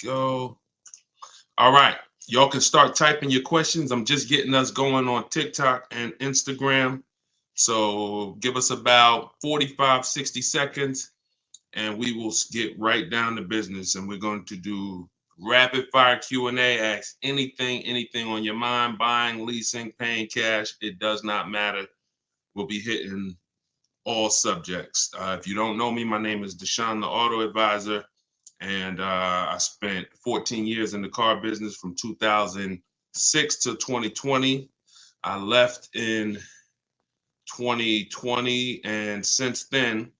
go. All right. Y'all can start typing your questions. I'm just getting us going on TikTok and Instagram. So give us about 45, 60 seconds and we will get right down to business. And we're going to do rapid fire Q&A. Ask anything on your mind, buying, leasing, paying cash. It does not matter. We'll be hitting all subjects. If you don't know me, my name is Deshone the Auto Advisor. And I spent 14 years in the car business from 2006 to 2020. I left in 2020, and since then,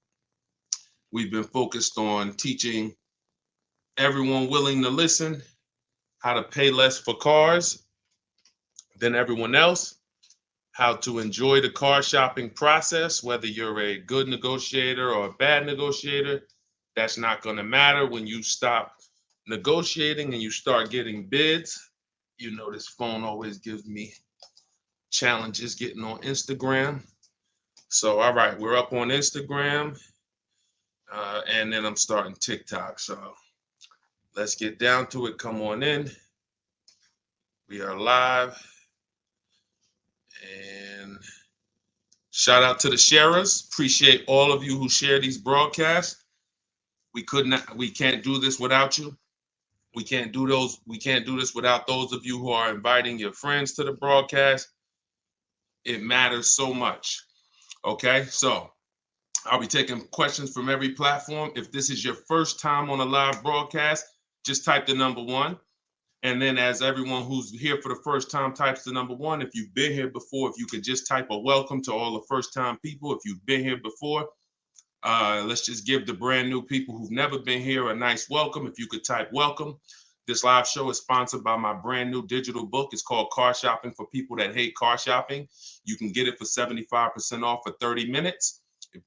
we've been focused on teaching everyone willing to listen how to pay less for cars than everyone else, how to enjoy the car shopping process, whether you're a good negotiator or a bad negotiator. That's not going to matter when you stop negotiating and you start getting bids. You know, this phone always gives me challenges getting on Instagram. So, all right, we're up on Instagram, and then I'm starting TikTok. So let's get down to it. Come on in. We are live. And shout out to the sharers. Appreciate all of you who share these broadcasts. We can't do this without you. We can't do this without those of you who are inviting your friends to the broadcast. It matters so much. Okay, so I'll be taking questions from every platform. If this is your first time on a live broadcast, just type the number 1. And then as everyone who's here for the first time types the number 1, if you've been here before, if you could just type a welcome to all the first time people. If you've been here before, let's just give the brand new people who've never been here a nice welcome. If you could type welcome. This live show is sponsored by my brand new digital book. It's called Car Shopping for People That Hate Car Shopping. You can get it for 75% off for 30 minutes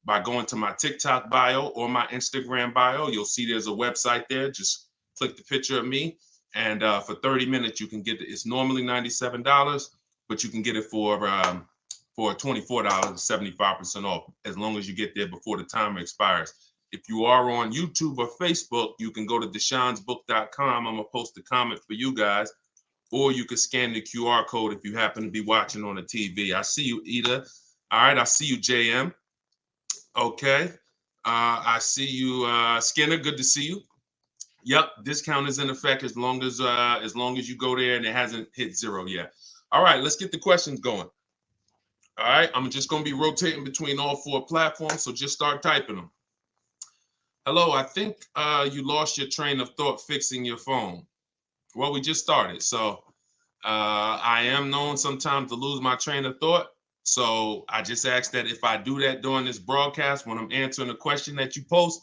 by going to my TikTok bio or my Instagram bio. You'll see there's a website there. Just click the picture of me. And for 30 minutes, you can get it. It's normally $97, but you can get it for $24, 75% off, as long as you get there before the timer expires. If you are on YouTube or Facebook, you can go to deshonsbook.com. I'm going to post a comment for you guys, or you can scan the QR code if you happen to be watching on the TV. I see you, Ida. All right, I see you, JM. Okay. I see you, Skinner. Good to see you. Yep, discount is in effect as long as you go there and it hasn't hit 0 yet. All right, let's get the questions going. All right, I'm just going to be rotating between all 4 platforms, so just start typing them. Hello, I think you lost your train of thought fixing your phone. Well, we just started, so I am known sometimes to lose my train of thought. So I just ask that if I do that during this broadcast, when I'm answering a question that you post,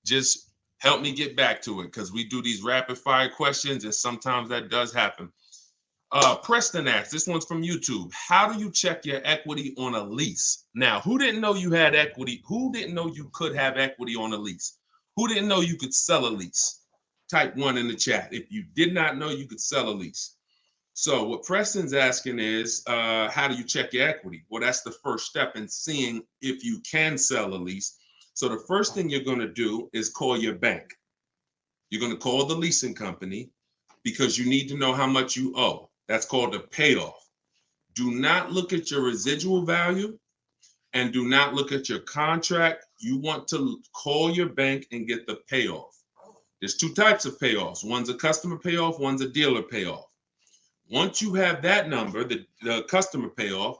just help me get back to it, because we do these rapid fire questions and sometimes that does happen. Preston asks, this one's from YouTube. How do you check your equity on a lease? Now, who didn't know you had equity? Who didn't know you could have equity on a lease? Who didn't know you could sell a lease? Type 1 in the chat if you did not know you could sell a lease. So what Preston's asking is, how do you check your equity? Well, that's the first step in seeing if you can sell a lease. So the first thing you're going to do is call your bank. You're going to call the leasing company because you need to know how much you owe. That's called a payoff. Do not look at your residual value and do not look at your contract. You want to call your bank and get the payoff. There's 2 types of payoffs. One's a customer payoff, one's a dealer payoff. Once you have that number, the customer payoff,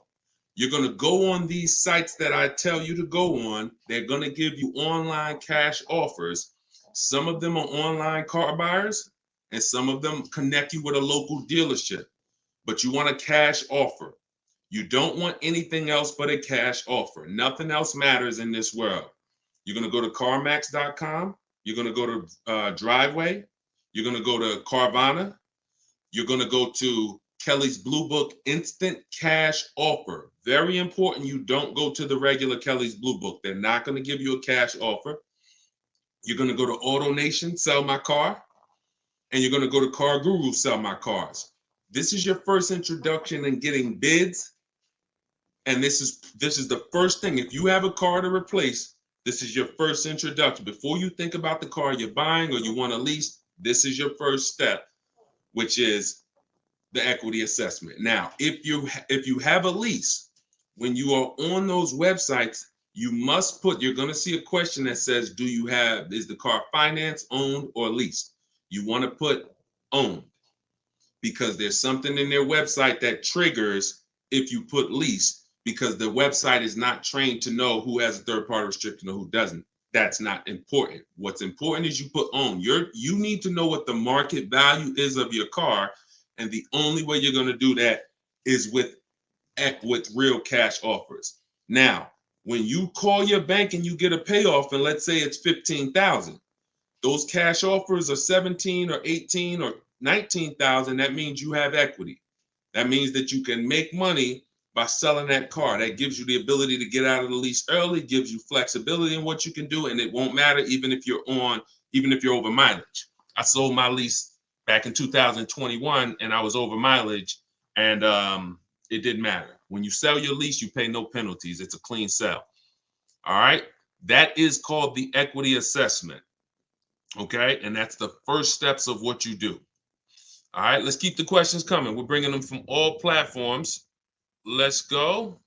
you're going to go on these sites that I tell you to go on. They're going to give you online cash offers. Some of them are online car buyers, and some of them connect you with a local dealership. But you want a cash offer. You don't want anything else but a cash offer. Nothing else matters in this world. You're going to go to CarMax.com. You're going to go to Driveway. You're going to go to Carvana. You're going to go to Kelly's Blue Book Instant Cash Offer. Very important you don't go to the regular Kelly's Blue Book. They're not going to give you a cash offer. You're going to go to AutoNation, Sell My Car. And you're going to go to Car Guru, Sell My Cars. This is your first introduction in getting bids. And this is the first thing. If you have a car to replace, this is your first introduction. Before you think about the car you're buying or you want to lease, This is your first step, which is the equity assessment. Now, if you have a lease, when you are on those websites, you must put, you're going to see a question that says, is the car financed, owned, or leased? You want to put owned, because there's something in their website that triggers if you put lease, because the website is not trained to know who has a third party restriction or who doesn't. That's not important. What's important is you put own. You need to know what the market value is of your car, and the only way you're going to do that is with real cash offers. Now, when you call your bank and you get a payoff, and let's say it's 15,000, those cash offers are 17 or 18 or 19,000. That means you have equity. That means that you can make money by selling that car. That gives you the ability to get out of the lease early, gives you flexibility in what you can do, and it won't matter even if you're over mileage. I sold my lease back in 2021 and I was over mileage, and it didn't matter. When you sell your lease, you pay no penalties. It's a clean sell. All right. That is called the equity assessment. Okay. And that's the first steps of what you do. All right. Let's keep the questions coming. We're bringing them from all platforms. Let's go.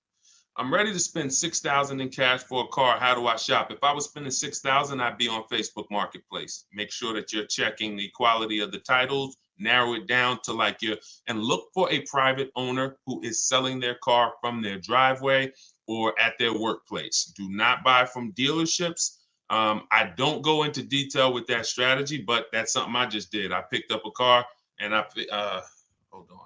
I'm ready to spend $6,000 in cash for a car. How do I shop? If I was spending $6,000, I'd be on Facebook Marketplace. Make sure that you're checking the quality of the titles, narrow it down to and look for a private owner who is selling their car from their driveway or at their workplace. Do not buy from dealerships. I don't go into detail with that strategy, but that's something I just did. I picked up a car and hold on.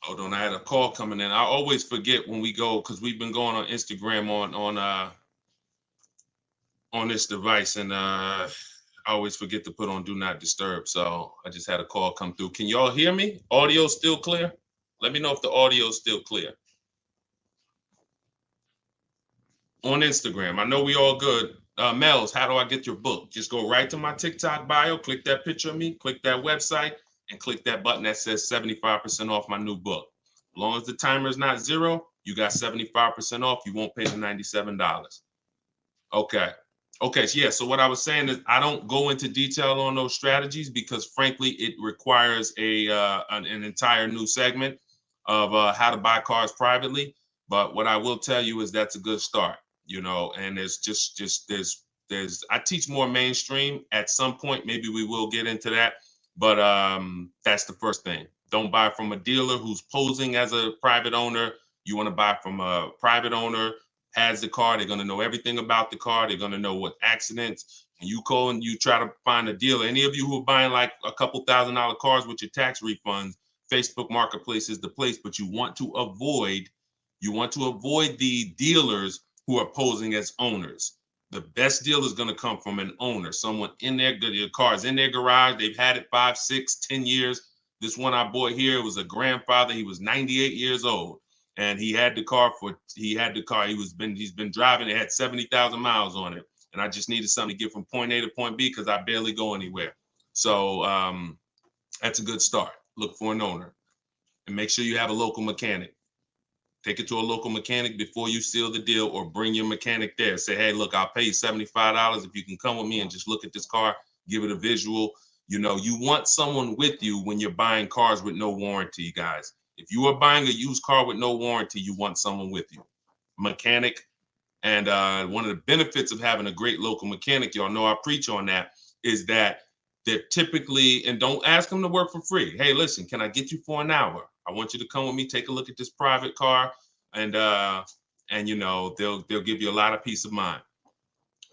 Hold on, I had a call coming in. I always forget when we go, because we've been going on Instagram on this device, and I always forget to put on do not disturb. So I just had a call come through. Can y'all hear me? Audio still clear? Let me know if the audio is still clear. On Instagram, I know we all good. Mel's, how do I get your book? Just go right to my TikTok bio, click that picture of me, click that website, and click that button that says 75% off my new book. As long as the timer is not 0, you got 75% off. You won't pay the $97. Okay. Okay. So yeah. So what I was saying is I don't go into detail on those strategies because frankly, it requires an entire new segment of how to buy cars privately. But what I will tell you is that's a good start, and there's I teach more mainstream at some point. Maybe we will get into that, but that's the first thing. Don't buy from a dealer who's posing as a private owner. You want to buy from a private owner, has the car. They're going to know everything about the car. They're going to know what accidents. And you call and you try to find a dealer. Any of you who are buying like a couple $1,000 cars with your tax refunds, Facebook Marketplace is the place. But you want to avoid the dealers who are posing as owners. The best deal is going to come from an owner, someone in their car's in their garage. They've had it 5, 6, 10 years. This one I bought here was a grandfather. He was 98 years old. And he had the car. He's been driving. It had 70,000 miles on it. And I just needed something to get from point A to point B because I barely go anywhere. So that's a good start. Look for an owner and make sure you have a local mechanic. Take it to a local mechanic before you seal the deal, or bring your mechanic there. Say, hey, look, I'll pay you $75 if you can come with me and just look at this car, give it a visual. You want someone with you when you're buying cars with no warranty, guys. If you are buying a used car with no warranty, you want someone with you. Mechanic. And one of the benefits of having a great local mechanic, y'all know I preach on that, is that they're typically, and don't ask them to work for free. Hey, listen, can I get you for an hour? I want you to come with me, take a look at this private car, and they'll give you a lot of peace of mind.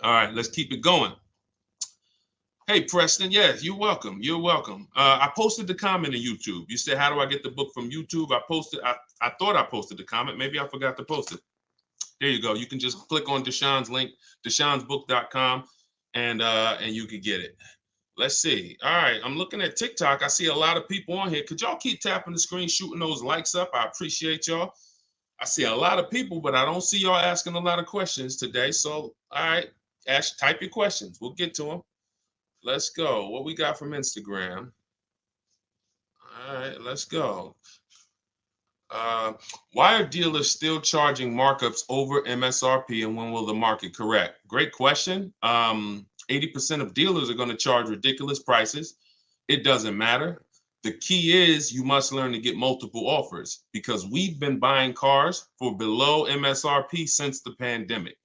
All right, let's keep it going. Hey, Preston, yes, you're welcome. You're welcome. I posted the comment on YouTube. You said, how do I get the book from YouTube? I thought I posted the comment. Maybe I forgot to post it. There you go. You can just click on Deshone's link, deshonsbook.com, and you can get it. Let's see. All right, I'm looking at TikTok. I see a lot of people on here. Could y'all keep tapping the screen, shooting those likes up? I appreciate y'all. I see a lot of people, but I don't see y'all asking a lot of questions today. So, all right, type your questions. We'll get to them. Let's go. What we got from Instagram? All right, let's go. Why are dealers still charging markups over MSRP, and when will the market correct? Great question. 80% of dealers are going to charge ridiculous prices. It doesn't matter. The key is you must learn to get multiple offers, because we've been buying cars for below MSRP since the pandemic.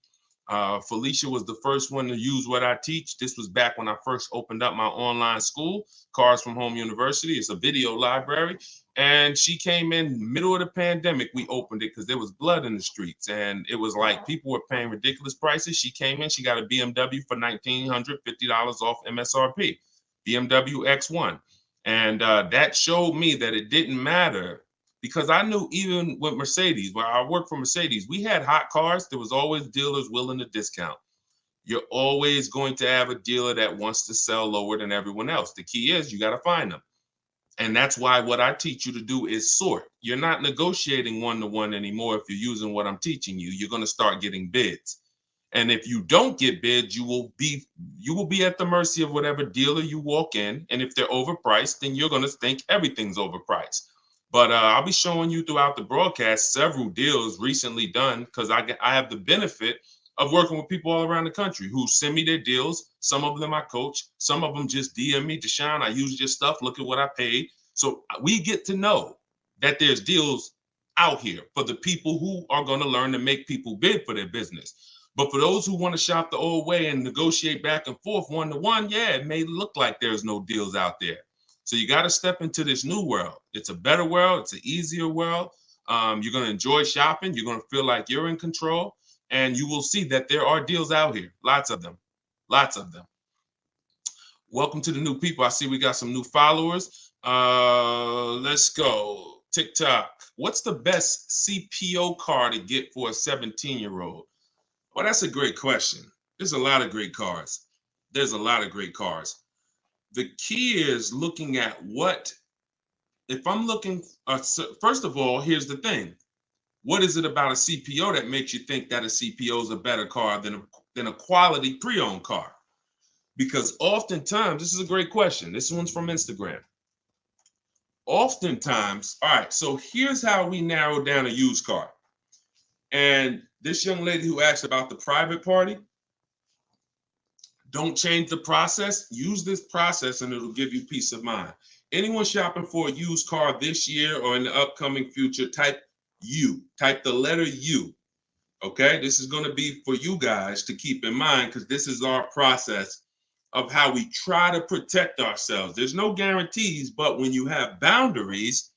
Felicia was the first one to use what I teach. This was back when I first opened up my online school, Cars from Home University. It's a video library. And she came in middle of the pandemic. We opened it because there was blood in the streets. And it was like people were paying ridiculous prices. She came in, she got a BMW for $1,950 off MSRP, BMW X1. And that showed me that it didn't matter, because I knew even with Mercedes, where I worked for Mercedes, we had hot cars. There was always dealers willing to discount. You're always going to have a dealer that wants to sell lower than everyone else. The key is you got to find them. And that's why what I teach you to do is sort. You're not negotiating one-to-one anymore. If you're using what I'm teaching you, you're going to start getting bids. And if you don't get bids, you will be at the mercy of whatever dealer you walk in. And if they're overpriced, then you're going to think everything's overpriced. But I'll be showing you throughout the broadcast several deals recently done, because I have the benefit of working with people all around the country who send me their deals. Some of them I coach. Some of them just DM me, Deshone, I used your stuff. Look at what I paid. So we get to know that there's deals out here for the people who are going to learn to make people bid for their business. But for those who want to shop the old way and negotiate back and forth one-to-one, yeah, it may look like there's no deals out there. So you got to step into this new world. It's a better world. It's an easier world. You're going to enjoy shopping. You're going to feel like you're in control. And you will see that there are deals out here. Lots of them. Lots of them. Welcome to the new people. I see we got some new followers. Let's go. TikTok. What's the best CPO car to get for a 17-year-old? Well, that's a great question. There's a lot of great cars. There's a lot of great cars. The key is looking at what, if I'm looking, first of all, here's the thing. What is it about a CPO that makes you think that a CPO is a better car than a quality pre-owned car? Because oftentimes, this is a great question. This one's from Instagram. Oftentimes, all right, so here's how we narrow down a used car. And this young lady who asked about the private party, don't change the process. Use this process and it'll give you peace of mind. Anyone shopping for a used car this year or in the upcoming future, type U. Type the letter U. Okay? This is going to be for you guys to keep in mind, because this is our process of how we try to protect ourselves. There's no guarantees, but when you have boundaries,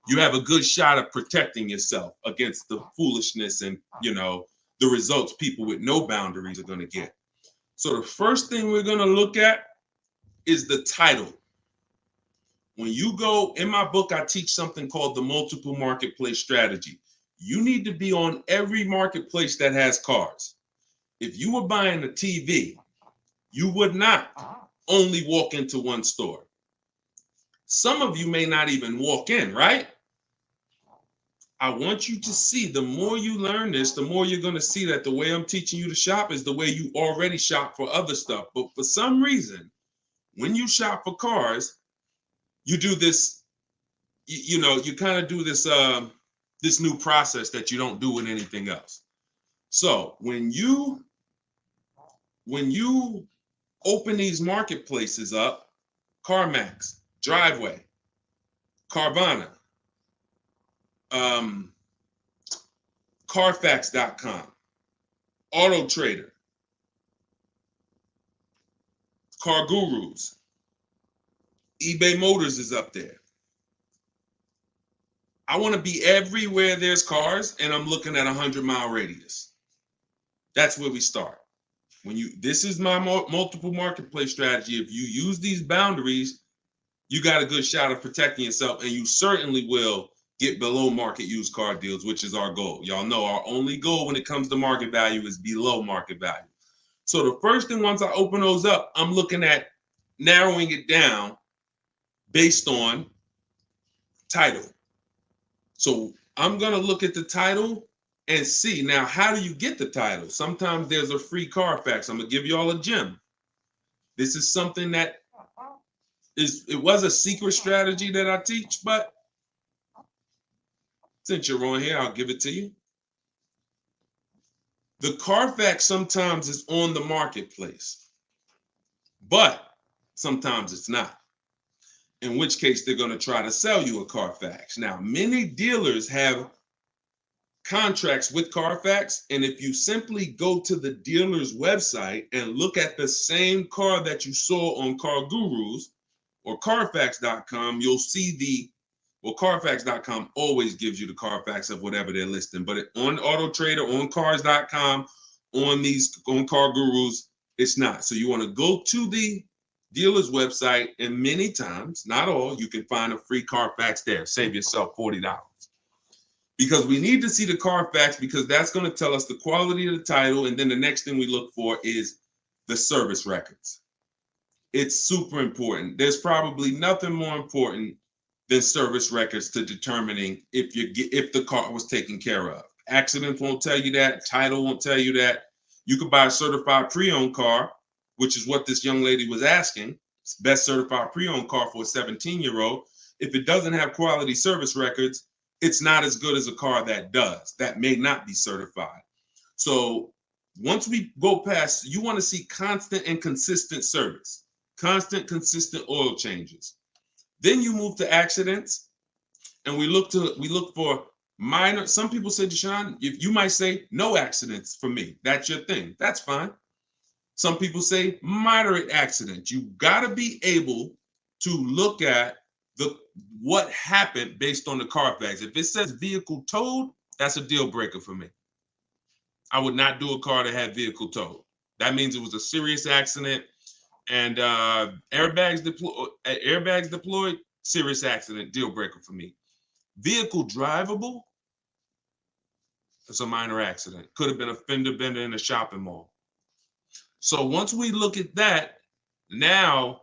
you have a good shot of protecting yourself against the foolishness and, the results people with no boundaries are going to get. So the first thing we're going to look at is the title. When you go, in my book, I teach something called the multiple marketplace strategy. You need to be on every marketplace that has cars. If you were buying a TV, you would not only walk into one store. Some of you may not even walk in, right? I want you to see, the more you learn this, the more you're going to see that the way I'm teaching you to shop is the way you already shop for other stuff. But for some reason, when you shop for cars, you do this, you kind of do this, this new process that you don't do with anything else. So when you open these marketplaces up, CarMax, Driveway, Carvana, Carfax.com, Auto Trader, Car Gurus, eBay Motors is up there. I want to be everywhere there's cars, and I'm looking at a 100-mile radius. That's where we start. This is my multiple marketplace strategy. If you use these boundaries, you got a good shot of protecting yourself, and you certainly will get below market used car deals, which is our goal. Y'all know our only goal when it comes to market value is below market value. So the first thing, once I open those up, I'm looking at narrowing it down based on title. So I'm going to look at the title and see. Now, how do you get the title? Sometimes there's a free Carfax. I'm going to give you all a gem. This is something that it was a secret strategy that I teach, but Since you're on here, I'll give it to you. The Carfax sometimes is on the marketplace, but sometimes it's not. In which case, they're going to try to sell you a Carfax. Now, many dealers have contracts with Carfax, and if you simply go to the dealer's website and look at the same car that you saw on Car Gurus or Carfax.com, you'll see Carfax.com always gives you the Carfax of whatever they're listing, but on Auto Trader, on Cars.com, on Car Gurus, it's not. So you want to go to the dealer's website, and many times, not all, you can find a free Carfax there. Save yourself $40. Because we need to see the Carfax, because that's going to tell us the quality of the title. And then the next thing we look for is the service records. It's super important. There's probably nothing more important than service records to determining if the car was taken care of. Accidents won't tell you that. Title won't tell you that. You could buy a certified pre-owned car, which is what this young lady was asking. It's best certified pre-owned car for a 17-year-old. If it doesn't have quality service records, it's not as good as a car that does, that may not be certified. So once we go past, you want to see constant and consistent service, constant, consistent oil changes. Then you move to accidents, and we look for minor. Some people say, Deshone, if you might say no accidents for me. That's your thing. That's fine. Some people say moderate accidents. You got to be able to look at what happened based on the Carfax. If it says vehicle towed, that's a deal breaker for me. I would not do a car that had vehicle towed. That means it was a serious accident, and airbags deployed, serious accident, deal breaker for me. Vehicle drivable, it's a minor accident. Could have been a fender bender in a shopping mall. So once we look at that, now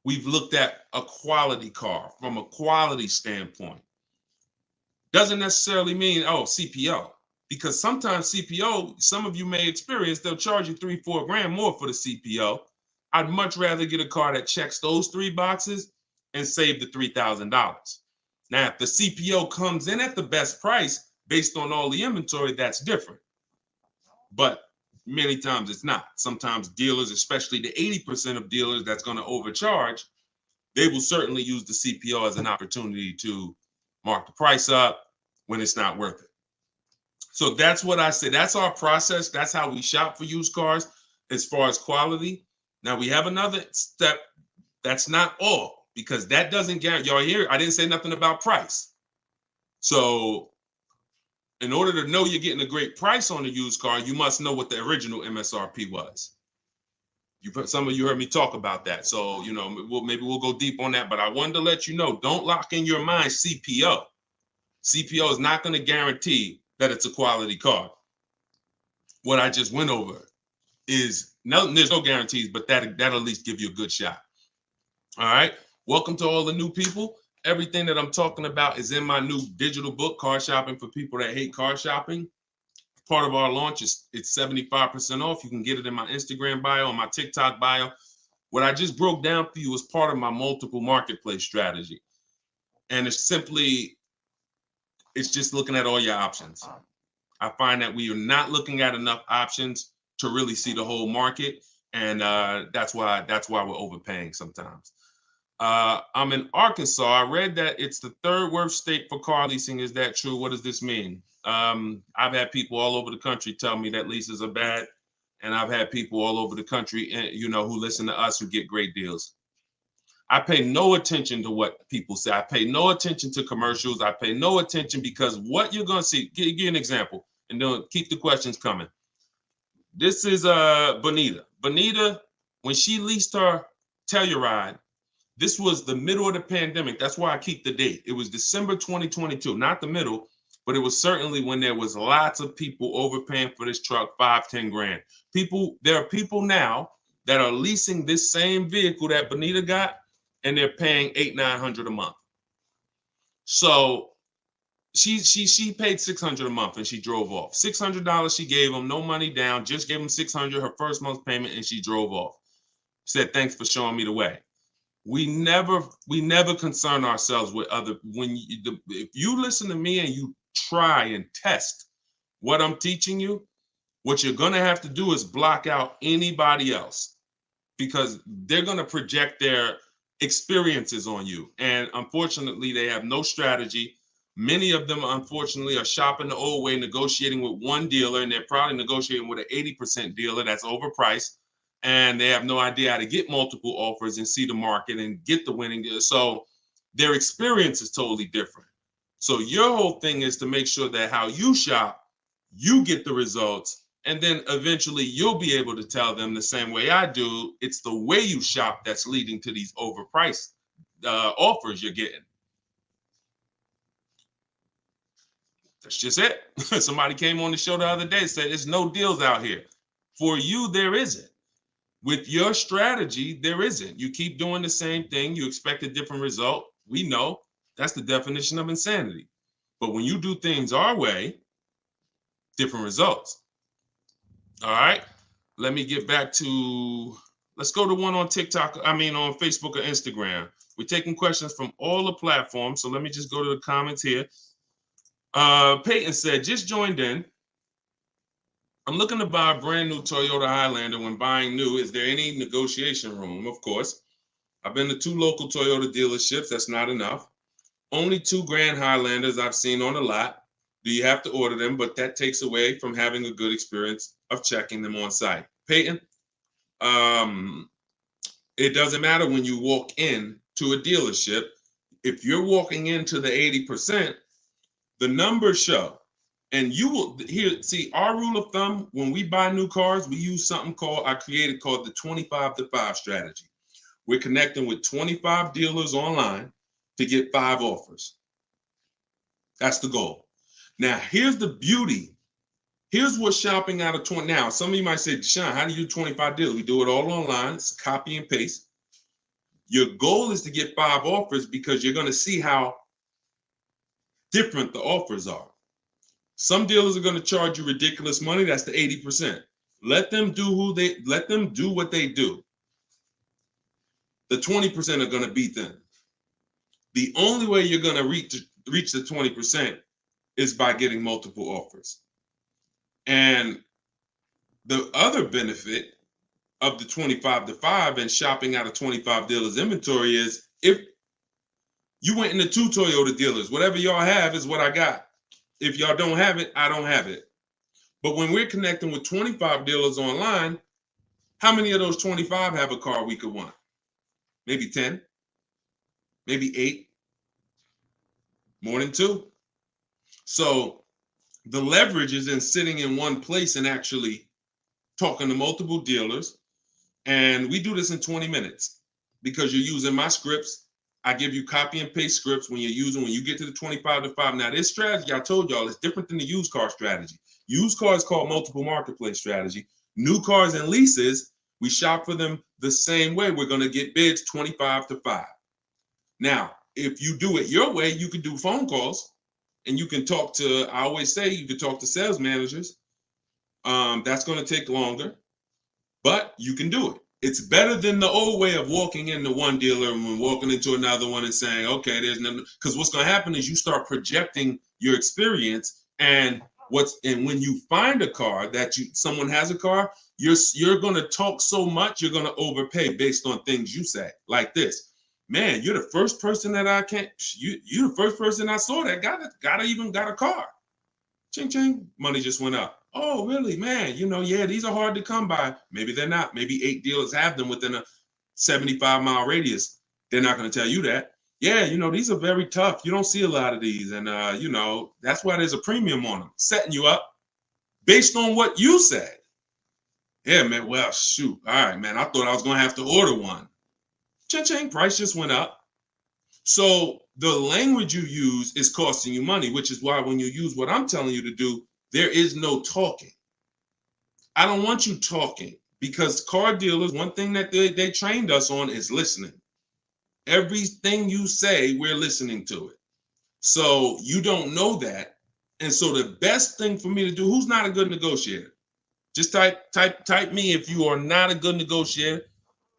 we've looked at a quality car from a quality standpoint. Doesn't necessarily mean, CPO, because sometimes CPO, some of you may experience, they'll charge you $3-4 grand more for the CPO. I'd much rather get a car that checks those 3 boxes and save the $3,000. Now, if the CPO comes in at the best price based on all the inventory, that's different. But many times it's not. Sometimes dealers, especially the 80% of dealers that's going to overcharge, they will certainly use the CPO as an opportunity to mark the price up when it's not worth it. So that's what I say. That's our process. That's how we shop for used cars as far as quality. Now we have another step. That's not all, because that doesn't guarantee. Y'all hear, I didn't say nothing about price. So in order to know you're getting a great price on a used car, you must know what the original MSRP was. Some of you heard me talk about that. So, maybe we'll go deep on that, but I wanted to let you know, don't lock in your mind CPO. CPO is not going to guarantee that it's a quality car. What I just went over is, there's no guarantees, but that'll at least give you a good shot. All right. Welcome to all the new people. Everything that I'm talking about is in my new digital book, Car Shopping for People That Hate Car Shopping. Part of our launch it's 75% off. You can get it in my Instagram bio, on my TikTok bio. What I just broke down for you is part of my multiple marketplace strategy. And it's just looking at all your options. I find that we are not looking at enough options to really see the whole market. And that's why we're overpaying sometimes. I'm in Arkansas. I read that it's the 3rd worst state for car leasing. Is that true? What does this mean? I've had people all over the country tell me that leases are bad, and I've had people all over the country, who listen to us, who get great deals. I pay no attention to what people say. I pay no attention to commercials. I pay no attention, because what you're going to see, give you an example, and don't keep the questions coming. This is Bonita. Bonita, when she leased her Telluride, this was the middle of the pandemic. That's why I keep the date. It was December 2022, not the middle, but it was certainly when there was lots of people overpaying for this truck, $5-10 grand. There are people now that are leasing this same vehicle that Bonita got, and they're paying $800-900 a month. So she paid $600 a month, and she drove off. $600 she gave them, no money down, just gave them $600, her first month's payment, and she drove off. Said, thanks for showing me the way. We never concern ourselves with other. If you listen to me and you try and test what I'm teaching you, what you're going to have to do is block out anybody else, because they're going to project their experiences on you. And unfortunately, they have no strategy. Many of them, unfortunately, are shopping the old way, negotiating with one dealer, and they're probably negotiating with an 80% dealer that's overpriced. And they have no idea how to get multiple offers and see the market and get the winning deal. So their experience is totally different. So your whole thing is to make sure that how you shop, you get the results, and then eventually you'll be able to tell them the same way I do. It's the way you shop that's leading to these overpriced offers you're getting. That's just it. Somebody came on the show the other day and said, there's no deals out here. For you, there isn't. With your strategy, there isn't. You keep doing the same thing. You expect a different result. We know that's the definition of insanity. But when you do things our way, different results. All right. Let me get back to, let's go to one on TikTok. I mean, on Facebook or Instagram. We're taking questions from all the platforms. So let me just go to the comments here. Peyton said, just joined in. I'm looking to buy a brand new Toyota Highlander. When buying new, is there any negotiation room? Of course. I've been to 2 local Toyota dealerships. That's not enough. Only 2 Grand Highlanders I've seen on the lot. Do you have to order them? But that takes away from having a good experience of checking them on site. Peyton, it doesn't matter when you walk in to a dealership. If you're walking into the 80%, the numbers show. And you will here see our rule of thumb when we buy new cars, we use something I created called the 25 to 5 strategy. We're connecting with 25 dealers online to get 5 offers. That's the goal. Now, here's the beauty. Here's what shopping out of 20. Now, some of you might say, Deshone, how do you do 25 deals? We do it all online. It's copy and paste. Your goal is to get 5 offers because you're going to see how different the offers are. Some dealers are going to charge you ridiculous money. That's the 80%. Let them do what they do. The 20% are going to beat them. The only way you're going to reach the 20% is by getting multiple offers. And the other benefit of the 25 to 5 and shopping out of 25 dealers inventory is if you went into 2 Toyota dealers, whatever y'all have is what I got. If y'all don't have it, I don't have it. But when we're connecting with 25 dealers online, how many of those 25 have a car we could want? Maybe 10, maybe 8, more than 2. So the leverage is in sitting in one place and actually talking to multiple dealers. And we do this in 20 minutes because you're using my scripts. I give you copy and paste scripts when you get to the 25 to 5. Now, this strategy, I told y'all, is different than the used car strategy. Used cars called multiple marketplace strategy. New cars and leases, we shop for them the same way. We're going to get bids 25 to 5. Now, if you do it your way, you can do phone calls and you can talk to, I always say, you can talk to sales managers. That's going to take longer, but you can do it. It's better than the old way of walking into one dealer and walking into another one and saying, okay, there's nothing. Because what's going to happen is you start projecting your experience, and when you find a car that someone has a car, you're going to talk so much, you're going to overpay based on things you say. Like this, man, you're the first person that you're the first person I saw that got a car. Ching, ching, money just went up. Oh, really, man? Yeah, these are hard to come by. Maybe they're not. Maybe 8 dealers have them within a 75-mile radius. They're not going to tell you that. Yeah, these are very tough. You don't see a lot of these. And, that's why there's a premium on them, setting you up based on what you said. Yeah, man, well, shoot. All right, man, I thought I was going to have to order one. Ching, ching, price just went up. So the language you use is costing you money, which is why when you use what I'm telling you to do, there is no talking. I don't want you talking because car dealers, one thing that they trained us on is listening. Everything you say, we're listening to it. So you don't know that. And so the best thing for me to do, who's not a good negotiator? Just type me if you are not a good negotiator.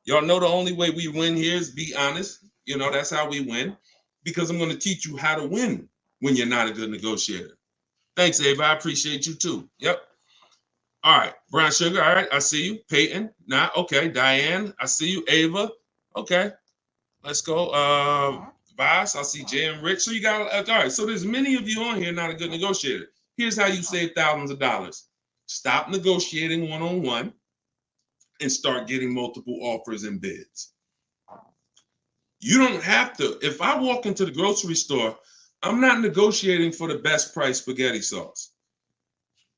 Y'all know the only way we win here is be honest. That's how we win, because I'm going to teach you how to win when you're not a good negotiator. Thanks, Ava. I appreciate you too. Yep. All right. Brown Sugar. All right. I see you. Peyton. Nah. Okay. Diane. I see you. Ava. Okay. Let's go. Vice. I see Jay and Rich. So you got all right. So there's many of you on here not a good negotiator. Here's how you save thousands of dollars. Stop negotiating one-on-one and start getting multiple offers and bids. You don't have to. If I walk into the grocery store, I'm not negotiating for the best price spaghetti sauce.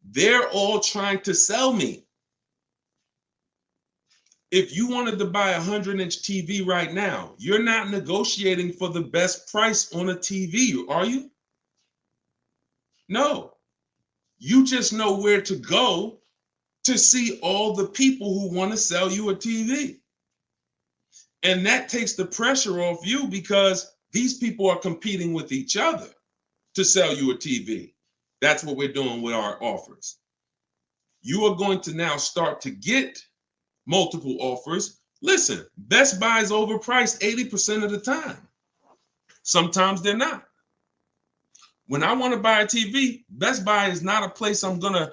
They're all trying to sell me. If you wanted to buy a 100-inch TV right now, you're not negotiating for the best price on a TV, are you? No. You just know where to go to see all the people who want to sell you a TV. And that takes the pressure off you because these people are competing with each other to sell you a TV. That's what we're doing with our offers. You are going to now start to get multiple offers. Listen, Best Buy is overpriced 80% of the time. Sometimes they're not. When I want to buy a TV, Best Buy is not a place I'm going to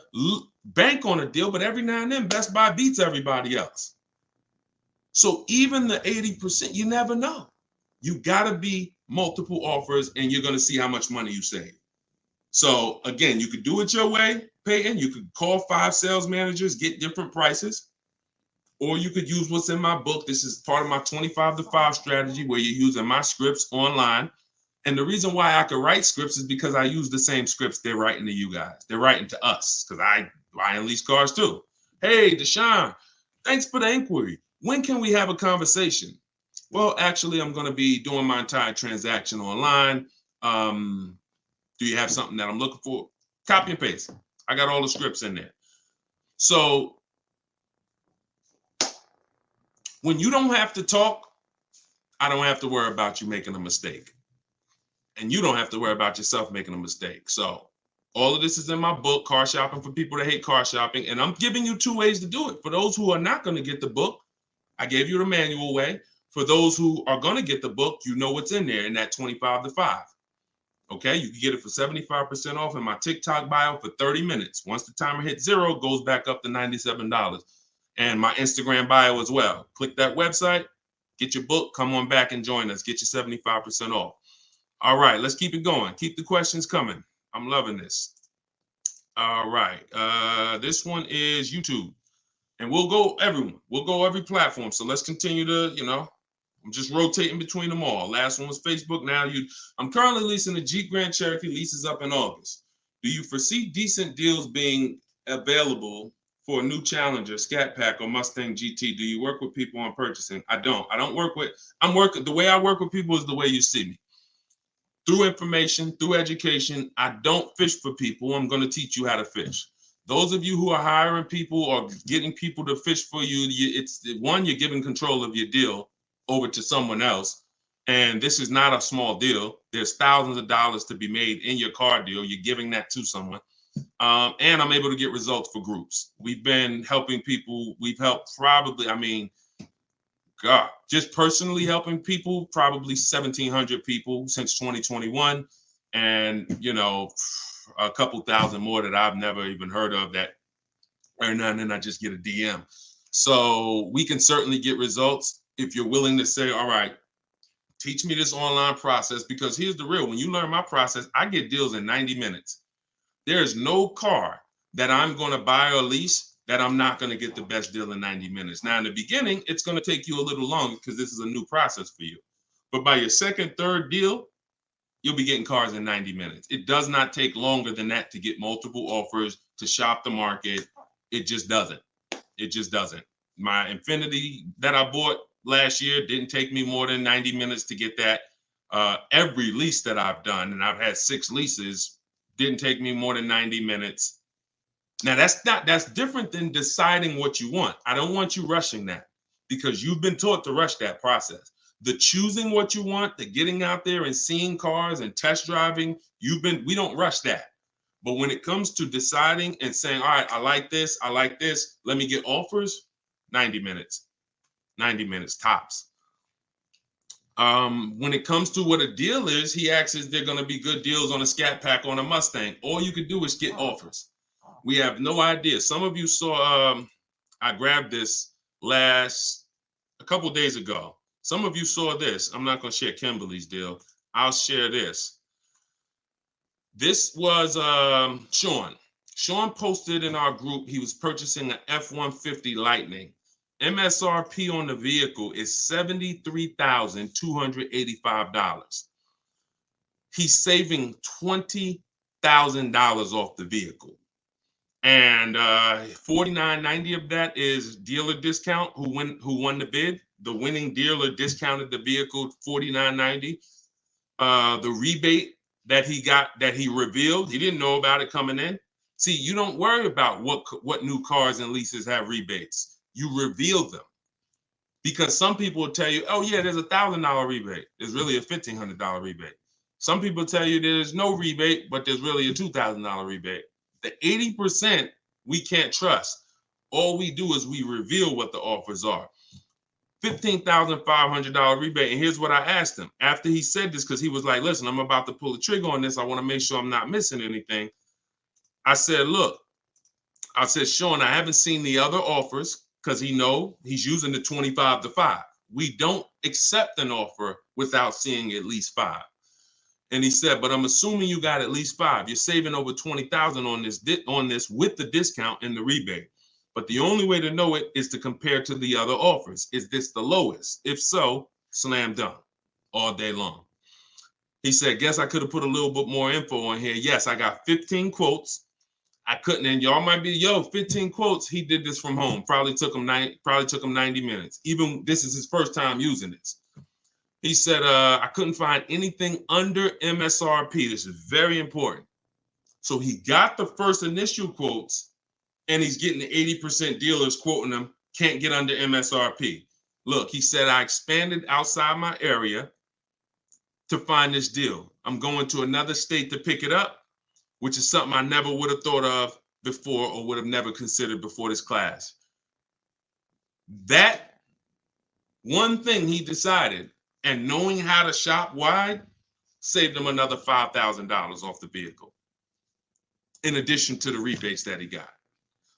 bank on a deal, but every now and then Best Buy beats everybody else. So even the 80%, you never know. You got to be multiple offers and you're going to see how much money you save. So again, you could do it your way, Peyton. You could call 5 sales managers, get different prices, or you could use what's in my book. This is part of my 25 to 5 strategy where you're using my scripts online. And the reason why I can write scripts is because I use the same scripts they're writing to you guys. They're writing to us because I buy and lease cars too. Hey, Deshone, thanks for the inquiry. When can we have a conversation? Well, actually, I'm going to be doing my entire transaction online. Do you have something that I'm looking for? Copy and paste. I got all the scripts in there. So when you don't have to talk, I don't have to worry about you making a mistake. And you don't have to worry about yourself making a mistake. So all of this is in my book, Car Shopping for People That Hate Car Shopping. And I'm giving you 2 ways to do it. For those who are not going to get the book, I gave you the manual way. For those who are going to get the book, you know what's in there in that 25 to 5. Okay, you can get it for 75% off in my TikTok bio for 30 minutes. Once the timer hits 0, it goes back up to $97. And my Instagram bio as well. Click that website, get your book, come on back and join us. Get your 75% off. All right, let's keep it going. Keep the questions coming. I'm loving this. All right, this one is YouTube. And we'll go everyone. We'll go every platform. So let's continue to, I'm just rotating between them all. Last one was Facebook. Now I'm currently leasing a Jeep Grand Cherokee. Lease is up in August. Do you foresee decent deals being available for a new Challenger, Scat Pack, or Mustang GT? Do you work with people on purchasing? I don't. The way I work with people is the way you see me. Through information, through education. I don't fish for people. I'm going to teach you how to fish. Those of you who are hiring people or getting people to fish for you, you're giving control of your deal over to someone else. And this is not a small deal. There's thousands of dollars to be made in your car deal. You're giving that to someone. And I'm able to get results for groups. We've been helping people. We've helped just personally helping people, probably 1,700 people since 2021. And, a couple thousand more that I've never even heard of that every now and then I just get a DM. So we can certainly get results if you're willing to say, all right, teach me this online process, because here's the real. When you learn my process, I get deals in 90 minutes. There's no car that I'm going to buy or lease that I'm not going to get the best deal in 90 minutes. Now, in the beginning, it's going to take you a little longer because this is a new process for you. But by your second, third deal, you'll be getting cars in 90 minutes. It does not take longer than that to get multiple offers, to shop the market. It just doesn't. It just doesn't. My Infinity that I bought last year didn't take me more than 90 minutes to get that. Every lease that I've done, and I've had 6 leases, didn't take me more than 90 minutes. Now that's different than deciding what you want. I don't want you rushing that, because you've been taught to rush that process. The choosing what you want, the getting out there and seeing cars and test driving, we don't rush that. But when it comes to deciding and saying, all right, I like this, let me get offers, 90 minutes tops. When it comes to what a deal is, he asks is there going to be good deals on a Scat Pack on a Mustang. All you can do is get offers. We have no idea. Some of you saw, I grabbed this a couple days ago. Some of you saw this. I'm not going to share Kimberly's deal. I'll share this. This was Sean. Sean posted in our group he was purchasing an F-150 Lightning. MSRP on the vehicle is $73,285. He's saving $20,000 off the vehicle. And $49.90 of that is dealer discount. Who won the bid? The winning dealer discounted the vehicle $49.90. The rebate that he got, that he revealed, he didn't know about it coming in. See, you don't worry about what new cars and leases have rebates. You reveal them, because some people will tell you, oh yeah, there's $1,000 rebate. There's really a $1,500 rebate. Some people tell you there's no rebate, but there's really a $2,000 rebate. The 80% we can't trust. All we do is we reveal what the offers are. $15,500 rebate. And here's what I asked him after he said this, because he was like, listen, I'm about to pull the trigger on this. I want to make sure I'm not missing anything. I said, look, I said, Sean, I haven't seen the other offers, because he's using the 25 to 5. We don't accept an offer without seeing at least 5. And he said, but I'm assuming you got at least 5. You're saving over $20,000 on this with the discount and the rebate. But the only way to know it is to compare to the other offers. Is this the lowest? If so, slam dunk all day long. He said, guess I could have put a little bit more info on here. Yes, I got 15 quotes. I couldn't, and y'all might be, 15 quotes. He did this from home. Probably took him 90 minutes. Even this is his first time using this. He said, I couldn't find anything under MSRP. This is very important. So he got the first initial quotes, and he's getting the 80% dealers quoting them, can't get under MSRP. Look, he said, I expanded outside my area to find this deal. I'm going to another state to pick it up, which is something I never would have thought of before or would have never considered before this class. That one thing he decided, and knowing how to shop wide, saved him another $5,000 off the vehicle, in addition to the rebates that he got.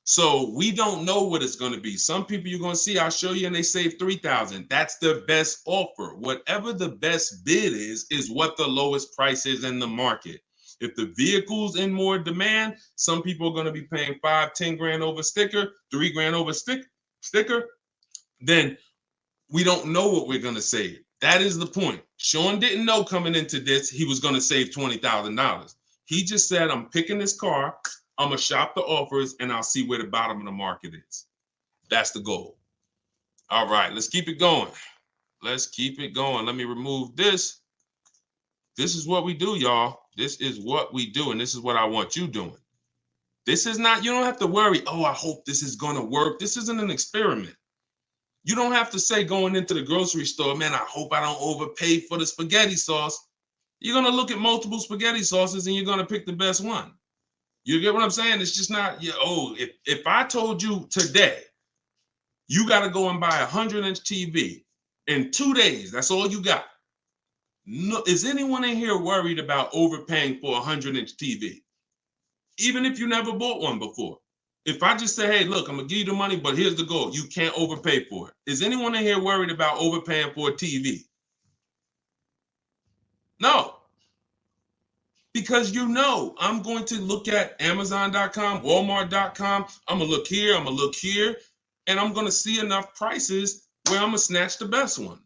So we don't know what it's going to be. Some people you're going to see, I'll show you, and they save $3,000. That's the best offer. Whatever the best bid is what the lowest price is in the market. If the vehicle's in more demand, some people are going to be paying $5-10 grand over sticker, $3 grand over sticker. Then we don't know what we're going to save. That is the point. Sean didn't know coming into this he was going to save $20,000. He just said, I'm picking this car, I'm going to shop the offers, and I'll see where the bottom of the market is. That's the goal. All right, let's keep it going. Let's keep it going. Let me remove this. This is what we do, y'all. This is what we do, and this is what I want you doing. This is not, you don't have to worry, oh, I hope this is going to work. This isn't an experiment. You don't have to say going into the grocery store, man, I hope I don't overpay for the spaghetti sauce. You're going to look at multiple spaghetti sauces and you're going to pick the best one. You get what I'm saying? It's just not, if I told you today, you got to go and buy a 100-inch TV in 2 days, that's all you got. No, is anyone in here worried about overpaying for a 100-inch TV? Even if you never bought one before. If I just say, hey, look, I'm going to give you the money, but here's the goal. You can't overpay for it. Is anyone in here worried about overpaying for a TV? No. Because I'm going to look at Amazon.com, Walmart.com. I'm going to look here, I'm going to look here, and I'm going to see enough prices where I'm going to snatch the best one.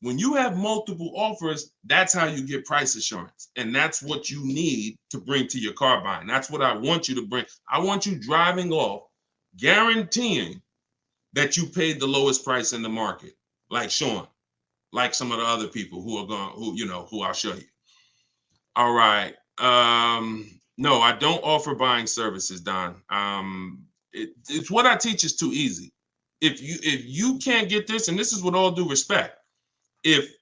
When you have multiple offers, that's how you get price assurance. And that's what you need to bring to your car buying. That's what I want you to bring. I want you driving off, guaranteeing that you paid the lowest price in the market, like Sean, like some of the other people who I'll show you. All right. No, I don't offer buying services, Don. It's what I teach is too easy. If you can't get this, and this is with all due respect, if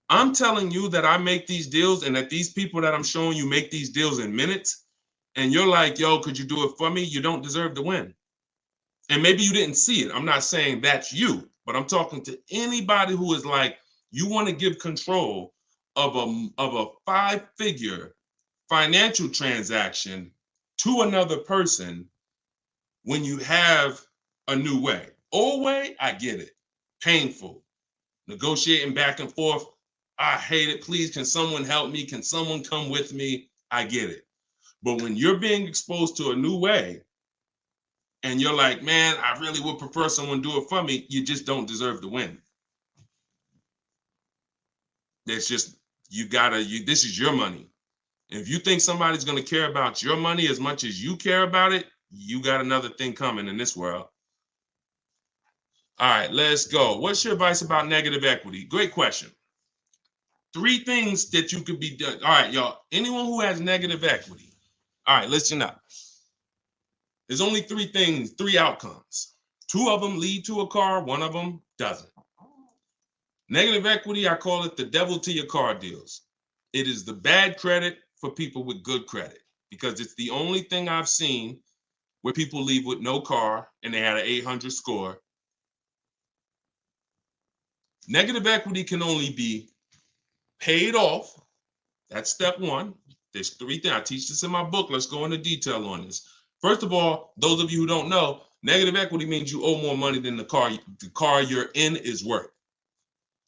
I'm telling you that I make these deals and that these people that I'm showing you make these deals in minutes, and you're like, yo, could you do it for me? You don't deserve to win. And maybe you didn't see it. I'm not saying that's you, but I'm talking to anybody who is like, You want to give control of a 5-figure financial transaction to another person when you have a new way. Old way, I get it. Painful. Negotiating back and forth. I hate it. Please, can someone help me? Can someone come with me? I get it. But when you're being exposed to a new way and you're like, man, I really would prefer someone do it for me, you just don't deserve to win. It's just, this is your money. If you think somebody's going to care about your money as much as you care about it, you got another thing coming in this world. All right, let's go. What's your advice about negative equity? Great question. 3 things that you could be done. All right, y'all. Anyone who has negative equity. All right, listen up. There's only 3 things, 3 outcomes. 2 of them lead to a car, 1 of them doesn't. Negative equity, I call it the devil to your car deals. It is the bad credit for people with good credit because it's the only thing I've seen where people leave with no car and they had an 800 score. Negative equity can only be paid off. That's step 1. There's 3 things. I teach this in my book. Let's go into detail on this. First of all, those of you who don't know, negative equity means you owe more money than the car you're in is worth.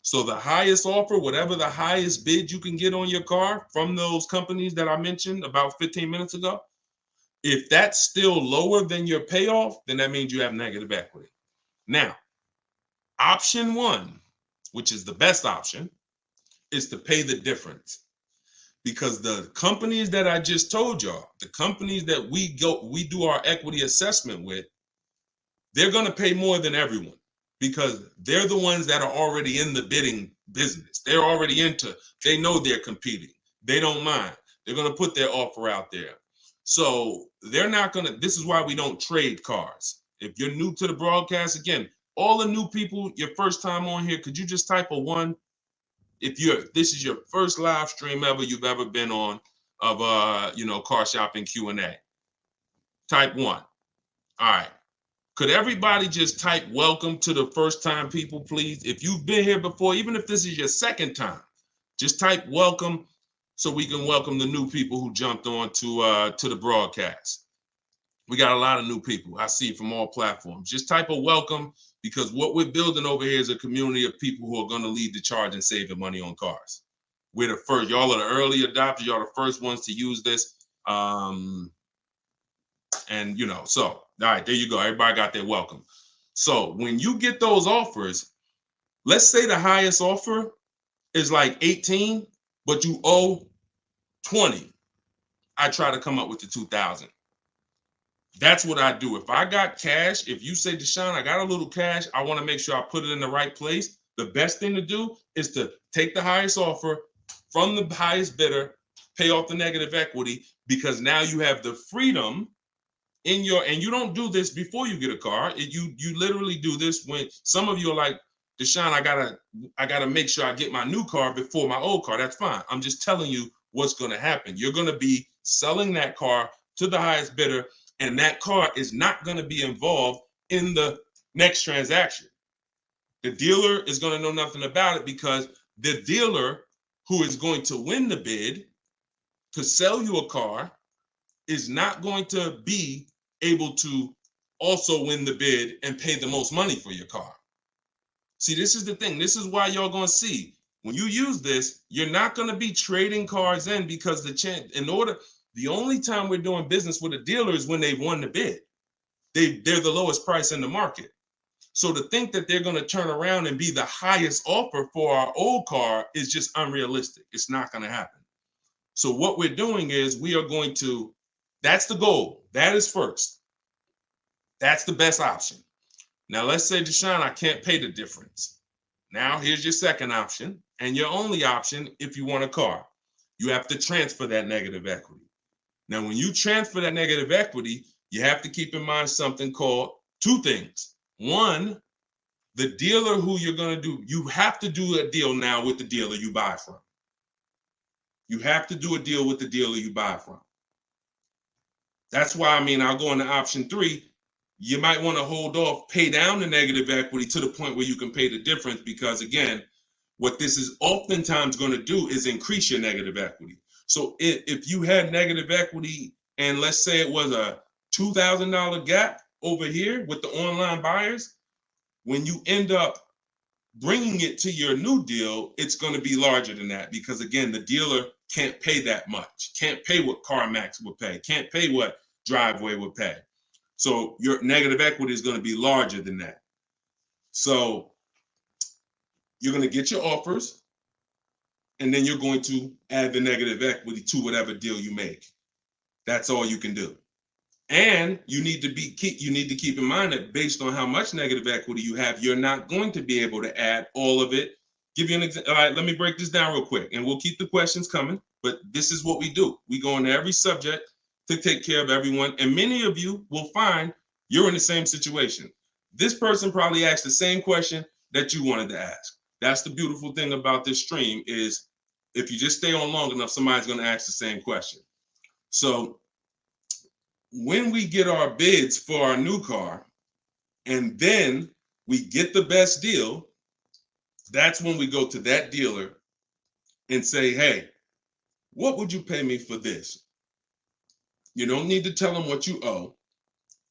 So the highest offer, whatever the highest bid you can get on your car from those companies that I mentioned about 15 minutes ago, if that's still lower than your payoff, then that means you have negative equity. Now, option 1, which is the best option, is to pay the difference. Because the companies that I just told y'all, the companies that we do our equity assessment with, they're going to pay more than everyone because they're the ones that are already in the bidding business. They're already they know they're competing. They don't mind. They're going to put their offer out there. So they're not going to, this is why we don't trade cars. If you're new to the broadcast, again, all the new people, your first time on here, could you just type a 1? If this is your first live stream you've ever been on of car shopping Q&A, type 1. All right. Could everybody just type welcome to the first time people, please? If you've been here before, even if this is your second time, just type welcome so we can welcome the new people who jumped on to the broadcast. We got a lot of new people I see from all platforms. Just type a welcome because what we're building over here is a community of people who are going to lead the charge and saving money on cars. We're the first. Y'all are the early adopters. Y'all are the first ones to use this. So, all right, there you go. Everybody got their welcome. So when you get those offers, let's say the highest offer is like 18, but you owe 20. I try to come up with the 2,000. That's what I do. If I got cash, if you say, Deshone, I got a little cash, I want to make sure I put it in the right place. The best thing to do is to take the highest offer from the highest bidder, pay off the negative equity, because now you have the freedom and you don't do this before you get a car. You literally do this when some of you are like, Deshone, I gotta make sure I get my new car before my old car. That's fine. I'm just telling you what's going to happen. You're going to be selling that car to the highest bidder, and that car is not going to be involved in the next transaction. The dealer is going to know nothing about it because the dealer who is going to win the bid to sell you a car is not going to be able to also win the bid and pay the most money for your car. See, this is the thing. This is why y'all going to see when you use this, you're not going to be trading cars in because the only time we're doing business with a dealer is when they've won the bid. They're the lowest price in the market. So to think that they're going to turn around and be the highest offer for our old car is just unrealistic. It's not going to happen. So what we're doing is we are going to, that's the goal. That is first. That's the best option. Now let's say, Deshone, I can't pay the difference. Now here's your second option and your only option if you want a car. You have to transfer that negative equity. Now, when you transfer that negative equity, you have to keep in mind something called 2 things. 1, the dealer who you're going to do, you have to do a deal now with the dealer you buy from. You have to do a deal with the dealer you buy from. That's why, I'll go into option 3. You might want to hold off, pay down the negative equity to the point where you can pay the difference because, again, What this is oftentimes going to do is increase your negative equity. So if you had negative equity, and let's say it was a $2,000 gap over here with the online buyers, when you end up bringing it to your new deal, it's going to be larger than that, because again, the dealer can't pay that much, can't pay what CarMax would pay, can't pay what Driveway would pay. So your negative equity is going to be larger than that. So you're going to get your offers, and then you're going to add the negative equity to whatever deal you make. That's all you can do. And you need to keep in mind that based on how much negative equity you have, you're not going to be able to add all of it. Give you an example. All right, let me break this down real quick, and we'll keep the questions coming. But this is what we do. We go into every subject to take care of everyone. And many of you will find you're in the same situation. This person probably asked the same question that you wanted to ask. That's the beautiful thing about this stream, is if you just stay on long enough, somebody's going to ask the same question. So when we get our bids for our new car, and then we get the best deal, that's when we go to that dealer and say, hey, what would you pay me for this? You don't need to tell them what you owe.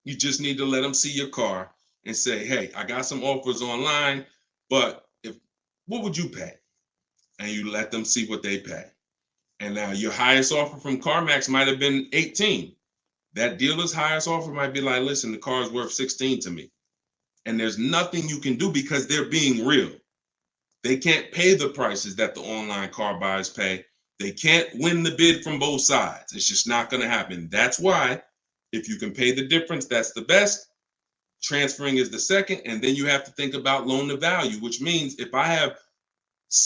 You just need to let them see your car and say, hey, I got some offers online, but what would you pay? And you let them see what they pay. And now your highest offer from CarMax might have been 18. That dealer's highest offer might be like, listen, the car is worth 16 to me. And there's nothing you can do because they're being real. They can't pay the prices that the online car buyers pay. They can't win the bid from both sides. It's just not going to happen. That's why if you can pay the difference, that's the best. Transferring is the second. And then you have to think about loan to value, which means if I have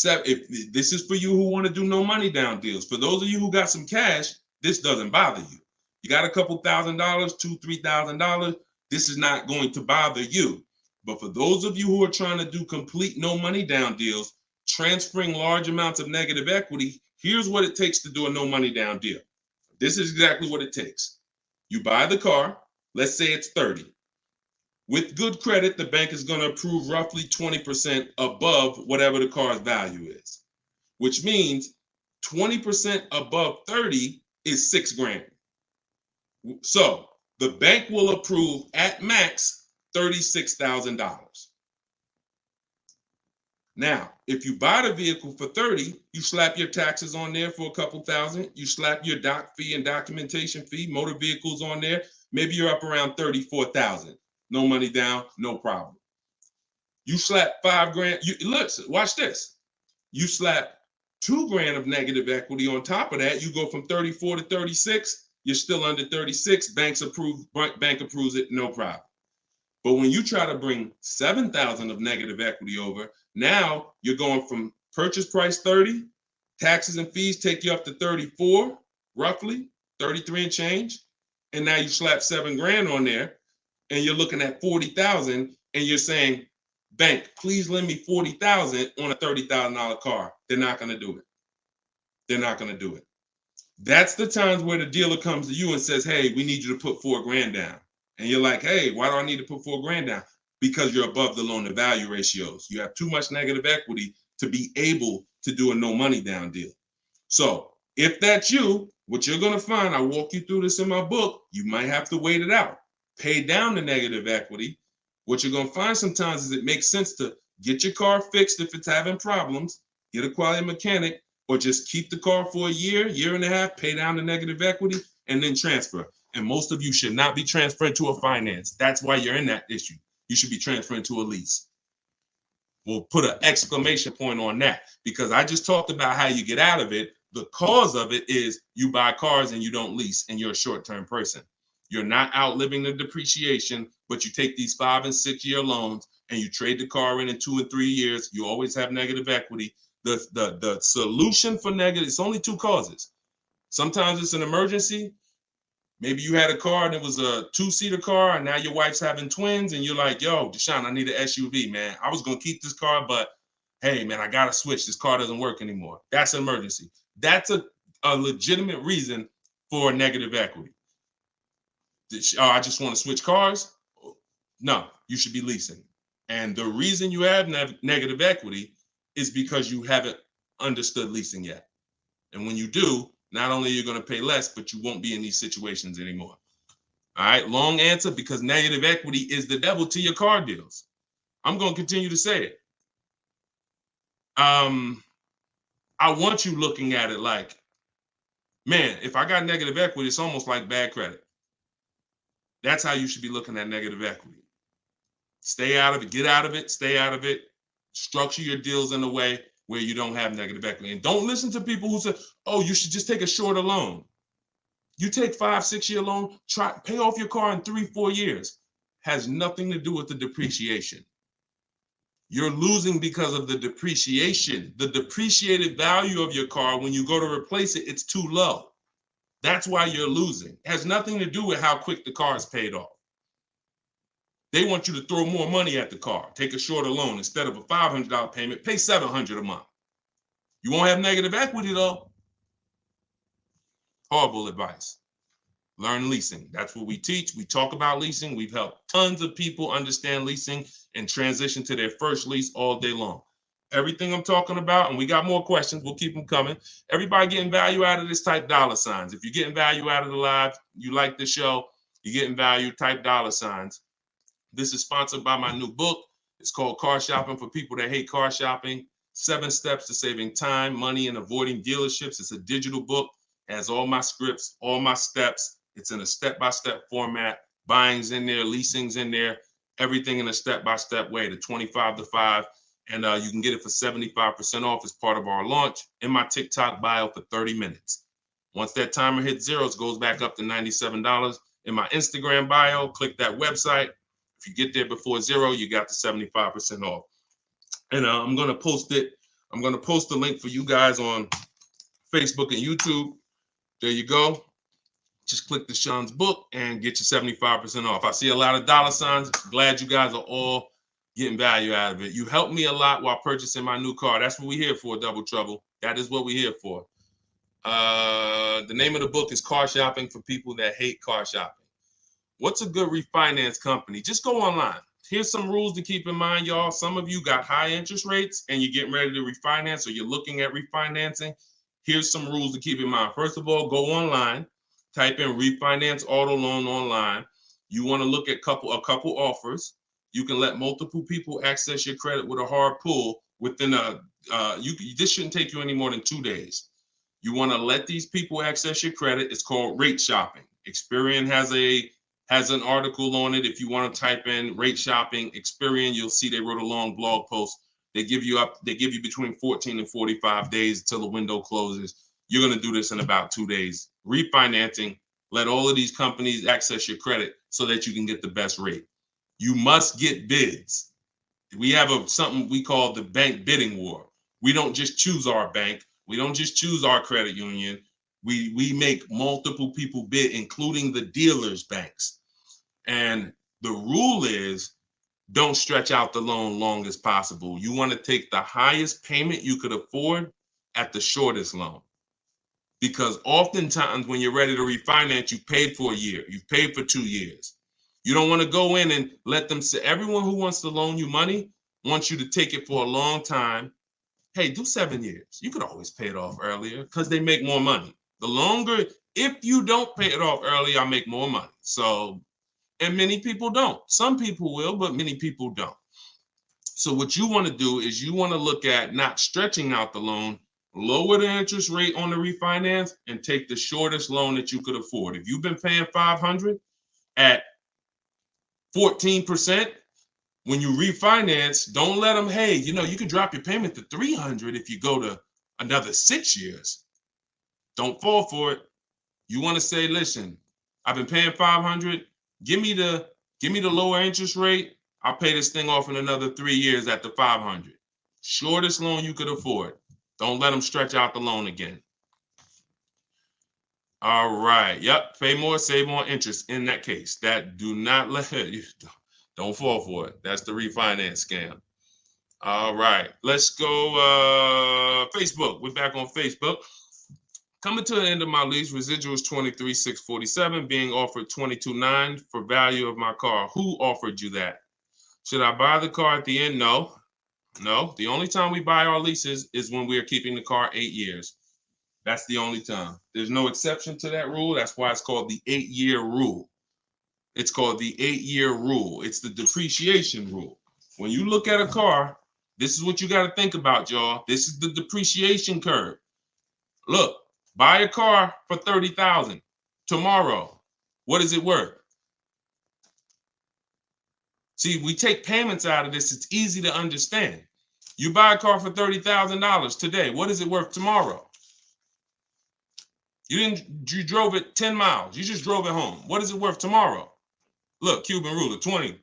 if this is for you who want to do no money down deals. For those of you who got some cash, this doesn't bother you. You got a couple $1,000, $2,000, $3,000. This is not going to bother you. But for those of you who are trying to do complete no money down deals, transferring large amounts of negative equity, here's what it takes to do a no money down deal. This is exactly what it takes. You buy the car, let's say it's 30. With good credit, the bank is going to approve roughly 20% above whatever the car's value is, which means 20% above 30 is $6,000. So the bank will approve at max $36,000. Now, if you buy the vehicle for 30, you slap your taxes on there for a couple thousand. You slap your doc fee and documentation fee, motor vehicles on there. Maybe you're up around 34,000. No money down, no problem. You slap $5,000. Look, watch this. You slap $2,000 of negative equity on top of that. You go from 34 to 36. You're still under 36. Bank approves it, no problem. But when you try to bring 7,000 of negative equity over, now you're going from purchase price 30, taxes and fees take you up to 34, roughly 33 and change, and now you slap $7,000 on there, and you're looking at 40,000, and you're saying, bank, please lend me 40,000 on a $30,000 car. They're not going to do it. They're not going to do it. That's the times where the dealer comes to you and says, hey, we need you to put $4,000 down. And you're like, hey, why do I need to put $4,000 down? Because you're above the loan to value ratios. You have too much negative equity to be able to do a no money down deal. So if that's you, what you're going to find, I walk you through this in my book, you might have to wait it out. Pay down the negative equity. What you're going to find sometimes is it makes sense to get your car fixed if it's having problems, get a quality mechanic, or just keep the car for a year, year and a half, pay down the negative equity, and then transfer. And most of you should not be transferring to a finance. That's why you're in that issue. You should be transferring to a lease. We'll put an exclamation point on that, because I just talked about how you get out of it. The cause of it is you buy cars and you don't lease, and you're a short-term person. You're not outliving the depreciation, but you take these 5 and 6 year loans and you trade the car in 2 and 3 years. You always have negative equity. The solution for negative, it's only 2 causes. Sometimes it's an emergency. Maybe you had a car and it was a 2-seater car, and now your wife's having twins, and you're like, yo, Deshone, I need an SUV, man. I was going to keep this car, but hey, man, I got to switch. This car doesn't work anymore. That's an emergency. That's a legitimate reason for negative equity. I just want to switch cars. No, you should be leasing. And the reason you have negative equity is because you haven't understood leasing yet. And when you do, not only are you going to pay less, but you won't be in these situations anymore. All right, long answer, because negative equity is the devil to your car deals. I'm going to continue to say it. I want you looking at it like, man, if I got negative equity, it's almost like bad credit. That's how you should be looking at negative equity. Stay out of it, get out of it, stay out of it. Structure your deals in a way where you don't have negative equity. And don't listen to people who say, oh, you should just take a shorter loan. You take 5-6 year loan, pay off your car in 3-4 years. Has nothing to do with the depreciation. You're losing because of the depreciation. The depreciated value of your car, when you go to replace it, it's too low. That's why you're losing. It has nothing to do with how quick the car is paid off. They want you to throw more money at the car. Take a shorter loan. Instead of a $500 payment, pay $700 a month. You won't have negative equity though. Horrible advice. Learn leasing. That's what we teach. We talk about leasing. We've helped tons of people understand leasing and transition to their first lease all day long. Everything I'm talking about, and we got more questions, we'll keep them coming. Everybody getting value out of this, type dollar signs. If you're getting value out of the live, you like the show, you're getting value, type dollar signs. This is sponsored by my new book. It's called Car Shopping for People That Hate Car Shopping. 7 Steps to Saving Time, Money, and Avoiding Dealerships. It's a digital book. It has all my scripts, all my steps. It's in a step-by-step format. Buying's in there, leasing's in there, everything in a step-by-step way, the 25 to 5. And you can get it for 75% off as part of our launch in my TikTok bio for 30 minutes. Once that timer hits zero, it goes back up to $97. In my Instagram bio, click that website. If you get there before zero, you got the 75% off. And I'm going to post it. I'm going to post the link for you guys on Facebook and YouTube. There you go. Just click Deshone's book and get your 75% off. I see a lot of dollar signs. Glad you guys are all getting value out of it. You helped me a lot while purchasing my new car. That's what we're here for, Double Trouble. That is what we're here for. The name of the book is Car Shopping for People That Hate Car Shopping. What's a good refinance company? Just go online. Here's some rules to keep in mind, y'all. Some of you got high interest rates and you're getting ready to refinance, or you're looking at refinancing. Here's some rules to keep in mind. First of all, go online, type in refinance auto loan online. You want to look at a couple offers. You can let multiple people access your credit with a hard pull within this shouldn't take you any more than 2 days. You want to let these people access your credit. It's called rate shopping. Experian has an article on it. If you want to type in rate shopping Experian, you'll see they wrote a long blog post. They give you between 14 and 45 days until the window closes. You're going to do this in about 2 days. Refinancing, let all of these companies access your credit so that you can get the best rate. You must get bids. We have something we call the bank bidding war. We don't just choose our bank. We don't just choose our credit union. We make multiple people bid, including the dealers' banks. And the rule is, don't stretch out the loan long as possible. You want to take the highest payment you could afford at the shortest loan. Because oftentimes when you're ready to refinance, you paid for a year, you've paid for 2 years. You don't want to go in and let them say, everyone who wants to loan you money wants you to take it for a long time. Hey, do 7 years. You could always pay it off earlier because they make more money. The longer, if you don't pay it off early, I make more money. So, and many people don't. Some people will, but many people don't. So what you want to do is you want to look at not stretching out the loan, lower the interest rate on the refinance, and take the shortest loan that you could afford. If you've been paying $500 at 14%, when you refinance, don't let them, hey, you could drop your payment to $300 if you go to another 6 years. Don't fall for it. You want to say, listen, I've been paying $500. Give me the lower interest rate. I'll pay this thing off in another 3 years at the $500. Shortest loan you could afford. Don't let them stretch out the loan again. All right. Yep. Pay more, save more interest in that case. That do not let you. Don't fall for it. That's the refinance scam. All right. Let's go Facebook. We're back on Facebook. Coming to the end of my lease, residuals $23,647, being offered $22,900 for value of my car. Who offered you that? Should I buy the car at the end? No, No, the only time we buy our leases is when we are keeping the car 8 years. That's the only time. There's no exception to that rule. That's why it's called the 8-year rule. It's called the 8-year rule. It's the depreciation rule. When you look at a car, this is what you got to think about, y'all. This is the depreciation curve. Look, buy a car for $30,000 tomorrow. What is it worth? See, we take payments out of this. It's easy to understand. You buy a car for $30,000 today. What is it worth tomorrow? You drove it 10 miles. You just drove it home. What is it worth tomorrow? Look, Cuban ruler, 20.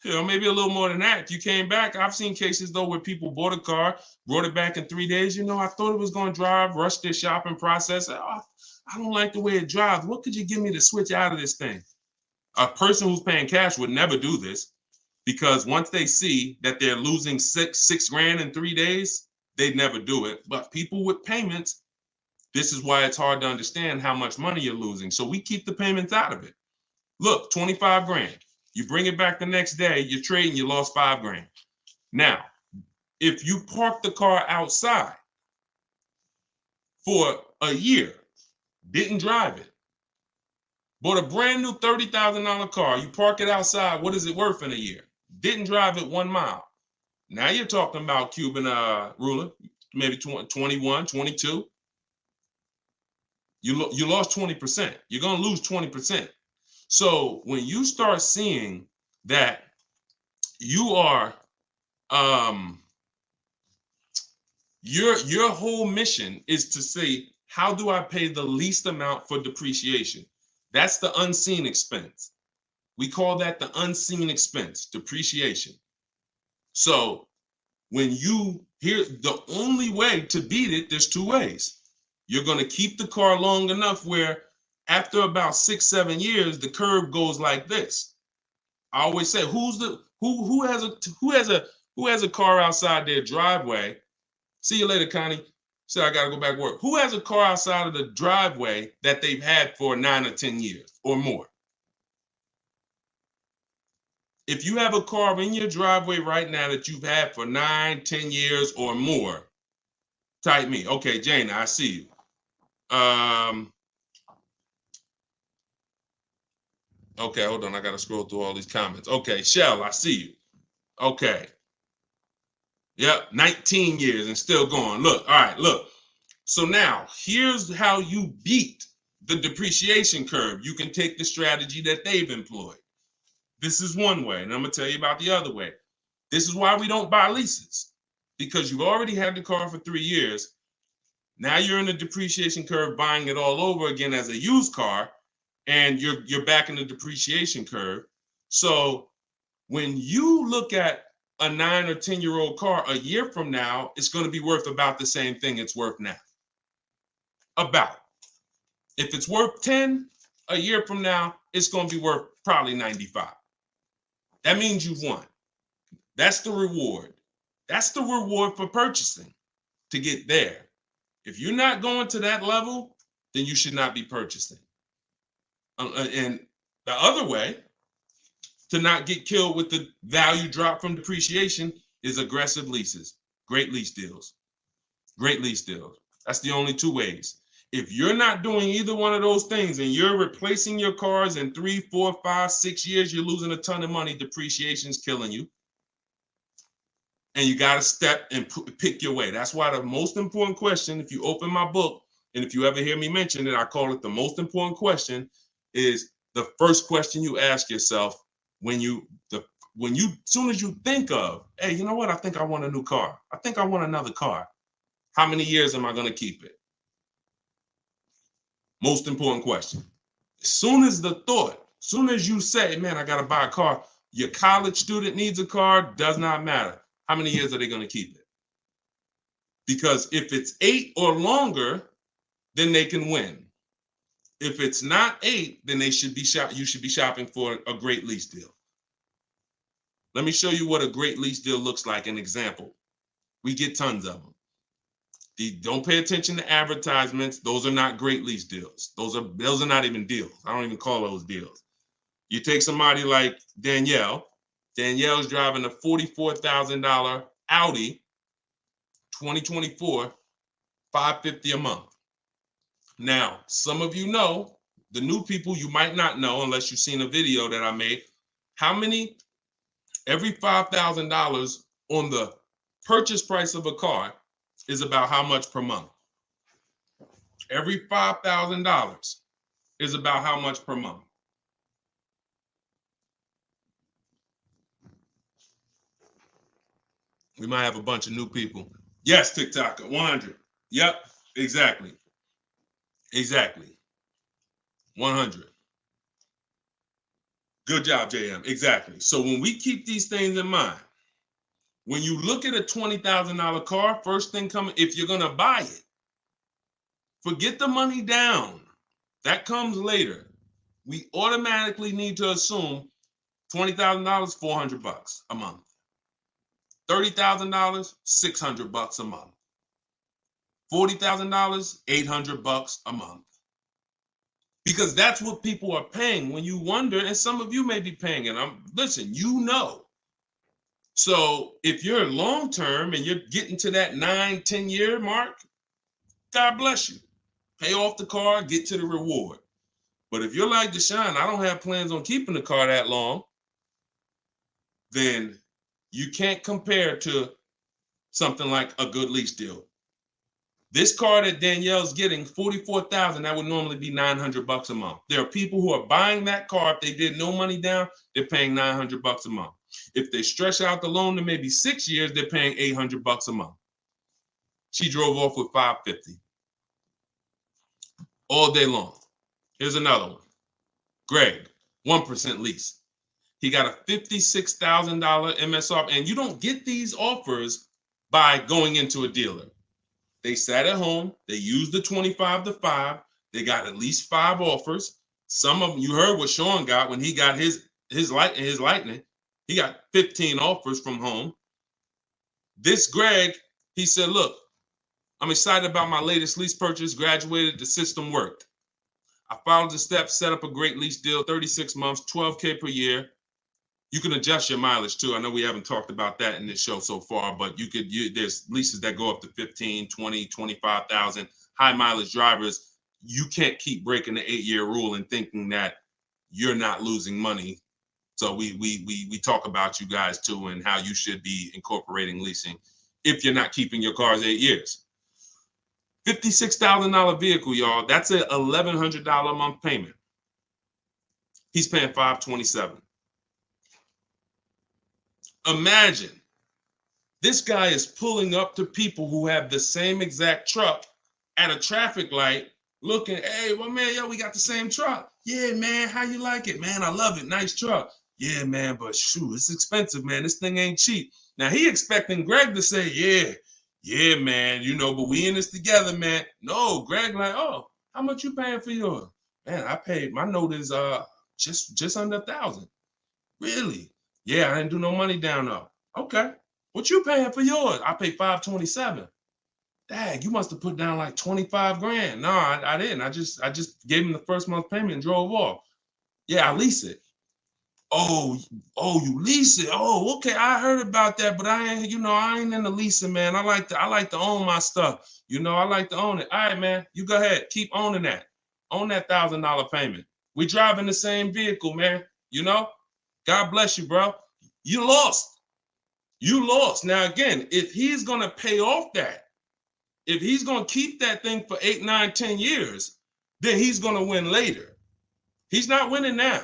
Maybe a little more than that. If you came back, I've seen cases though where people bought a car, brought it back in 3 days. I thought it was going to drive, rushed their shopping process. Oh, I don't like the way it drives. What could you give me to switch out of this thing? A person who's paying cash would never do this, because once they see that they're losing six grand in 3 days, they'd never do it. But people with payments, this is why it's hard to understand how much money you're losing. So we keep the payments out of it. Look, 25 grand. You bring it back the next day, you're trading, you lost 5 grand. Now, if you park the car outside for a year, didn't drive it, bought a brand new $30,000 car, you park it outside, what is it worth in a year? Didn't drive it 1 mile. Now you're talking about Cuban ruler, maybe 21, 22. You lost 20%. You're going to lose 20%. So when you start seeing that you are, your whole mission is to say, how do I pay the least amount for depreciation? That's the unseen expense. We call that the unseen expense, depreciation. So when you hear the only way to beat it, there's 2 ways. You're going to keep the car long enough where after about 6-7 years, the curve goes like this. I always say, who has a car outside their driveway? See you later, Connie. So I gotta go back to work. Who has a car outside of the driveway that they've had for 9 or 10 years or more? If you have a car in your driveway right now that you've had for 9, 10 years or more, type me. Okay, Jana, I see you. Okay, hold on. I got to scroll through all these comments. Okay, Shell, I see you. Okay. Yep, 19 years and still going. Look, all right, look. So now here's how you beat the depreciation curve. You can take the strategy that they've employed. This is one way, and I'm going to tell you about the other way. This is why we don't buy leases, because you've already had the car for 3 years. Now you're in the depreciation curve, buying it all over again as a used car, and you're back in the depreciation curve. So when you look at a 9 or 10-year-old car a year from now, it's going to be worth about the same thing it's worth now. About. If it's worth 10 a year from now, it's going to be worth probably 95. That means you've won. That's the reward. That's the reward for purchasing, to get there. If you're not going to that level, then you should not be purchasing. And the other way to not get killed with the value drop from depreciation is aggressive leases. Great lease deals. Great lease deals. That's the only 2 ways. If you're not doing either one of those things and you're replacing your cars in 3, 4, 5, 6 years, you're losing a ton of money. Depreciation's killing you. And you got to step and pick your way. That's why the most important question, if you open my book, and if you ever hear me mention it, I call it the most important question, is the first question you ask yourself when you, as soon as you think of, hey, you know what? I think I want a new car. I think I want another car. How many years am I going to keep it? Most important question. As soon as you say, man, I got to buy a car, your college student needs a car, does not matter. How many years are they going to keep it? Because if it's 8 or longer, then they can win. If it's not 8, then you should be shopping for a great lease deal. Let me show you what a great lease deal looks like, an example. We get tons of them. Don't pay attention to advertisements. Those are not great lease deals. Those are not even deals. I don't even call those deals. You take somebody like Danielle. Danielle's driving a $44,000 Audi 2024, $550 a month. Now, some of you know, the new people you might not know unless you've seen a video that I made, how many, every $5,000 on the purchase price of a car is about how much per month? Every $5,000 is about how much per month? We might have a bunch of new people. Yes, TikToker, 100. Yep, exactly. Exactly. 100. Good job, JM. Exactly. So when we keep these things in mind, when you look at a $20,000 car, first thing coming, if you're going to buy it, forget the money down. That comes later. We automatically need to assume $20,000, $400 a month. $30,000, $600 a month. $40,000, $800 a month. Because that's what people are paying when you wonder, and some of you may be paying it. Listen, you know. So if you're long-term and you're getting to that 9-10 year mark, God bless you. Pay off the car, get to the reward. But if you're like Deshone, I don't have plans on keeping the car that long, then you can't compare to something like a good lease deal. This car that Danielle's getting, $44,000, that would normally be $900 a month. There are people who are buying that car. If they did no money down, they're paying $900 a month. If they stretch out the loan to maybe 6 years, they're paying $800 a month. She drove off with $550 all day long. Here's another one. Greg, 1% lease. He got a $56,000 MSR, and you don't get these offers by going into a dealer. They sat at home. They used the 25-5. They got at least 5 offers. Some of them, you heard what Sean got when he got his Lightning. He got 15 offers from home. This Greg, he said, look, I'm excited about my latest lease purchase. Graduated, the system worked. I followed the steps, set up a great lease deal, 36 months, $12K per year. You can adjust your mileage too. I know we haven't talked about that in this show so far, but there's leases that go up to 15, 20, 25,000. High mileage drivers, you can't keep breaking the 8-year rule and thinking that you're not losing money. So we talk about you guys too and how you should be incorporating leasing if you're not keeping your cars 8 years. $56,000 vehicle, y'all. That's a $1,100 a month payment. He's paying $527. Imagine this guy is pulling up to people who have the same exact truck at a traffic light looking, hey, well, man, yo, we got the same truck. Yeah, man, how you like it? Man, I love it. Nice truck. Yeah, man, but shoot, it's expensive, man. This thing ain't cheap. Now, he expecting Greg to say, yeah, man, but we in this together, man. No, Greg like, oh, how much you paying for yours? Man, I paid, my note is just under $1,000. Really? Yeah, I didn't do no money down though. Okay. What you paying for yours? I paid $527. Dang, you must have put down like 25 grand. No, I didn't. I just gave him the first month payment and drove off. Yeah, I lease it. Oh, you lease it. Oh, okay. I heard about that, but I ain't into leasing, man. I like to own my stuff. I like to own it. All right, man. You go ahead. Keep owning that. Own that $1,000 payment. We driving the same vehicle, man. God bless you, bro. You lost. Now, again, if he's going to pay off that, if he's going to keep that thing for 8, 9, 10 years, then he's going to win later. He's not winning now.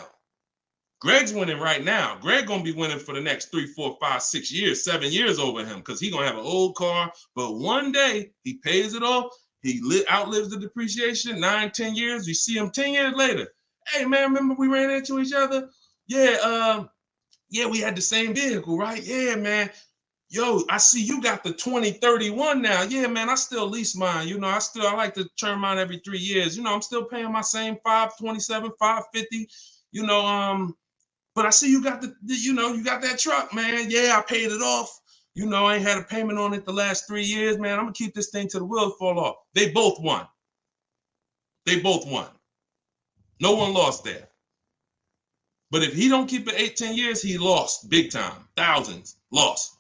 Greg's winning right now. Greg going to be winning for the next 3, 4, 5, 6 years, 7 years over him because he's going to have an old car. But one day he pays it off. He outlives the depreciation, 9, 10 years. You see him 10 years later. Hey, man, remember we ran into each other? Yeah, we had the same vehicle, right? Yeah, man. Yo, I see you got the 2031 now. Yeah, man, I still lease mine. I like to turn mine every 3 years. I'm still paying my same $527, $550. But I see you got you got that truck, man. Yeah, I paid it off. I ain't had a payment on it the last 3 years, man. I'm gonna keep this thing till the wheels fall off. They both won. No one lost there. But if he don't keep it 8-10 years, he lost big time, thousands lost.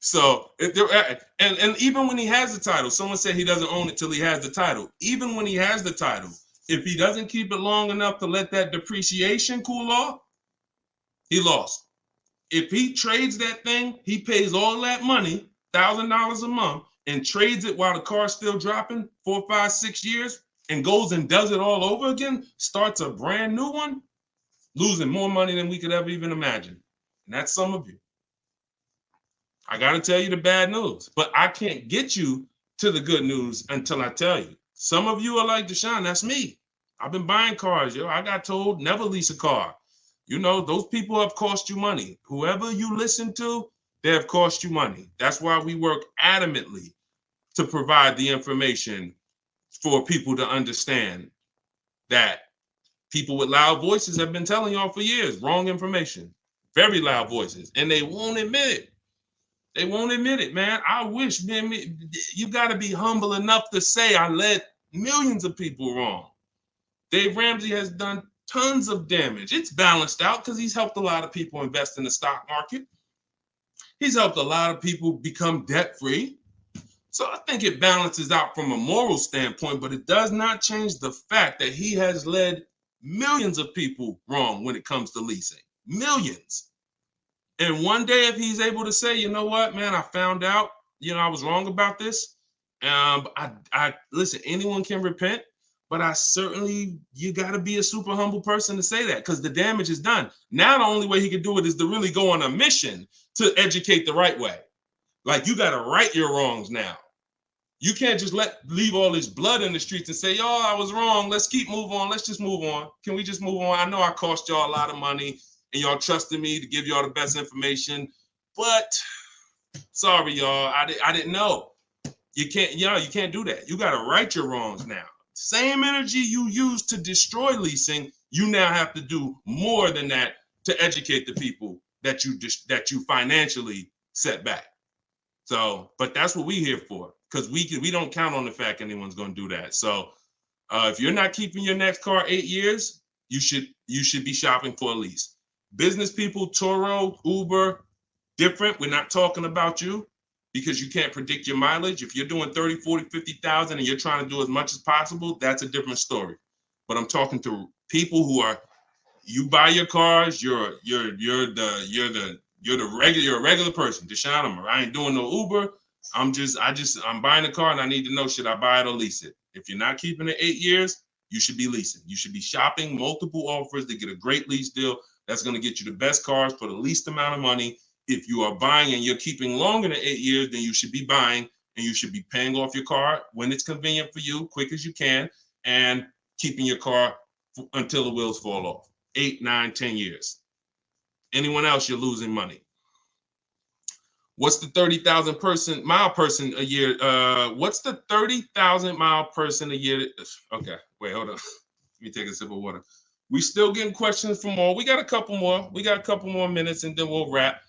So if there, and even when he has the title, someone said he doesn't own it till he has the title. Even when he has the title, if he doesn't keep it long enough to let that depreciation cool off, he lost. If he trades that thing, he pays all that money, $1,000 a month, and trades it while the car's still dropping 4, 5, 6 years, and goes and does it all over again, starts a brand new one, losing more money than we could ever even imagine. And that's some of you. I got to tell you the bad news, but I can't get you to the good news until I tell you. Some of you are like, Deshone, that's me. I've been buying cars. I got told never lease a car. Those people have cost you money. Whoever you listen to, they have cost you money. That's why we work adamantly to provide the information for people to understand that people with loud voices have been telling y'all for years, wrong information, very loud voices, and they won't admit it. They won't admit it, man. I wish, man, you got to be humble enough to say I led millions of people wrong. Dave Ramsey has done tons of damage. It's balanced out because he's helped a lot of people invest in the stock market. He's helped a lot of people become debt-free. So I think it balances out from a moral standpoint, but it does not change the fact that he has led millions of people wrong when it comes to leasing. Millions. And one day, if he's able to say, you know what, man, I found out, I was wrong about this. I listen, anyone can repent, but you got to be a super humble person to say that because the damage is done. Now, the only way he can do it is to really go on a mission to educate the right way. Like, you got to right your wrongs now. You can't just leave all this blood in the streets and say, I was wrong. Let's move on. Let's just move on. Can we just move on? I know I cost y'all a lot of money and y'all trusted me to give y'all the best information, but sorry, y'all, I didn't know. You can't do that. You got to right your wrongs now. Same energy you use to destroy leasing, you now have to do more than that to educate the people that you financially set back. So, but that's what we're here for, because we don't count on the fact anyone's going to do that. So, if you're not keeping your next car 8 years, you should be shopping for a lease. Business people, Turo, Uber, different. We're not talking about you because you can't predict your mileage. If you're doing 30, 40, 50,000 and you're trying to do as much as possible, that's a different story. But I'm talking to people who you buy your cars, you're a regular person. Deshone, I ain't doing no Uber. I'm buying a car and I need to know, should I buy it or lease it? If you're not keeping it 8 years, you should be leasing. You should be shopping multiple offers to get a great lease deal that's going to get you the best cars for the least amount of money. If you are buying and you're keeping longer than 8 years, then you should be buying and you should be paying off your car when it's convenient for you, quick as you can, and keeping your car until the wheels fall off. 8, 9, 10 years. Anyone else, you're losing money. What's the 30,000 mile person a year? What's the 30,000 mile person a year? Okay, wait, hold on. Let me take a sip of water. We still getting questions from more. We got a couple more. We got a couple more minutes and then we'll wrap.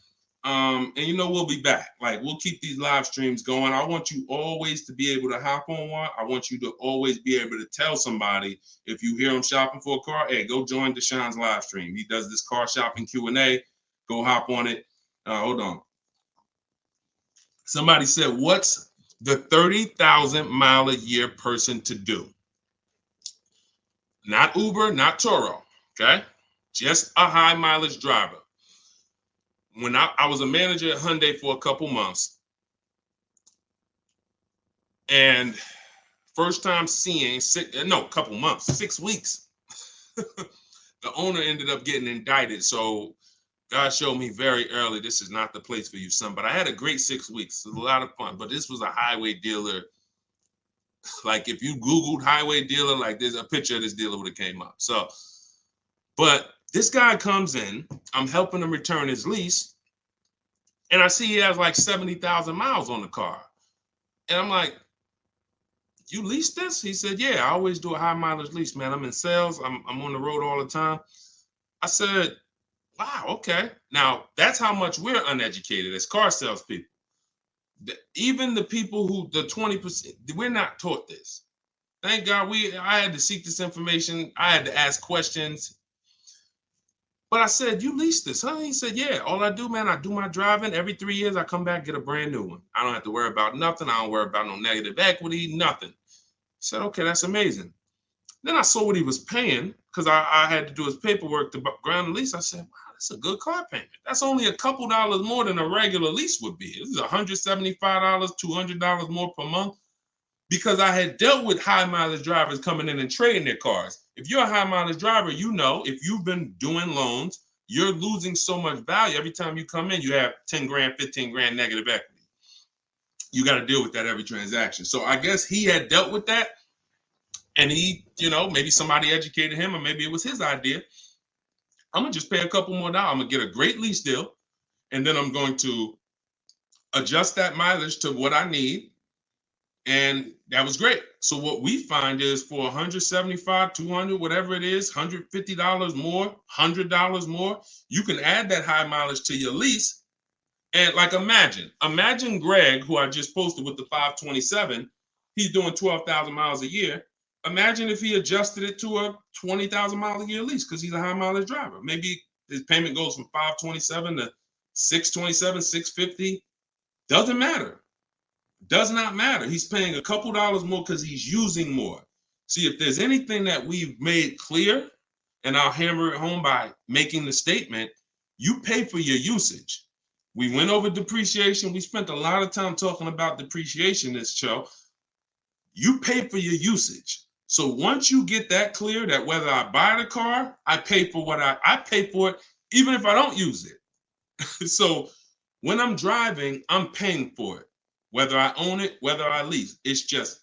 And we'll be back. Like, we'll keep these live streams going. I want you always to be able to hop on one. I want you to always be able to tell somebody, if you hear them shopping for a car, hey, go join Deshone's live stream. He does this car shopping Q&A. Go hop on it. Hold on. Somebody said, what's the 30,000 mile a year person to do? Not Uber, not Turo, okay? Just a high mileage driver. When I was a manager at Hyundai for a couple months, and first time seeing, couple months, 6 weeks, the owner ended up getting indicted. So God showed me very early, this is not the place for you, son. But I had a great 6 weeks. It was a lot of fun. But this was a highway dealer. Like, if you Googled highway dealer, like, there's a picture of this dealer would have came up. So, but this guy comes in, I'm helping him return his lease, and I see he has like 70,000 miles on the car. And I'm like, you leased this? He said, yeah, I always do a high mileage lease, man. I'm in sales. I'm on the road all the time. I said, wow, okay. Now, that's how much we're uneducated as car salespeople. Even the people who, the 20%, we're not taught this. Thank God I had to seek this information. I had to ask questions. But I said, you leased this, huh? He said, yeah, all I do, man, I do my driving. Every 3 years, I come back, get a brand new one. I don't have to worry about nothing. I don't worry about no negative equity, nothing. I said, okay, that's amazing. Then I saw what he was paying because I had to do his paperwork to ground the lease. I said, wow, that's a good car payment. That's only a couple dollars more than a regular lease would be. This is $175, $200 more per month because I had dealt with high mileage drivers coming in and trading their cars. If you're a high mileage driver, you know if you've been doing loans, you're losing so much value. Every time you come in, you have 10 grand, 15 grand negative equity. You got to deal with that every transaction. So I guess he had dealt with that. And he, maybe somebody educated him, or maybe it was his idea. I'm going to just pay a couple more dollars. I'm going to get a great lease deal. And then I'm going to adjust that mileage to what I need. And that was great. So what we find is for 175, 200, whatever it is, $150 more, $100 more, you can add that high mileage to your lease. And like, imagine Greg, who I just posted with the 527, he's doing 12,000 miles a year. Imagine if he adjusted it to a 20,000 mile a year lease because he's a high mileage driver. Maybe his payment goes from 527 to 627, 650. Doesn't matter. Does not matter. He's paying a couple dollars more because he's using more. See, if there's anything that we've made clear, and I'll hammer it home by making the statement, you pay for your usage. We went over depreciation. We spent a lot of time talking about depreciation this show. You pay for your usage. So once you get that clear, that whether I buy the car, I pay for what I pay for it, even if I don't use it. So when I'm driving, I'm paying for it, whether I own it, whether I lease. It's just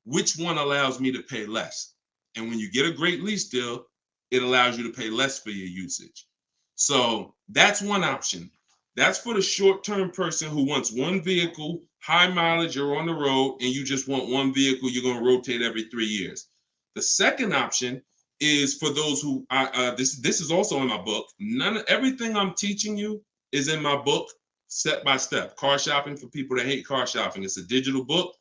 which one allows me to pay less. And when you get a great lease deal, it allows you to pay less for your usage. So that's one option. That's for the short-term person who wants one vehicle, high mileage, you're on the road, and you just want one vehicle, you're going to rotate every 3 years. The second option is for those who, this is also in my book. Everything I'm teaching you is in my book, step by step. Car Shopping for People That Hate Car Shopping. It's a digital book.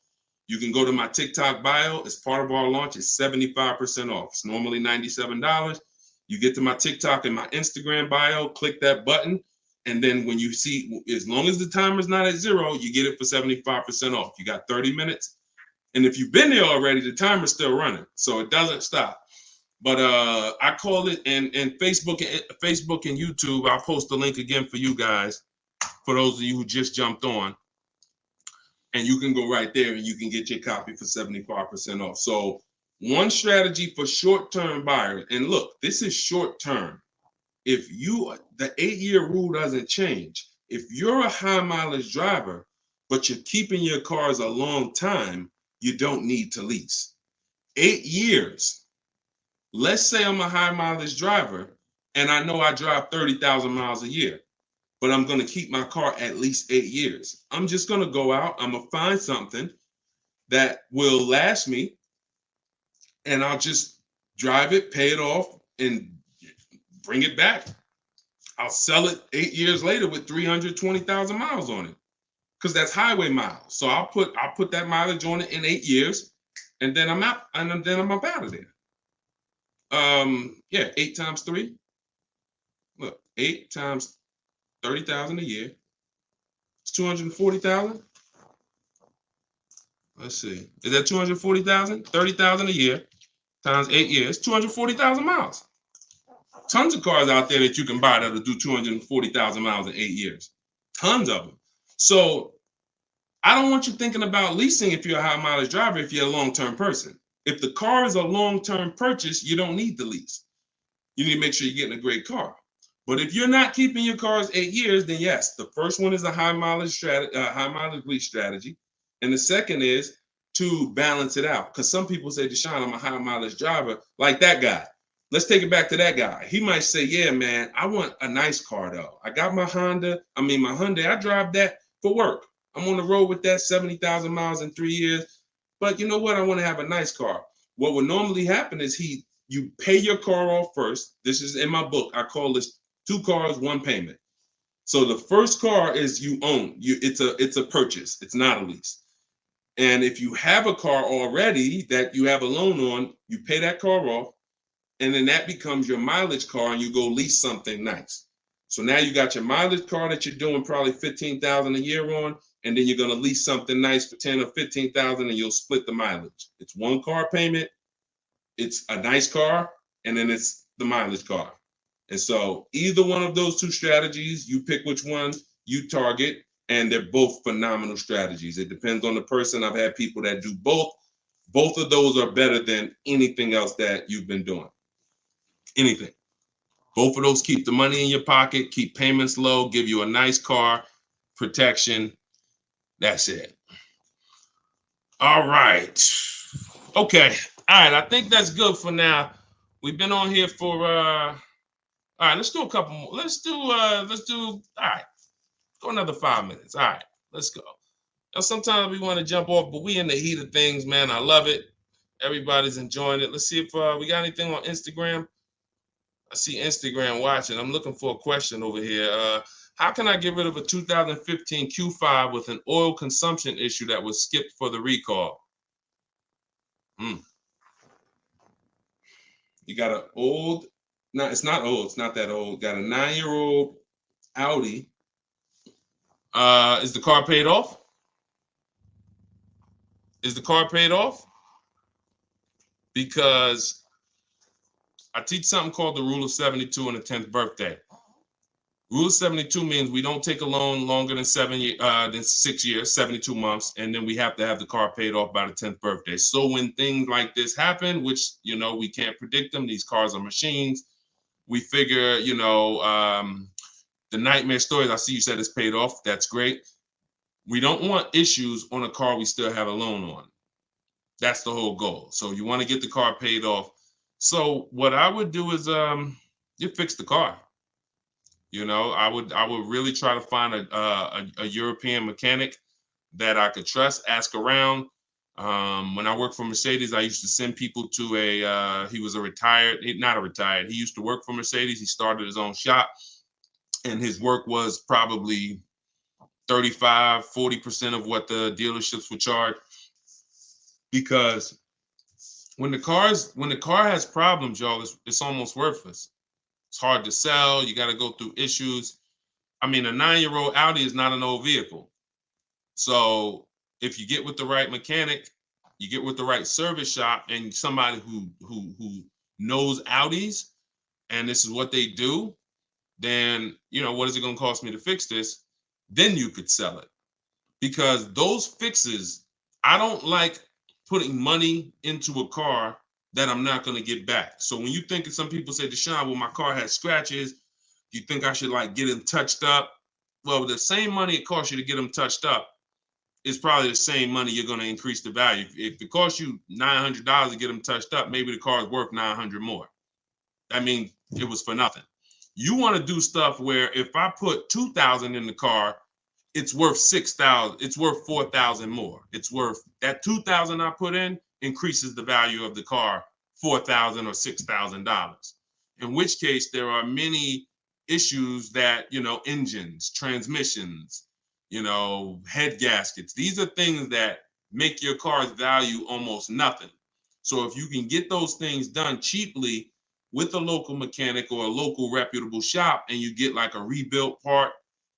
You can go to my TikTok bio. As part of our launch, it's 75% off. It's normally $97. You get to my TikTok and my Instagram bio, click that button. And then when you see, as long as the timer's not at 0, you get it for 75% off. You got 30 minutes. And if you've been there already, the timer's still running. So it doesn't stop. But I call it, and Facebook and YouTube, I'll post the link again for you guys, for those of you who just jumped on. And you can go right there and you can get your copy for 75% off. So one strategy for short-term buyers, and look, this is short-term. If the 8-year rule doesn't change, if you're a high mileage driver, but you're keeping your cars a long time, you don't need to lease. 8 years. Let's say I'm a high mileage driver and I know I drive 30,000 miles a year, but I'm going to keep my car at least 8 years. I'm just going to go out, I'm going to find something that will last me, and I'll just drive it, pay it off, and bring it back. I'll sell it 8 years later with 320,000 miles on it, because that's highway miles. So I'll put that mileage on it in 8 years, and then I'm out, and then I'm up out of there. 8 times 3. Look, 8 times 30,000 a year. It's 240,000. Let's see. Is that 240,000? 30,000 a year times 8 years, 240,000 miles. Tons of cars out there that you can buy that'll do 240,000 miles in 8 years. Tons of them. So I don't want you thinking about leasing if you're a high mileage driver, if you're a long-term person. If the car is a long-term purchase, you don't need the lease. You need to make sure you're getting a great car. But if you're not keeping your cars 8 years, then yes, the first one is a high mileage lease strategy. And the second is to balance it out. Because some people say, Deshone, I'm a high mileage driver, like that guy. Let's take it back to that guy. He might say, yeah, man, I want a nice car though. I got my Hyundai, I drive that for work. I'm on the road with that 70,000 miles in 3 years. But you know what? I want to have a nice car. What would normally happen is you pay your car off first. This is in my book. I call this 2 cars, 1 payment. So the first car is you own. It's a purchase. It's not a lease. And if you have a car already that you have a loan on, you pay that car off. and then that becomes your mileage car, and you go lease something nice. So now you got your mileage car that you're doing probably 15,000 a year on, and then you're going to lease something nice for 10 or 15,000, and you'll split the mileage. It's one car payment, it's a nice car, and then it's the mileage car. And so either one of those two strategies, you pick which one you target, and they're both phenomenal strategies. It depends on the person. I've had people that do both. Both of those are better than anything else that you've been doing. Anything. Both of those keep the money in your pocket, keep payments low, give you a nice car, protection. That's it. All right. Okay. All right. I think that's good for now. We've been on here for all right, let's do a couple more. Let's do all right. Go another 5 minutes. All right, let's go. Now, sometimes we want to jump off, but we in the heat of things, man. I love it. Everybody's enjoying it. Let's see if we got anything on Instagram. I see Instagram watching. I'm looking for a question over here. How can I get rid of a 2015 Q5 with an oil consumption issue that was skipped for the recall? You got an old, no, it's not old. It's not that old. Got a 9-year-old Audi. Is the car paid off? Is the car paid off? Because I teach something called the rule of 72 on the 10th birthday. Rule of 72 means we don't take a loan longer than 6 years, 72 months, and then we have to have the car paid off by the 10th birthday. So when things like this happen, which, we can't predict them, these cars are machines, we figure, the nightmare stories, I see you said it's paid off, that's great. We don't want issues on a car we still have a loan on. That's the whole goal. So you want to get the car paid off. So what I would do is you fix the car. I would really try to find a European mechanic that I could trust, ask around. When I worked for Mercedes, I used to send people to he was not a retired, he used to work for Mercedes. He started his own shop, and his work was probably 35-40% of what the dealerships would charge. Because when the car has problems, y'all, it's almost worthless. It's hard to sell. You got to go through issues. I mean, a 9-year-old Audi is not an old vehicle. So if you get with the right mechanic, you get with the right service shop, and somebody who knows Audis, and this is what they do, then what is it going to cost me to fix this? Then you could sell it. Because those fixes, I don't like putting money into a car that I'm not going to get back. So when you think, some people say, Deshone, well, my car has scratches, you think I should get them touched up? Well, the same money it costs you to get them touched up is probably the same money you're going to increase the value. If it costs you $900 to get them touched up, maybe the car is worth $900 more. I mean, it was for nothing. You want to do stuff where if I put $2,000 in the car, it's worth $6,000. It's worth $4,000 more. It's worth that $2,000 I put in increases the value of the car $4,000 or $6,000. In which case, there are many issues that engines, transmissions, head gaskets. These are things that make your car's value almost nothing. So if you can get those things done cheaply with a local mechanic or a local reputable shop, and you get a rebuilt part,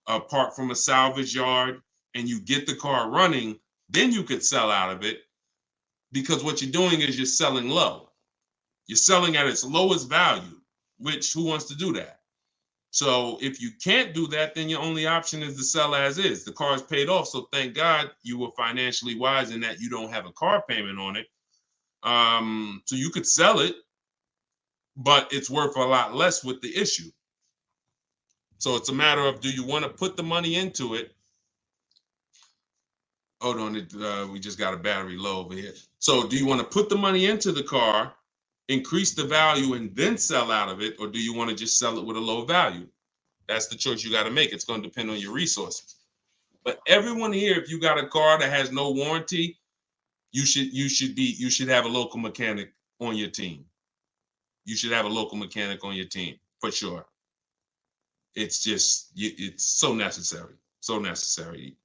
a part from a salvage yard, and you get the car running, then you could sell out of it, because what you're doing is you're selling low. You're selling at its lowest value, which who wants to do that? So if you can't do that, then your only option is to sell as is. The car is paid off, so thank God you were financially wise in that you don't have a car payment on it. So you could sell it, but it's worth a lot less with the issue. So it's a matter of, do you want to put the money into it? Hold on, we just got a battery low over here. So do you want to put the money into the car, increase the value, and then sell out of it? Or do you want to just sell it with a low value? That's the choice you got to make. It's going to depend on your resources. But everyone here, if you got a car that has no warranty, you should have a local mechanic on your team. You should have a local mechanic on your team for sure. It's just, it's so necessary. So necessary.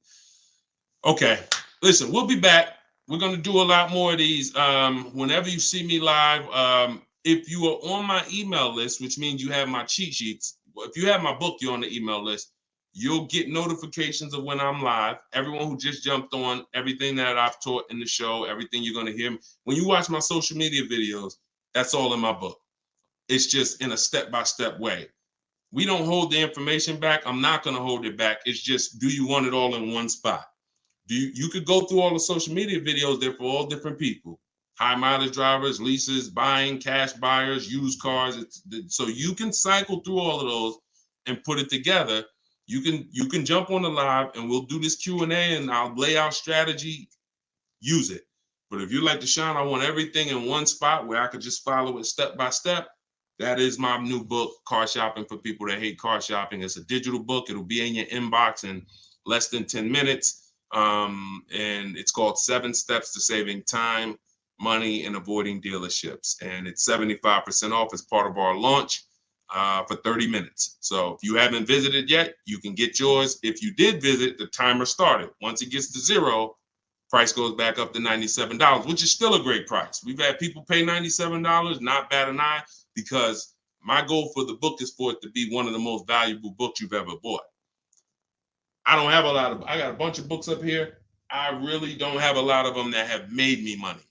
Okay, listen, we'll be back. We're going to do a lot more of these. Whenever you see me live, If you are on my email list, which means you have my cheat sheets, if you have my book, you're on the email list, you'll get notifications of when I'm live. Everyone who just jumped on, everything that I've taught in the show, everything you're going to hear. When you watch my social media videos, that's all in my book. It's just in a step-by-step way. We don't hold the information back. I'm not going to hold it back. It's just, do you want it all in one spot? You could go through all the social media videos there for all different people. High mileage drivers, leases, buying, cash buyers, used cars. So you can cycle through all of those and put it together. You can jump on the live and we'll do this Q&A and I'll lay out strategy. Use it. But if you're like Deshone, I want everything in one spot where I could just follow it step by step. That is my new book, Car Shopping for People That Hate Car Shopping. It's a digital book. It'll be in your inbox in less than 10 minutes. And it's called 7 Steps to Saving Time, Money, and Avoiding Dealerships. And it's 75% off as part of our launch for 30 minutes. So if you haven't visited yet, you can get yours. If you did visit, the timer started. Once it gets to 0, price goes back up to $97, which is still a great price. We've had people pay $97, not bat an eye, because my goal for the book is for it to be one of the most valuable books you've ever bought. I got a bunch of books up here. I really don't have a lot of them that have made me money.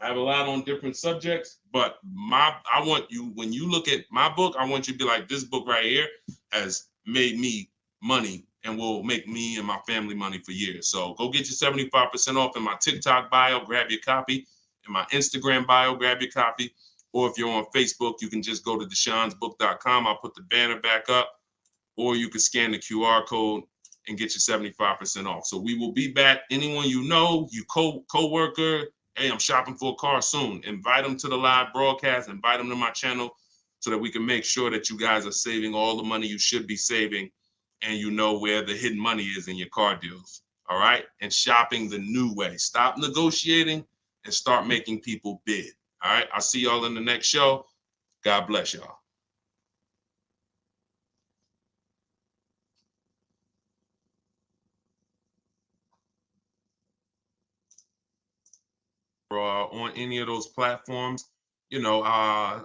I have a lot on different subjects, but I want you, when you look at my book, I want you to be like, this book right here has made me money and will make me and my family money for years. So go get your 75% off in my TikTok bio, grab your copy. In my Instagram bio, grab your copy. Or if you're on Facebook, you can just go to deshonesbook.com. I'll put the banner back up. Or you can scan the QR code and get your 75% off. So we will be back. Anyone you know, you co-worker, hey, I'm shopping for a car soon. Invite them to the live broadcast. Invite them to my channel so that we can make sure that you guys are saving all the money you should be saving and you know where the hidden money is in your car deals. All right? And shopping the new way. Stop negotiating and start making people bid. All right? I'll see y'all in the next show. God bless y'all. On any of those platforms, you know,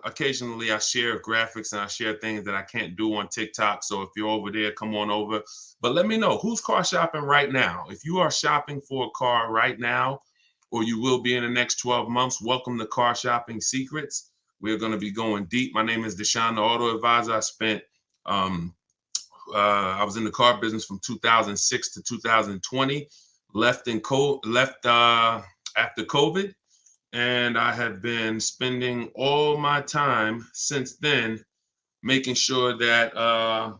occasionally I share graphics and I share things that I can't do on TikTok. So if you're over there, come on over. But let me know who's car shopping right now. If you are shopping for a car right now, or you will be in the next 12 months, welcome to Car Shopping Secrets. We're going to be going deep. My name is Deshone the Auto Advisor. I was in the car business from 2006 to 2020. Left after COVID. And I have been spending all my time since then making sure that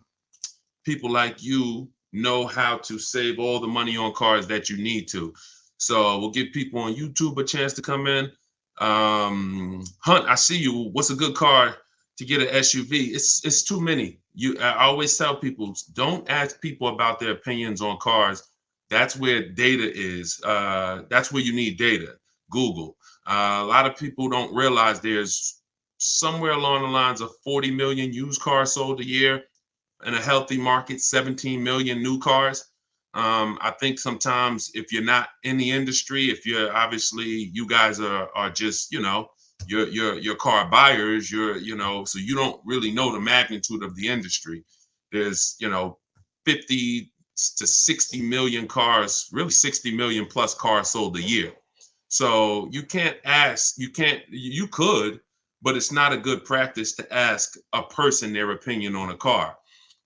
people like you know how to save all the money on cars that you need to. So we'll give people on YouTube a chance to come in. Hunt, I see you. What's a good car to get an SUV? It's too many. I always tell people, don't ask people about their opinions on cars. That's where data is. That's where you need data. Google. A lot of people don't realize there's somewhere along the lines of 40 million used cars sold a year. In a healthy market, 17 million new cars. I think sometimes if you're not in the industry, if you're obviously, you guys are just, you know, you're car buyers, so you don't really know the magnitude of the industry. There's, 50 to 60 million cars, really 60 million plus cars sold a year. So you could, but it's not a good practice to ask a person their opinion on a car.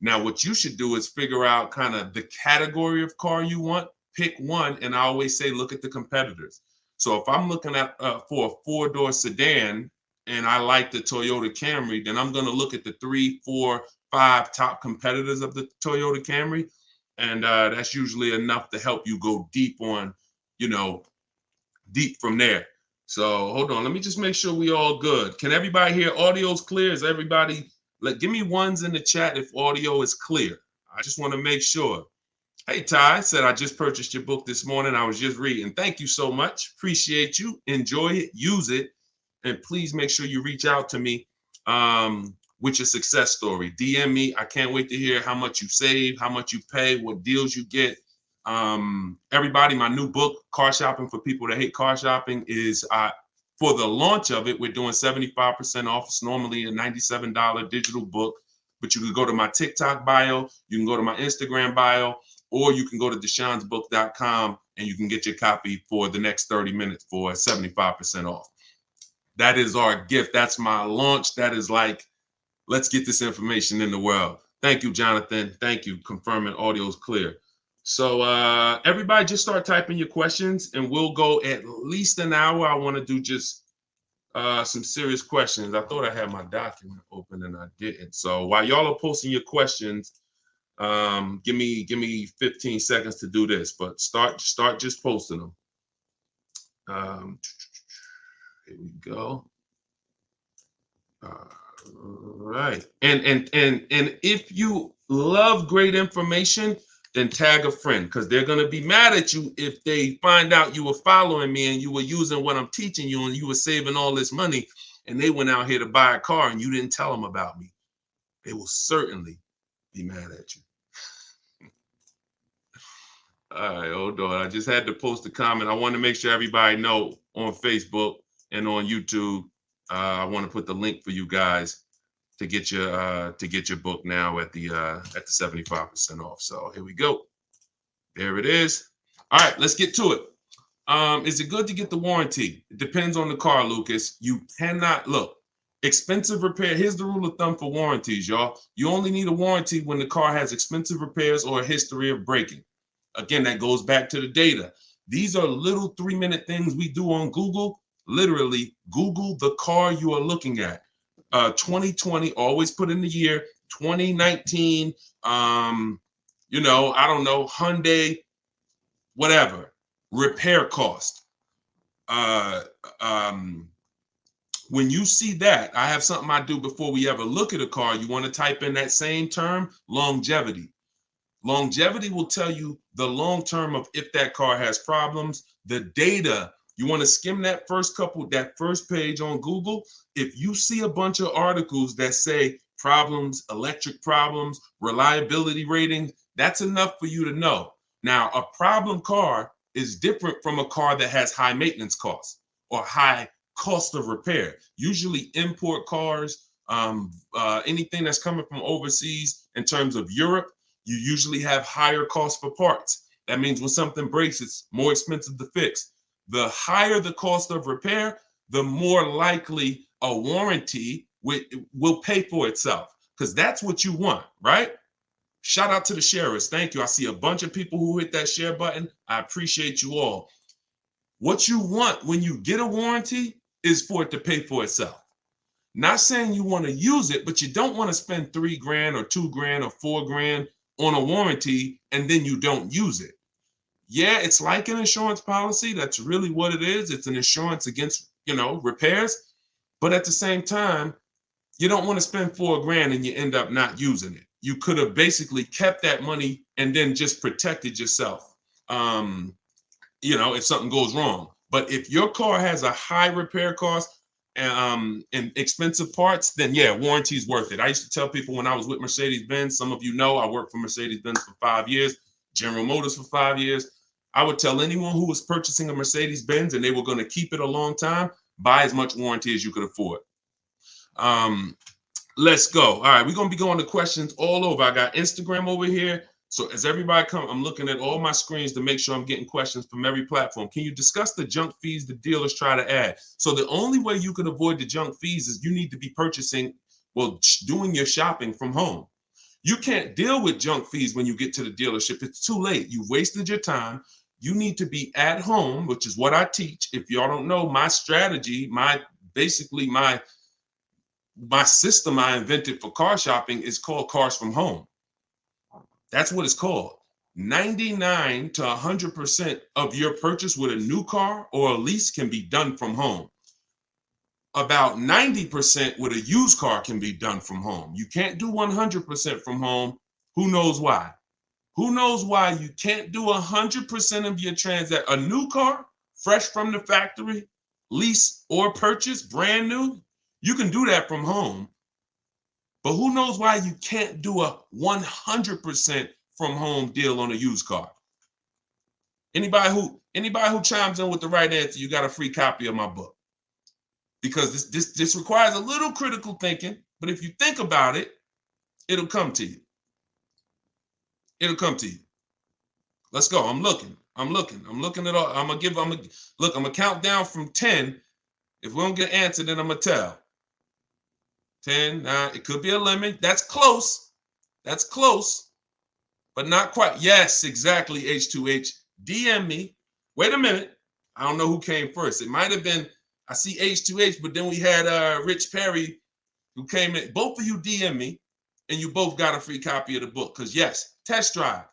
Now, what you should do is figure out kind of the category of car you want, pick one, and I always say, look at the competitors. So if I'm looking at for a 4-door sedan and I like the Toyota Camry, then I'm going to look at the 3, 4, 5 top competitors of the Toyota Camry. And that's usually enough to help you go deep on, deep from there. So hold on, let me just make sure we all good. Can everybody hear? Audio's clear? Is everybody, give me ones in the chat if audio is clear. I just want to make sure. Hey, Ty said, I just purchased your book this morning. I was just reading. Thank you so much. Appreciate you. Enjoy it. Use it. And please make sure you reach out to me with your success story. DM me. I can't wait to hear how much you save, how much you pay, what deals you get. Everybody, my new book, Car Shopping for People That Hate Car Shopping, is For the launch of it, we're doing 75% off. It's normally a $97 digital book, but you can go to my TikTok bio, you can go to my Instagram bio, or you can go to deshonsbook.com and you can get your copy for the next 30 minutes for 75% off. That is our gift. That's my launch. That is like, let's get this information in the world. Thank you, Jonathan. Thank you. Confirming audio is clear. So everybody just start typing your questions and we'll go at least an hour. I want to do just some serious questions. I thought I had my document open and I didn't. So while y'all are posting your questions, give me 15 seconds to do this, but start just posting them. Here we go. All right. And if you love great information, then tag a friend, because they're going to be mad at you if they find out you were following me and you were using what I'm teaching you and you were saving all this money and they went out here to buy a car and you didn't tell them about me. They will certainly be mad at you. All right, hold on. I just had to post a comment. I want to make sure everybody know on Facebook and on YouTube. I want to put the link for you guys to get your book now at the 75% off. So here we go. There it is. All right, let's get to it. Is it good to get the warranty? It depends on the car, Lucas. You cannot look. Expensive repair. Here's the rule of thumb for warranties, y'all. You only need a warranty when the car has expensive repairs or a history of breaking. Again, that goes back to the data. These are little 3-minute things we do on Google. Literally, Google the car you are looking at. 2020, always put in the year. 2019, I don't know, Hyundai, whatever, repair cost. When you see that, I have something I do before we ever look at a car. You want to type in that same term, longevity. Longevity will tell you the long term of if that car has problems. The data, you want to skim that first page on Google. If you see a bunch of articles that say problems, electric problems, reliability rating, that's enough for you to know. Now, a problem car is different from a car that has high maintenance costs or high cost of repair. Usually import cars, anything that's coming from overseas in terms of Europe, you usually have higher costs for parts. That means when something breaks, it's more expensive to fix. The higher the cost of repair, the more likely a warranty will pay for itself, because that's what you want, right? Shout out to the sharers. Thank you. I see a bunch of people who hit that share button. I appreciate you all. What you want when you get a warranty is for it to pay for itself. Not saying you want to use it, but you don't want to spend $3,000 or $2,000 or $4,000 on a warranty and then you don't use it. Yeah, it's like an insurance policy. That's really what it is. It's an insurance against, repairs. But at the same time, you don't want to spend $4,000 and you end up not using it. You could have basically kept that money and then just protected yourself, if something goes wrong. But if your car has a high repair cost and expensive parts, then yeah, warranty is worth it. I used to tell people when I was with Mercedes-Benz, some of you know I worked for Mercedes-Benz for 5 years, General Motors for 5 years. I would tell anyone who was purchasing a Mercedes-Benz and they were going to keep it a long time, buy as much warranty as you could afford. Let's go. All right, we're going to be going to questions all over. I got Instagram over here. So as everybody comes, I'm looking at all my screens to make sure I'm getting questions from every platform. Can you discuss the junk fees the dealers try to add? So the only way you can avoid the junk fees is you need to be doing your shopping from home. You can't deal with junk fees when you get to the dealership. It's too late. You've wasted your time. You need to be at home, which is what I teach. If y'all don't know, my strategy, my system I invented for car shopping is called Cars from Home. That's what it's called. 99 to 100% of your purchase with a new car or a lease can be done from home. About 90% with a used car can be done from home. You can't do 100% from home. Who knows why? Who knows why you can't do 100% of your transaction? A new car, fresh from the factory, lease or purchase, brand new, you can do that from home. But who knows why you can't do a 100% from home deal on a used car? Anybody who chimes in with the right answer, you got a free copy of my book. because this requires a little critical thinking. But if you think about it, it'll come to you. It'll come to you. Let's go. I'm looking at all. I'm gonna count down from 10. If we don't get an answer, then I'm gonna tell. 10, 9, it could be a limit. That's close. That's close, but not quite. Yes, exactly, H2H. DM me. Wait a minute. I don't know who came first. It might have been, I see H2H, but then we had Rich Perry who came in. Both of you DM me, and you both got a free copy of the book. Because yes, test drive.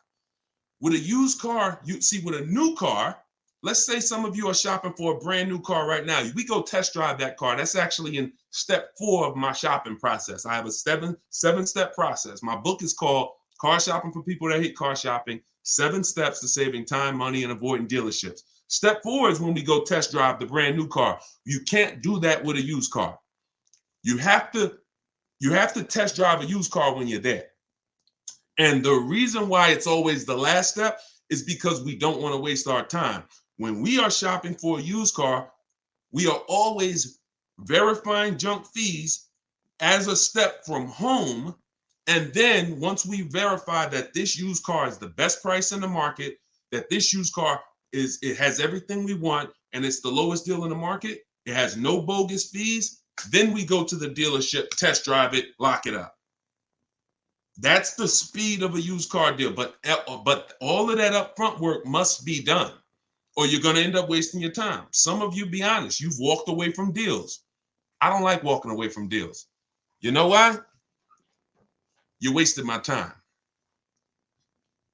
With a used car, you see, with a new car, let's say some of you are shopping for a brand new car right now. We go test drive that car. That's actually in step 4 of my shopping process. I have a seven-step process. My book is called Car Shopping for People That Hate Car Shopping, 7 Steps to Saving Time, Money, and Avoiding Dealerships. Step 4 is when we go test drive the brand new car. You can't do that with a used car. You have to test drive a used car when you're there. And the reason why it's always the last step is because we don't want to waste our time. When we are shopping for a used car, we are always verifying junk fees as a step from home. And then once we verify that this used car is the best price in the market, that this used car it has everything we want, and it's the lowest deal in the market, it has no bogus fees, then we go to the dealership, test drive it, lock it up. That's the speed of a used car deal. But all of that upfront work must be done, or you're going to end up wasting your time. Some of you, be honest, you've walked away from deals. I don't like walking away from deals. You know why? You wasted my time.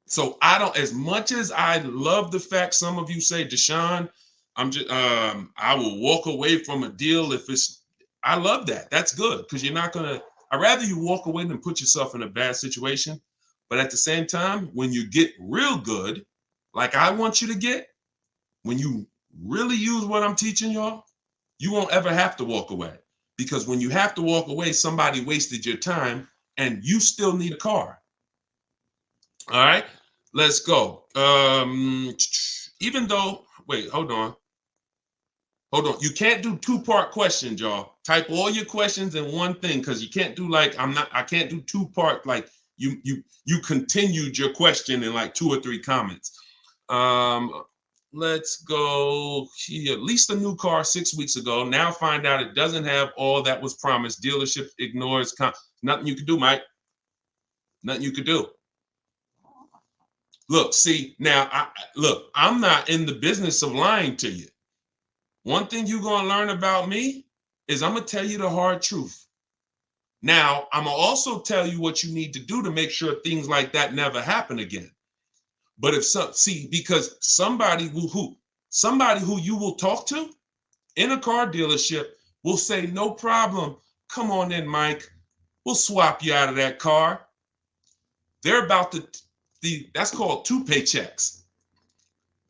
So as much as I love the fact some of you say, Deshone, I will walk away from a deal I love that. That's good, because you're not going to, I'd rather you walk away than put yourself in a bad situation. But at the same time, when you get real good, like I want you to get, when you really use what I'm teaching y'all, you won't ever have to walk away. Because when you have to walk away, somebody wasted your time and you still need a car. All right, let's go. Even though, wait, hold on. You can't do 2-part questions, y'all. Type all your questions in one thing, because you can't do I can't do 2-part, like you continued your question in like 2 or 3 comments. Let's go here. Leased a new car 6 weeks ago. Now find out it doesn't have all that was promised. Dealership ignores. Nothing you can do, Mike. Nothing you can do. Look, see, now, I'm not in the business of lying to you. One thing you're going to learn about me is I'm going to tell you the hard truth. Now, I'm going to also tell you what you need to do to make sure things like that never happen again. But because somebody who you will talk to in a car dealership will say, no problem, come on in, Mike, we'll swap you out of that car. They're about to, that's called 2 paychecks.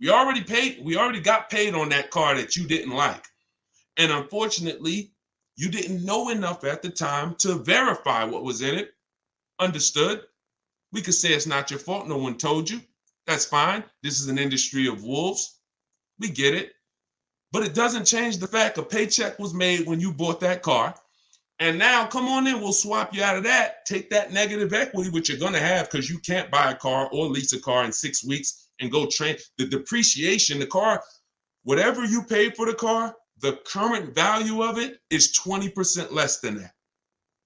We already got paid on that car that you didn't like. And unfortunately, you didn't know enough at the time to verify what was in it. Understood? We could say it's not your fault. No one told you. That's fine. This is an industry of wolves. We get it. But it doesn't change the fact a paycheck was made when you bought that car. And now come on in, we'll swap you out of that. Take that negative equity, which you're going to have because you can't buy a car or lease a car in 6 weeks and go train. The depreciation, the car, whatever you paid for the car, the current value of it is 20% less than that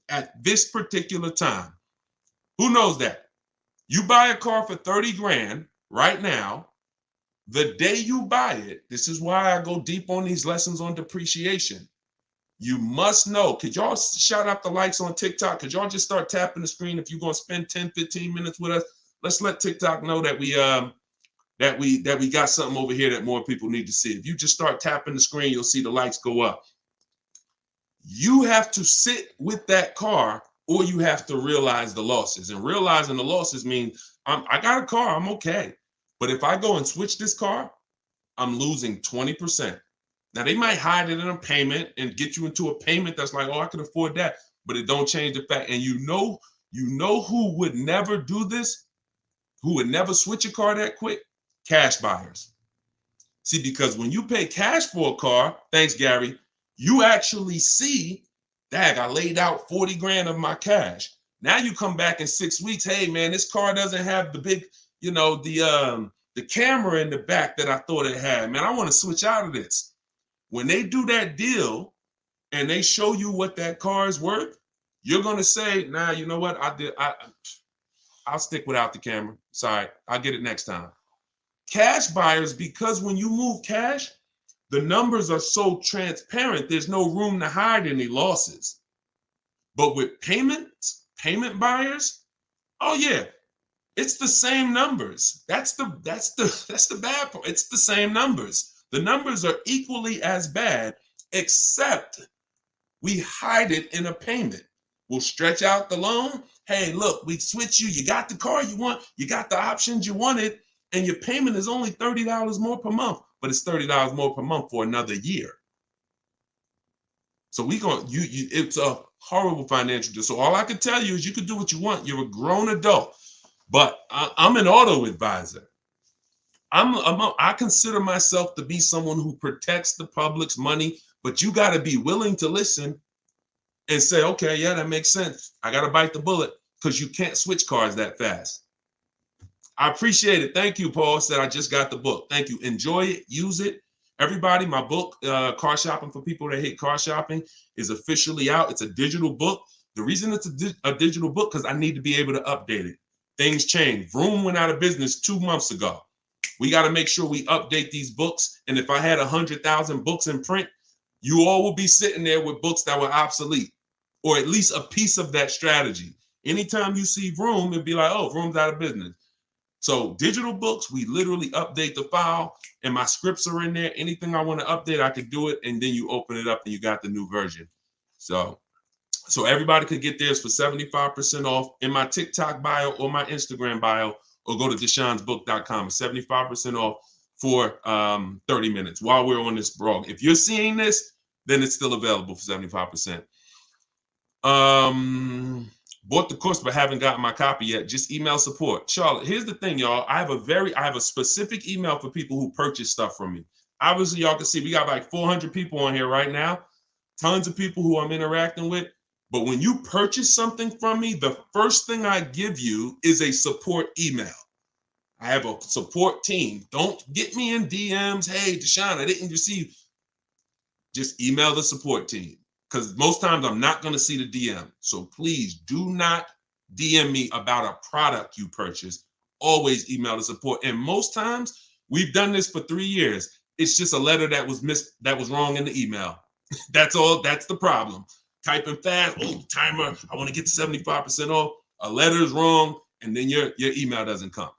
at this particular time. Who knows that? You buy a car for 30 grand right now. The day you buy it, this is why I go deep on these lessons on depreciation. You must know. Could y'all shout out the likes on TikTok? Could y'all just start tapping the screen if you're going to spend 10, 15 minutes with us? Let's let TikTok know that we got something over here that more people need to see. If you just start tapping the screen, you'll see the likes go up. You have to sit with that car, or you have to realize the losses. And realizing the losses means I got a car, I'm okay. But if I go and switch this car, I'm losing 20%. Now, they might hide it in a payment and get you into a payment that's like, oh, I can afford that. But it don't change the fact. And you know who would never do this? Who would never switch a car that quick? Cash buyers. See, because when you pay cash for a car, thanks, Gary, you actually see, dag, I laid out 40 grand of my cash. Now you come back in 6 weeks, hey man, this car doesn't have the big, the camera in the back that I thought it had. Man, I want to switch out of this. When they do that deal and they show you what that car is worth, you're gonna say, nah, you know what? I'll stick without the camera. Sorry, I'll get it next time. Cash buyers, because when you move cash, the numbers are so transparent, there's no room to hide any losses. But with payment buyers, oh yeah, it's the same numbers. That's the bad part. It's the same numbers. The numbers are equally as bad, except we hide it in a payment. We'll stretch out the loan. Hey, look, we switch you. You got the car you want. You got the options you wanted, and your payment is only $30 more per month, but it's $30 more per month for another year. So it's a horrible financial deal. So all I can tell you is you can do what you want. You're a grown adult, but I'm an auto advisor. I consider myself to be someone who protects the public's money, but you got to be willing to listen and say, okay, yeah, that makes sense. I got to bite the bullet, because you can't switch cars that fast. I appreciate it. Thank you, Paul. Said I just got the book. Thank you. Enjoy it. Use it. Everybody, my book, Car Shopping for People That Hate Car Shopping, is officially out. It's a digital book. The reason it's a digital book, because I need to be able to update it. Things change. Vroom went out of business 2 months ago. We got to make sure we update these books. And if I had 100,000 books in print, you all will be sitting there with books that were obsolete, or at least a piece of that strategy. Anytime you see Vroom, it'd be like, oh, Vroom's out of business. So digital books, we literally update the file, and my scripts are in there. Anything I want to update, I could do it, and then you open it up and you got the new version. So everybody could get theirs for 75% off in my TikTok bio or my Instagram bio, or go to deshonesbook.com. 75% off for 30 minutes while we're on this blog. If you're seeing this, then it's still available for 75%. Bought the course but haven't gotten my copy yet. Just email support. Charlotte, here's the thing, y'all. I have a specific email for people who purchase stuff from me. Obviously, y'all can see we got like 400 people on here right now. Tons of people who I'm interacting with. But when you purchase something from me, the first thing I give you is a support email. I have a support team. Don't get me in DMs. Hey, Deshone, I didn't receive. Just email the support team, because most times I'm not going to see the DM. So please do not DM me about a product you purchased. Always email the support. And most times, we've done this for 3 years. It's just a letter that was wrong in the email. That's all. That's the problem. Typing fast. Oh, timer. I want to get to 75% off. A letter is wrong, and then your email doesn't come.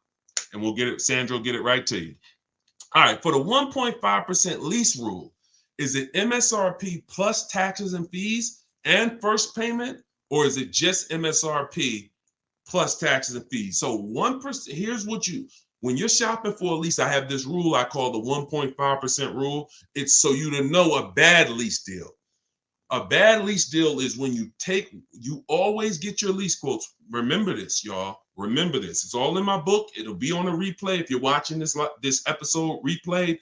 And we'll get it. Sandra will get it right to you. All right. For the 1.5% lease rule, is it MSRP plus taxes and fees and first payment, or is it just MSRP plus taxes and fees? So 1%. Here's what when you're shopping for a lease, I have this rule I call the 1.5% rule. It's so you to know a bad lease deal. A bad lease deal is when you always get your lease quotes. Remember this, y'all. Remember this. It's all in my book. It'll be on a replay if you're watching this episode replayed.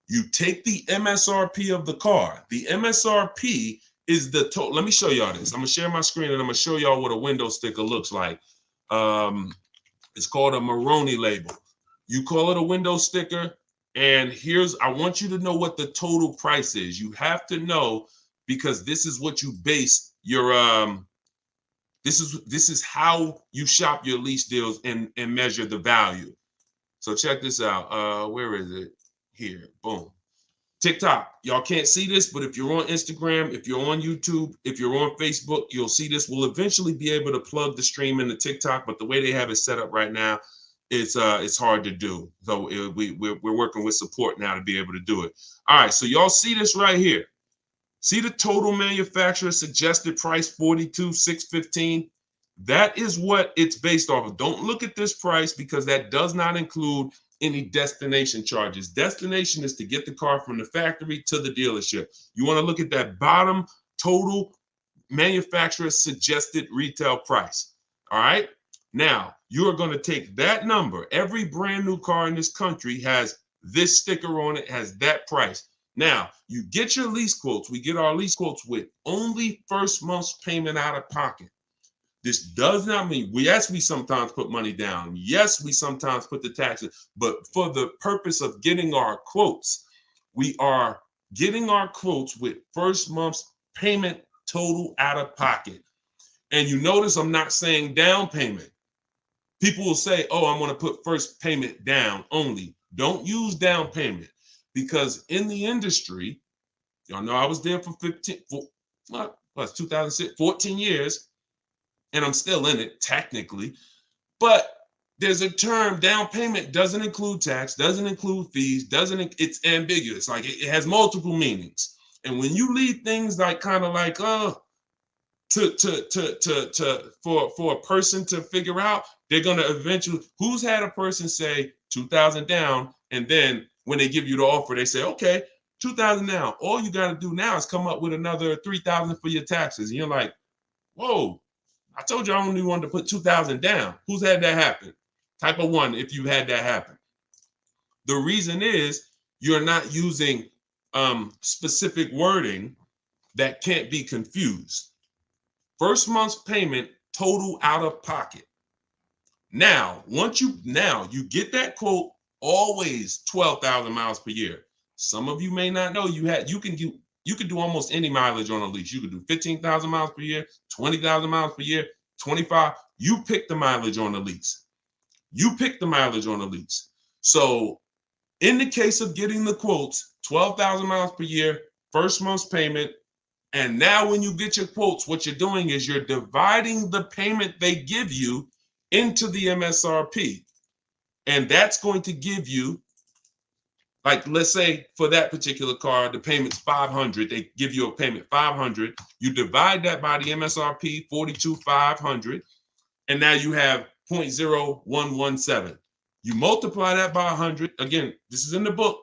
You take the MSRP of the car. The MSRP is the total. Let me show y'all this. I'm going to share my screen and I'm going to show y'all what a window sticker looks like. It's called a Maroney label. You call it a window sticker. And I want you to know what the total price is. You have to know, because this is what you base your, this is how you shop your lease deals and measure the value. So check this out. Where is it? Here, boom. TikTok, y'all can't see this, but if you're on Instagram, if you're on YouTube, if you're on Facebook, you'll see this. We'll eventually be able to plug the stream into TikTok, but the way they have it set up right now, it's hard to do. So we're working with support now to be able to do it. All right, so y'all see this right here. See the total manufacturer suggested price, $42,615. That is what it's based off of. Don't look at this price, because that does not include any destination charges. Destination is to get the car from the factory to the dealership. You want to look at that bottom total manufacturer suggested retail price. All right. Now you are going to take that number. Every brand new car in this country has this sticker on it, has that price. Now, you get your lease quotes. We get our lease quotes with only first month's payment out of pocket. This does not mean, yes, we sometimes put money down. Yes, we sometimes put the taxes, but for the purpose of getting our quotes, we are getting our quotes with first month's payment total out of pocket. And you notice I'm not saying down payment. People will say, oh, I'm going to put first payment down only. Don't use down payment, because in the industry, y'all know I was there for 2006, 14 years, and I'm still in it technically. But there's a term, down payment doesn't include tax, doesn't include fees, it's ambiguous. Like it has multiple meanings. And when you leave things like kind of like, for a person to figure out, they're gonna eventually, who's had a person say 2,000 down, and then when they give you the offer, they say, okay, 2,000 down. All you gotta do now is come up with another 3,000 for your taxes. And you're like, whoa, I told you I only wanted to put 2,000 down. Who's had that happen? Type of one, if you had that happen. The reason is you're not using specific wording that can't be confused. First month's payment total out of pocket. Now, you get that quote, always 12,000 miles per year. Some of you may not know you can do almost any mileage on a lease. You could do 15,000 miles per year, 20,000 miles per year, 25. You pick the mileage on the lease. So in the case of getting the quotes, 12,000 miles per year, first month's payment. And now when you get your quotes, what you're doing is you're dividing the payment they give you into the MSRP. And that's going to give you, like, let's say for that particular car, the payment's 500. They give you a payment 500. You divide that by the MSRP, 42,500, and now you have 0.0117. You multiply that by 100. Again, this is in the book.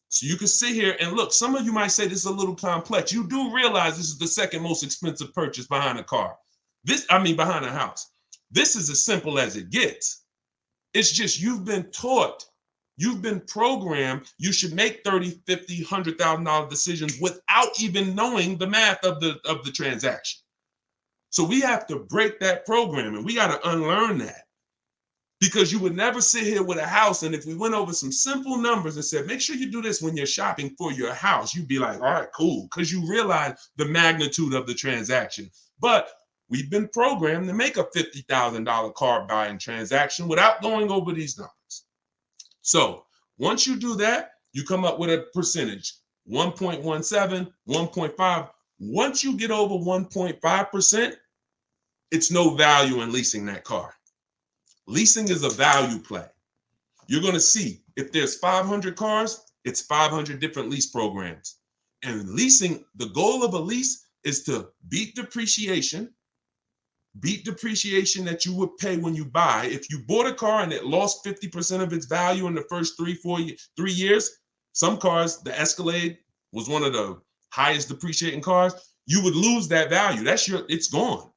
So you can sit here and look. Some of you might say this is a little complex. You do realize this is the second most expensive purchase behind a car. Behind a house. This is as simple as it gets. It's just you've been taught, you've been programmed, you should make $30,000, $50,000, $100,000 decisions without even knowing the math of the transaction. So we have to break that program, and we got to unlearn that. Because you would never sit here with a house, and if we went over some simple numbers and said, make sure you do this when you're shopping for your house, you'd be like, all right, cool, because you realize the magnitude of the transaction. But we've been programmed to make a $50,000 car buying transaction without going over these numbers. So once you do that, you come up with a percentage, 1.17, 1.5. Once you get over 1.5%, it's no value in leasing that car. Leasing is a value play. You're going to see if there's 500 cars, it's 500 different lease programs. And leasing, the goal of a lease is to beat depreciation that you would pay when you buy. If you bought a car and it lost 50% of its value in the first 3 years, some cars, the Escalade was one of the highest depreciating cars, you would lose that value. It's gone.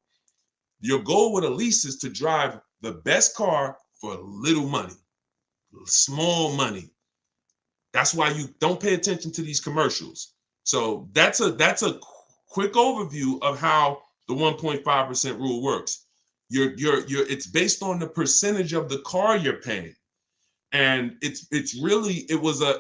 Your goal with a lease is to drive the best car for little money, small money. That's why you don't pay attention to these commercials. So that's a quick overview of how the 1.5% rule works. It's based on the percentage of the car you're paying. And it was a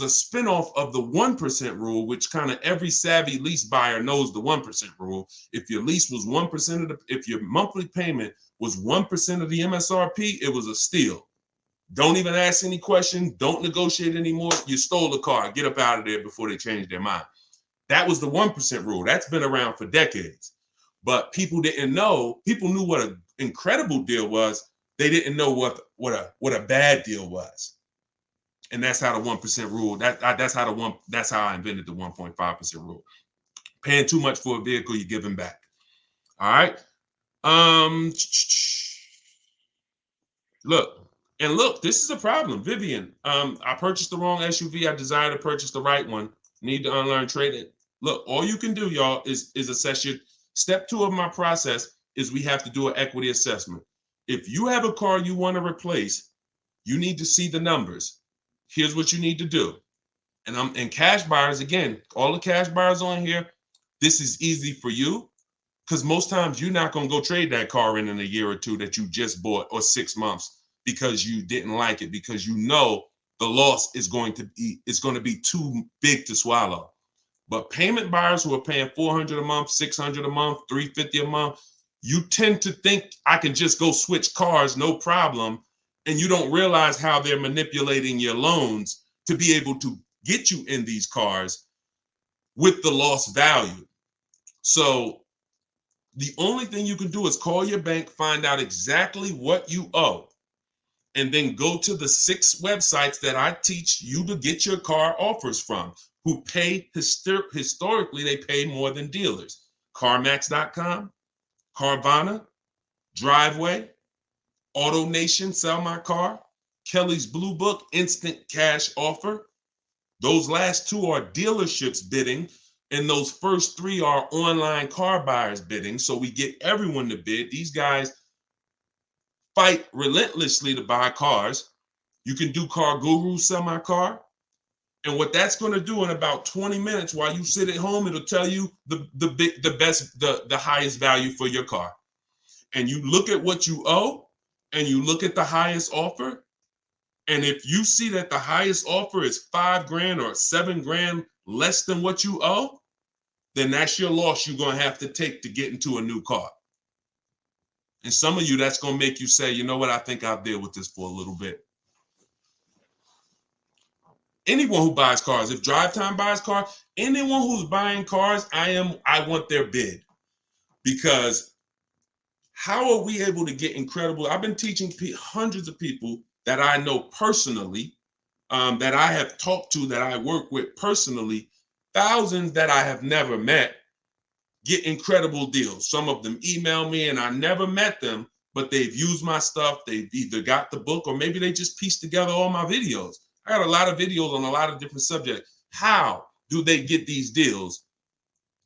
spinoff of the 1% rule, which kind of every savvy lease buyer knows the 1% rule. If your lease was 1% if your monthly payment was 1% of the MSRP, it was a steal. Don't even ask any questions. Don't negotiate anymore. You stole the car. Get up out of there before they change their mind. That was the 1% rule. That's been around for decades. But people didn't know. People knew what an incredible deal was. They didn't know what a bad deal was. And that's how the 1% rule, that's how I invented the 1.5% rule. Paying too much for a vehicle, you're giving back. All right. Look, this is a problem. Vivian, I purchased the wrong SUV. I desire to purchase the right one. Need to unlearn trading. Look, all you can do, y'all, is assess your step 2 of my process is we have to do an equity assessment. If you have a car you want to replace, you need to see the numbers. Here's what you need to do. And cash buyers, again, all the cash buyers on here, this is easy for you because most times you're not going to go trade that car in a year or two that you just bought, or 6 months, because you didn't like it, because you know the loss is going to be too big to swallow. But payment buyers who are paying $400 a month, $600 a month, $350 a month, you tend to think I can just go switch cars, no problem. And you don't realize how they're manipulating your loans to be able to get you in these cars with the lost value. So the only thing you can do is call your bank, find out exactly what you owe, and then go to the 6 websites that I teach you to get your car offers from, who pay historically, they pay more than dealers. CarMax.com, Carvana, Driveway, AutoNation, Sell My Car, Kelly's Blue Book, Instant Cash Offer. Those last 2 are dealerships bidding, and those first 3 are online car buyers bidding. So we get everyone to bid. These guys fight relentlessly to buy cars. You can do Car Guru, Sell My Car. And what that's going to do in about 20 minutes while you sit at home, it'll tell you the highest value for your car. And you look at what you owe and you look at the highest offer. And if you see that the highest offer is $5,000 or $7,000 less than what you owe, then that's your loss you're going to have to take to get into a new car. And some of you, that's going to make you say, you know what, I think I'll deal with this for a little bit. Anyone who buys cars, if Drive Time buys cars, anyone who's buying cars, I want their bid. Because how are we able to get incredible? I've been teaching hundreds of people that I know personally, that I have talked to, that I work with personally, thousands that I have never met, get incredible deals. Some of them email me and I never met them, but they've used my stuff. They've either got the book or maybe they just pieced together all my videos. I got a lot of videos on a lot of different subjects. How do they get these deals?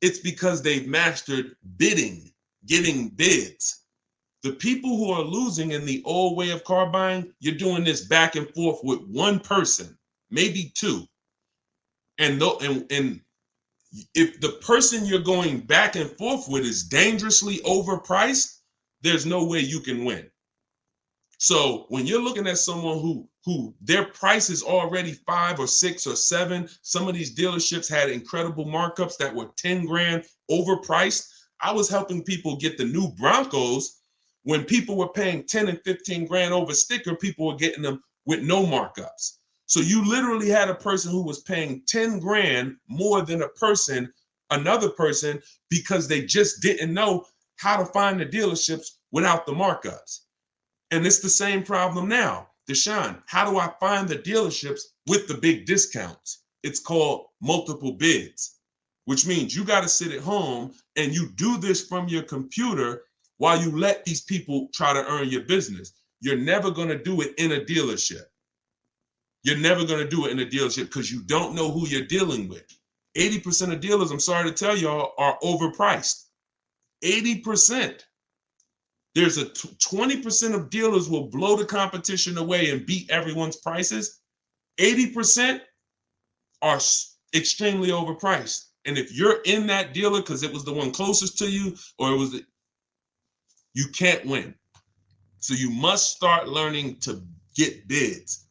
It's because they've mastered bidding, getting bids. The people who are losing in the old way of car buying, you're doing this back and forth with one person, maybe 2. And if the person you're going back and forth with is dangerously overpriced, there's no way you can win. So when you're looking at someone who their price is already 5 or 6 or 7, some of these dealerships had incredible markups that were 10 grand overpriced. I was helping people get the new Broncos when people were paying 10 and 15 grand over sticker. People were getting them with no markups. So you literally had a person who was paying 10 grand more than another person, because they just didn't know how to find the dealerships without the markups. And it's the same problem now. Deshone, how do I find the dealerships with the big discounts? It's called multiple bids, which means you got to sit at home and you do this from your computer while you let these people try to earn your business. You're never going to do it in a dealership. You're never going to do it in a dealership because you don't know who you're dealing with. 80% of dealers, I'm sorry to tell y'all, are overpriced. 80%. There's a 20% of dealers will blow the competition away and beat everyone's prices. 80% are extremely overpriced. And if you're in that dealer because it was the one closest to you, or you can't win. So you must start learning to get bids.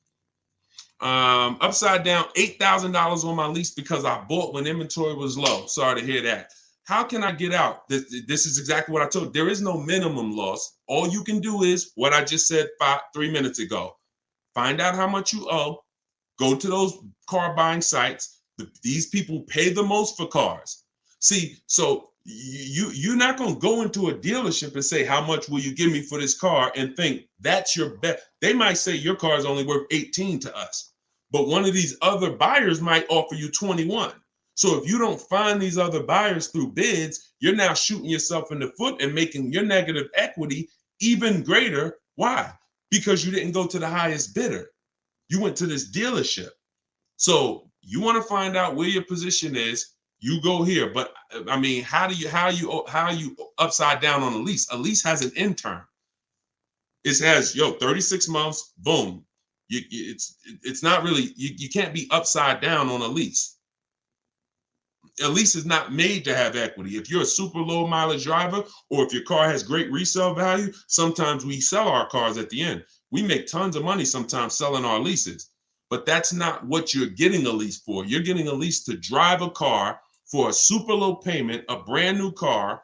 Upside down, $8,000 on my lease because I bought when inventory was low. Sorry to hear that. How can I get out? This is exactly what I told you. There is no minimum loss. All you can do is what I just said 3 minutes ago. Find out how much you owe. Go to those car buying sites. These people pay the most for cars. See, so you're not going to go into a dealership and say, how much will you give me for this car? And think that's your bet. They might say your car is only worth 18 to us, but one of these other buyers might offer you 21. So if you don't find these other buyers through bids, you're now shooting yourself in the foot and making your negative equity even greater. Why? Because you didn't go to the highest bidder. You went to this dealership. So you want to find out where your position is, you go here. But I mean, how you upside down on a lease? A lease has an end term. It has 36 months, boom. It's not really, you can't be upside down on a lease. A lease is not made to have equity. If you're a super low mileage driver, or if your car has great resale value, sometimes we sell our cars at the end. We make tons of money sometimes selling our leases, but that's not what you're getting a lease for. You're getting a lease to drive a car for a super low payment, a brand new car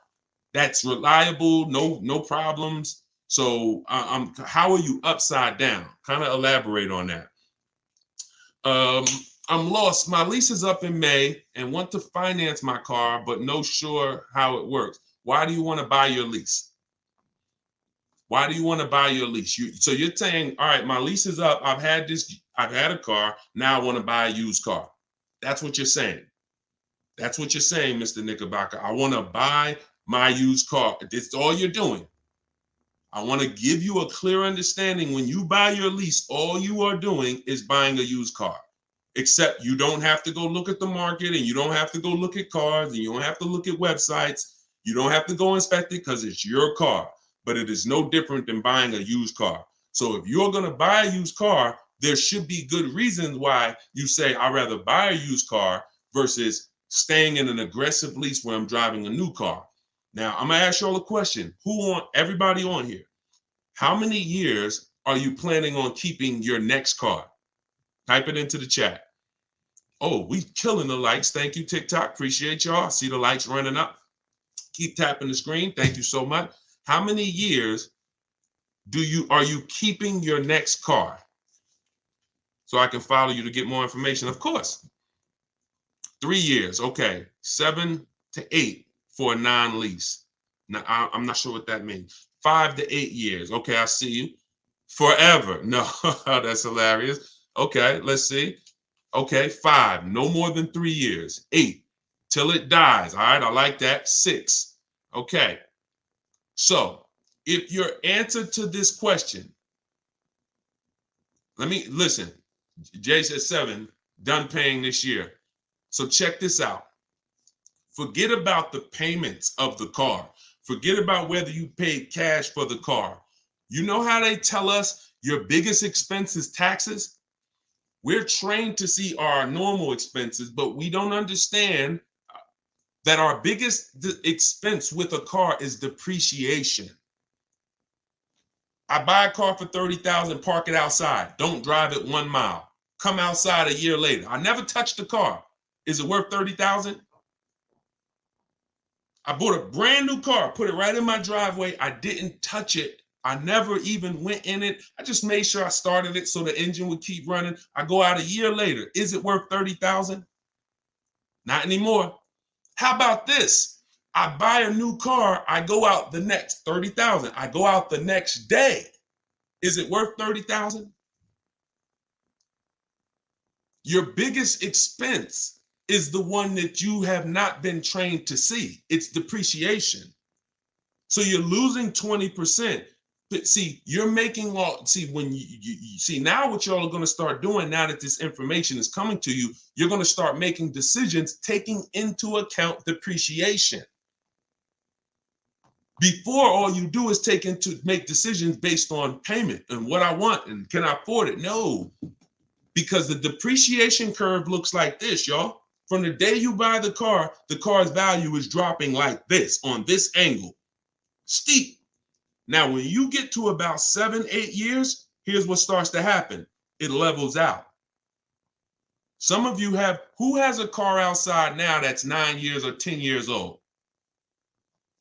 that's reliable, no problems. So how are you upside down? Kind of elaborate on that. I'm lost. My lease is up in May and want to finance my car, but no sure how it works. Why do you want to buy your lease? Why do you want to buy your lease? So you're saying, all right, my lease is up. I've had a car. Now I want to buy a used car. That's what you're saying. That's what you're saying, Mr. Knickerbocker. I want to buy my used car. That's all you're doing. I want to give you a clear understanding. When you buy your lease, all you are doing is buying a used car. Except you don't have to go look at the market, and you don't have to go look at cars, and you don't have to look at websites. You don't have to go inspect it because it's your car. But it is no different than buying a used car. So if you're going to buy a used car, there should be good reasons why you say, I'd rather buy a used car versus staying in an aggressive lease where I'm driving a new car. Now, I'm going to ask you all a question. Everybody on here, how many years are you planning on keeping your next car? Type it into the chat. Oh, we killing the likes. Thank you, TikTok. Appreciate y'all. See the likes running up. Keep tapping the screen. Thank you so much. How many years are you keeping your next car? So I can follow you to get more information. Of course. 3 years. Okay. 7 to 8 for a non-lease. Now, I'm not sure what that means. 5 to 8 years. Okay, I see you. Forever. No, that's hilarious. Okay, let's see. Okay, 5, no more than 3 years. 8, till it dies. All right, I like that. 6. Okay. So if your answer to this question, listen. Jay said 7, done paying this year. So check this out. Forget about the payments of the car. Forget about whether you paid cash for the car. You know how they tell us your biggest expense is taxes? We're trained to see our normal expenses, but we don't understand that our biggest expense with a car is depreciation. I buy a car for $30,000, park it outside. Don't drive it 1 mile. Come outside a year later. I never touched the car. Is it worth $30,000? I bought a brand new car, put it right in my driveway. I didn't touch it. I never even went in it. I just made sure I started it so the engine would keep running. I go out a year later. Is it worth $30,000? Not anymore. How about this? I buy a new car. I go out the next $30,000. I go out the next day. Is it worth $30,000? Your biggest expense is the one that you have not been trained to see. It's depreciation. So you're losing 20%. But see, you're making when you see now what y'all are going to start doing now that this information is coming to you, you're going to start making decisions taking into account depreciation. Before, all you do is make decisions based on payment and what I want and can I afford it? No, because the depreciation curve looks like this, y'all. From the day you buy the car's value is dropping like this on this angle, steep. Now, when you get to about 7, 8 years, here's what starts to happen. It levels out. Some of you who has a car outside now that's 9 years or 10 years old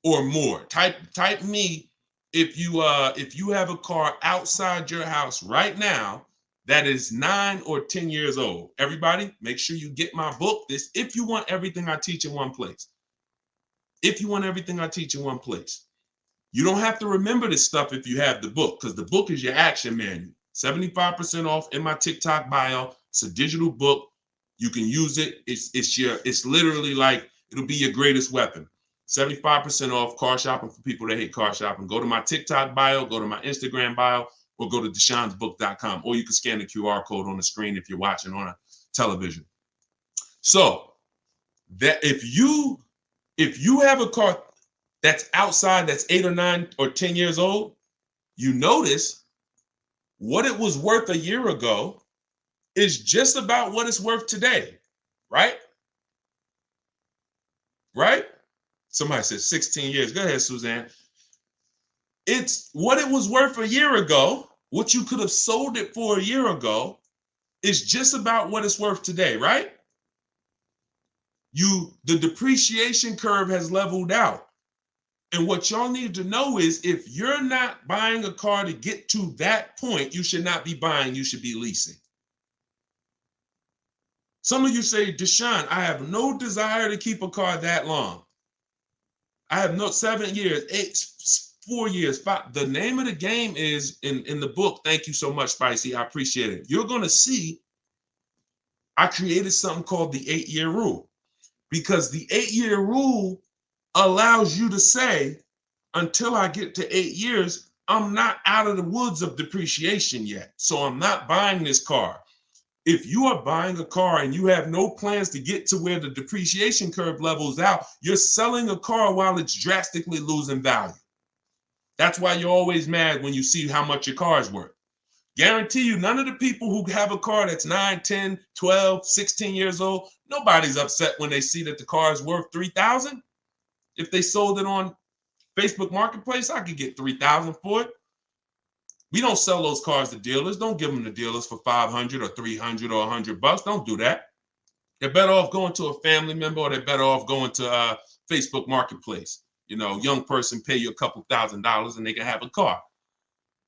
or more? Type me if you have a car outside your house right now that is 9 or 10 years old. Everybody, make sure you get my book. This, if you want everything I teach in one place. If you want everything I teach in one place. You don't have to remember this stuff if you have the book, because the book is your action manual. 75% off in my TikTok bio. It's a digital book. You can use it. It's literally like, it'll be your greatest weapon. 75% off car shopping for people that hate car shopping. Go to my TikTok bio, go to my Instagram bio, or go to deshonsbook.com, or you can scan the QR code on the screen if you're watching on a television. So that if you have a car that's outside, that's 8 or 9 or 10 years old, you notice what it was worth a year ago is just about what it's worth today, right? Right? Somebody said 16 years. Go ahead, Suzanne. It's what it was worth a year ago, what you could have sold it for a year ago, is just about what it's worth today, right? The depreciation curve has leveled out. And what y'all need to know is if you're not buying a car to get to that point, you should not be buying, you should be leasing. Some of you say, Deshone, I have no desire to keep a car that long. I have no 7 years, 4 years, 5. The name of the game is in the book. Thank you so much, Spicy. I appreciate it. You're going to see I created something called the 8-year rule, because the 8-year rule allows you to say, until I get to 8 years, I'm not out of the woods of depreciation yet. So I'm not buying this car. If you are buying a car and you have no plans to get to where the depreciation curve levels out, you're selling a car while it's drastically losing value. That's why you're always mad when you see how much your car is worth. Guarantee you, none of the people who have a car that's 9, 10, 12, 16 years old, nobody's upset when they see that the car is worth $3,000. If they sold it on Facebook Marketplace, I could get $3,000 for it. We don't sell those cars to dealers. Don't give them to dealers for $500 or $300 or $100. Don't do that. They're better off going to a family member, or they're better off going to Facebook Marketplace. You know, young person pay you a couple $1,000s and they can have a car,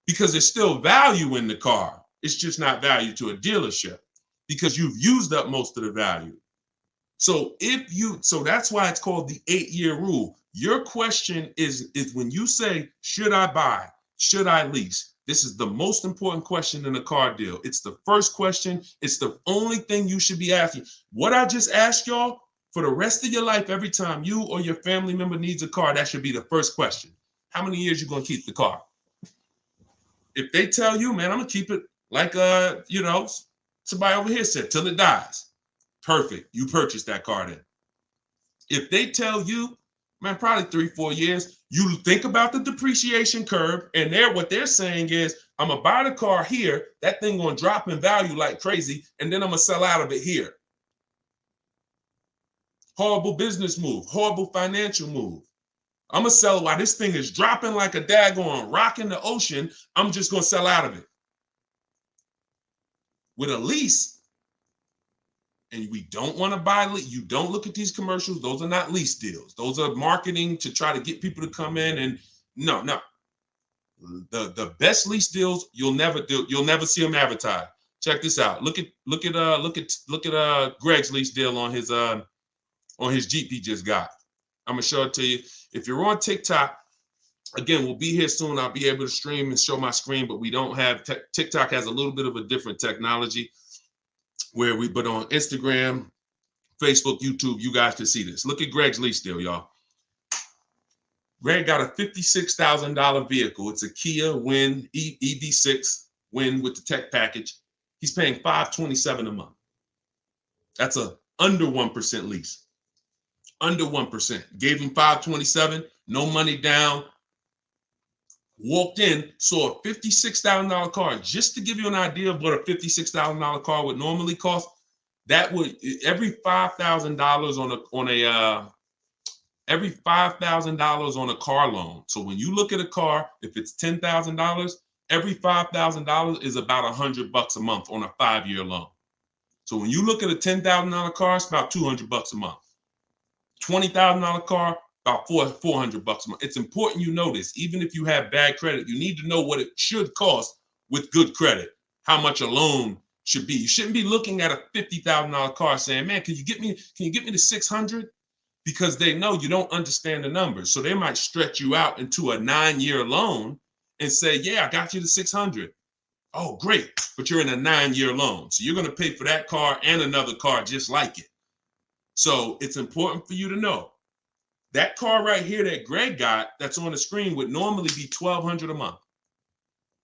because there's still value in the car. It's just not value to a dealership because you've used up most of the value. So that's why it's called the 8-year rule. Your question is when you say, should I buy? Should I lease? This is the most important question in a car deal. It's the first question. It's the only thing you should be asking. What I just asked y'all, for the rest of your life, every time you or your family member needs a car, that should be the first question. How many years you gonna keep the car? If they tell you, man, I'm gonna keep it like somebody over here said, till it dies. Perfect. You purchased that car then. If they tell you, man, probably 3-4 years, you think about the depreciation curve, and what they're saying is, I'm gonna buy the car here, that thing gonna drop in value like crazy, and then I'm gonna sell out of it here. Horrible business move, horrible financial move. I'm gonna sell while this thing is dropping like a daggone rock in the ocean. I'm just gonna sell out of it. With a lease, and we don't want to buy, you don't look at these commercials. Those are not lease deals. Those are marketing to try to get people to come in. And no. The best lease deals you'll never see them advertised. Check this out. Look at Greg's lease deal on his Jeep he just got. I'm gonna show it to you. If you're on TikTok, again, we'll be here soon. I'll be able to stream and show my screen, but we don't have TikTok has a little bit of a different technology but on Instagram, Facebook, YouTube, you guys can see this. Look at Greg's lease deal, y'all. Greg got a $56,000 vehicle. It's a Kia Win EV6 Win with the tech package. He's paying $527 a month. That's a under 1% lease. Under 1%. Gave him $527, no money down. Walked in, saw a $56,000 car. Just to give you an idea of what a $56,000 car would normally cost, that would every $5,000 every $5,000 on a car loan. So when you look at a car, if it's $10,000, every $5,000 is about $100 a month on a 5-year loan. So when you look at a $10,000 car, it's about $200 a month. $20,000 car, about $400 a month. It's important you know this. Even if you have bad credit, you need to know what it should cost with good credit, how much a loan should be. You shouldn't be looking at a $50,000 car saying, man, can you get me to 600? Because they know you don't understand the numbers. So they might stretch you out into a 9-year loan and say, yeah, I got you to 600. Oh, great. But you're in a 9-year loan. So you're going to pay for that car and another car just like it. So it's important for you to know that car right here that Greg got that's on the screen would normally be $1,200 a month.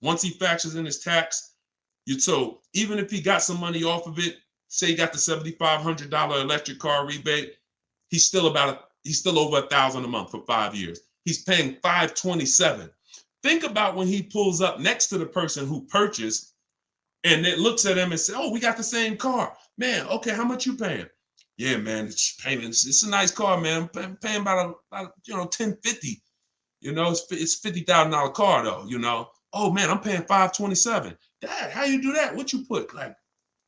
Once he factors in his tax, so even if he got some money off of it, say he got the $7,500 electric car rebate, he's still over $1,000 a month for 5 years. He's paying $527. Think about when he pulls up next to the person who purchased and it looks at him and says, oh, we got the same car. Man, okay, how much you paying? Yeah, man, it's payments. It's a nice car, man. I'm paying about $1050. It's $50,000 car though. Oh man, I'm paying $527. Dad, how you do that? What you put? Like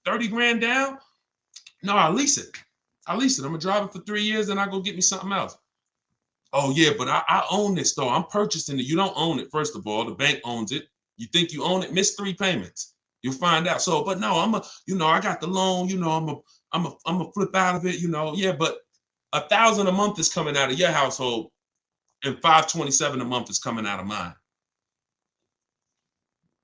30 grand down? No, I lease it. I'm gonna drive it for 3 years, and I go get me something else. Oh yeah, but I own this though. I'm purchasing it. You don't own it. First of all, the bank owns it. You think you own it? Miss 3 payments. You'll find out. So, but no, I got the loan. I'm a flip out of it. Yeah, but 1,000 a month is coming out of your household, and 527 a month is coming out of mine.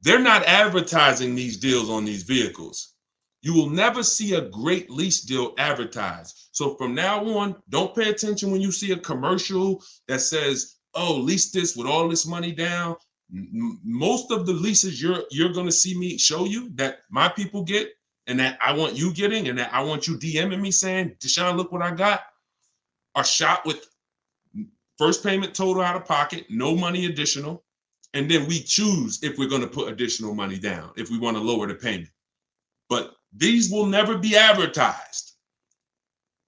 They're not advertising these deals on these vehicles. You will never see a great lease deal advertised. So from now on, don't pay attention when you see a commercial that says, oh, lease this with all this money down. Most of the leases you're going to see me show you that my people get, and that I want you getting, and that I want you DMing me saying, Deshone, look what I got, are shot with first payment total out of pocket, no money additional. And then we choose if we're going to put additional money down, if we want to lower the payment. But these will never be advertised.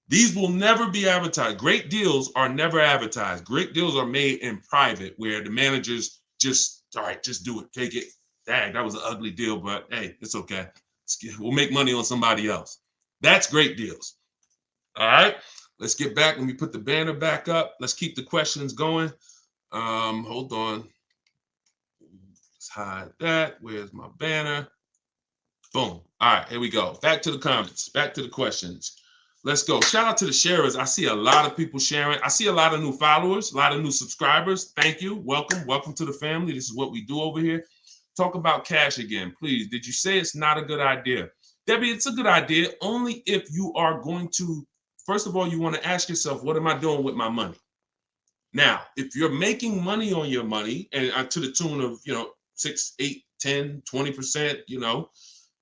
These will never be advertised. Great deals are never advertised. Great deals are made in private, where the managers just, all right, just do it, take it. Dang, that was an ugly deal, but hey, it's okay. We'll make money on somebody else. That's great deals. All right, let's get back. Let me put the banner back up. Let's keep the questions going. Hold on. Let's hide that. Where's my banner? Boom. All right, here we go. Back to the comments, back to the questions. Let's go. Shout out to the sharers. I see a lot of people sharing. I see a lot of new followers, a lot of new subscribers. Thank you. Welcome. Welcome to the family. This is what we do over here. Talk about cash again, please. Did you say it's not a good idea? Debbie, it's a good idea only if you are going to, first of all, you want to ask yourself, what am I doing with my money? Now, if you're making money on your money, and to the tune of, 6, 8, 10, 20%,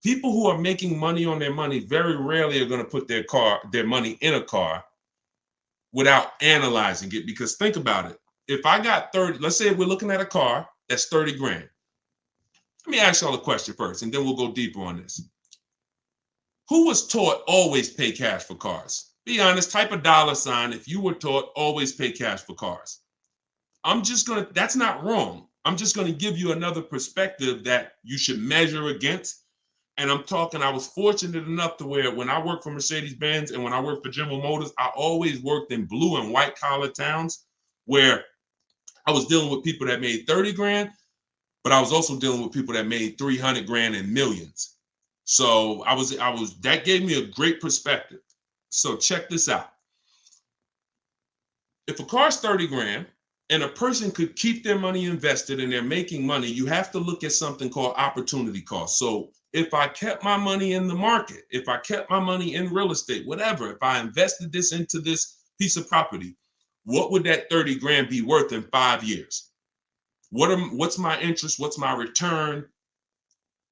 people who are making money on their money very rarely are going to put their money in a car without analyzing it. Because think about it. If I got 30, let's say we're looking at a car that's 30 grand. Let me ask y'all a question first, and then we'll go deeper on this. Who was taught always pay cash for cars? Be honest, type a $ if you were taught always pay cash for cars. That's not wrong. I'm just going to give you another perspective that you should measure against. And I was fortunate enough to where when I worked for Mercedes-Benz and when I worked for General Motors, I always worked in blue and white collar towns where I was dealing with people that made 30 grand, but I was also dealing with people that made 300 grand and millions. So that gave me a great perspective. So check this out. If a car's 30 grand and a person could keep their money invested and they're making money, you have to look at something called opportunity cost. So if I kept my money in the market, if I kept my money in real estate, whatever, if I invested this into this piece of property, what would that 30 grand be worth in 5 years? What's my interest? What's my return?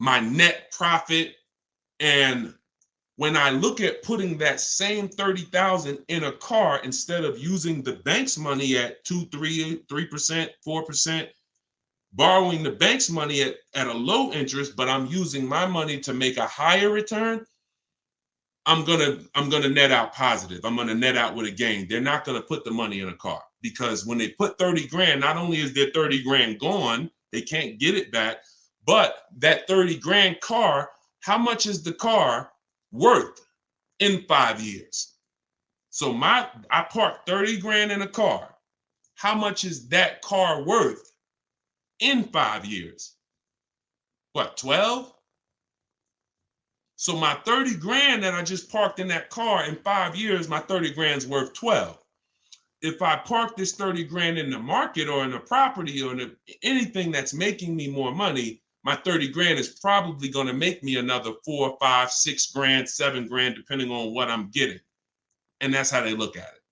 My net profit? And when I look at putting that same 30,000 in a car instead of using the bank's money at 2%, 3%, 4%, borrowing the bank's money at a low interest, but I'm using my money to make a higher return, I'm gonna net out positive. I'm gonna net out with a gain. They're not gonna put the money in a car, because when they put 30 grand, not only is their 30 grand gone, they can't get it back, but that 30 grand car, how much is the car worth in 5 years? So I parked 30 grand in a car. How much is that car worth in 5 years? What, 12? So my 30 grand that I just parked in that car, in 5 years, my 30 grand's worth 12. If I park this 30 grand in the market or in a property or in anything that's making me more money, my 30 grand is probably going to make me another 4, 5, 6 grand, 7 grand, depending on what I'm getting. And that's how they look at it.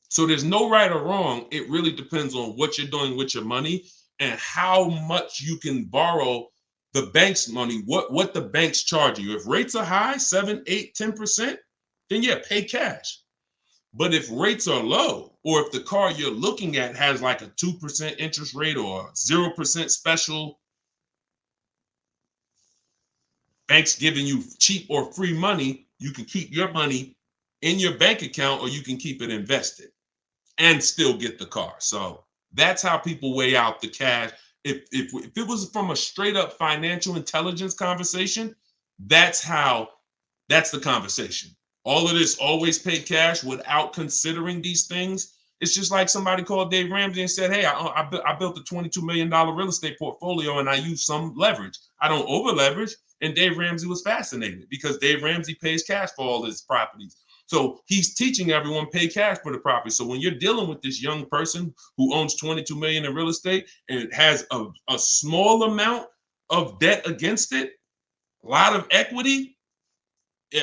So there's no right or wrong. It really depends on what you're doing with your money and how much you can borrow the bank's money, what the banks charge you. If rates are high, 7, 8, 10%, then yeah, pay cash. But if rates are low, or if the car you're looking at has like a 2% interest rate or 0% special, banks giving you cheap or free money, you can keep your money in your bank account or you can keep it invested and still get the car. So that's how people weigh out the cash. If it was from a straight up financial intelligence conversation, that's the conversation. All of this always pay cash without considering these things. It's just like somebody called Dave Ramsey and said, hey, I built a $22 million real estate portfolio and I use some leverage. I don't over leverage. And Dave Ramsey was fascinated because Dave Ramsey pays cash for all his properties. So he's teaching everyone pay cash for the property. So when you're dealing with this young person who owns 22 million in real estate and has a small amount of debt against it, a lot of equity,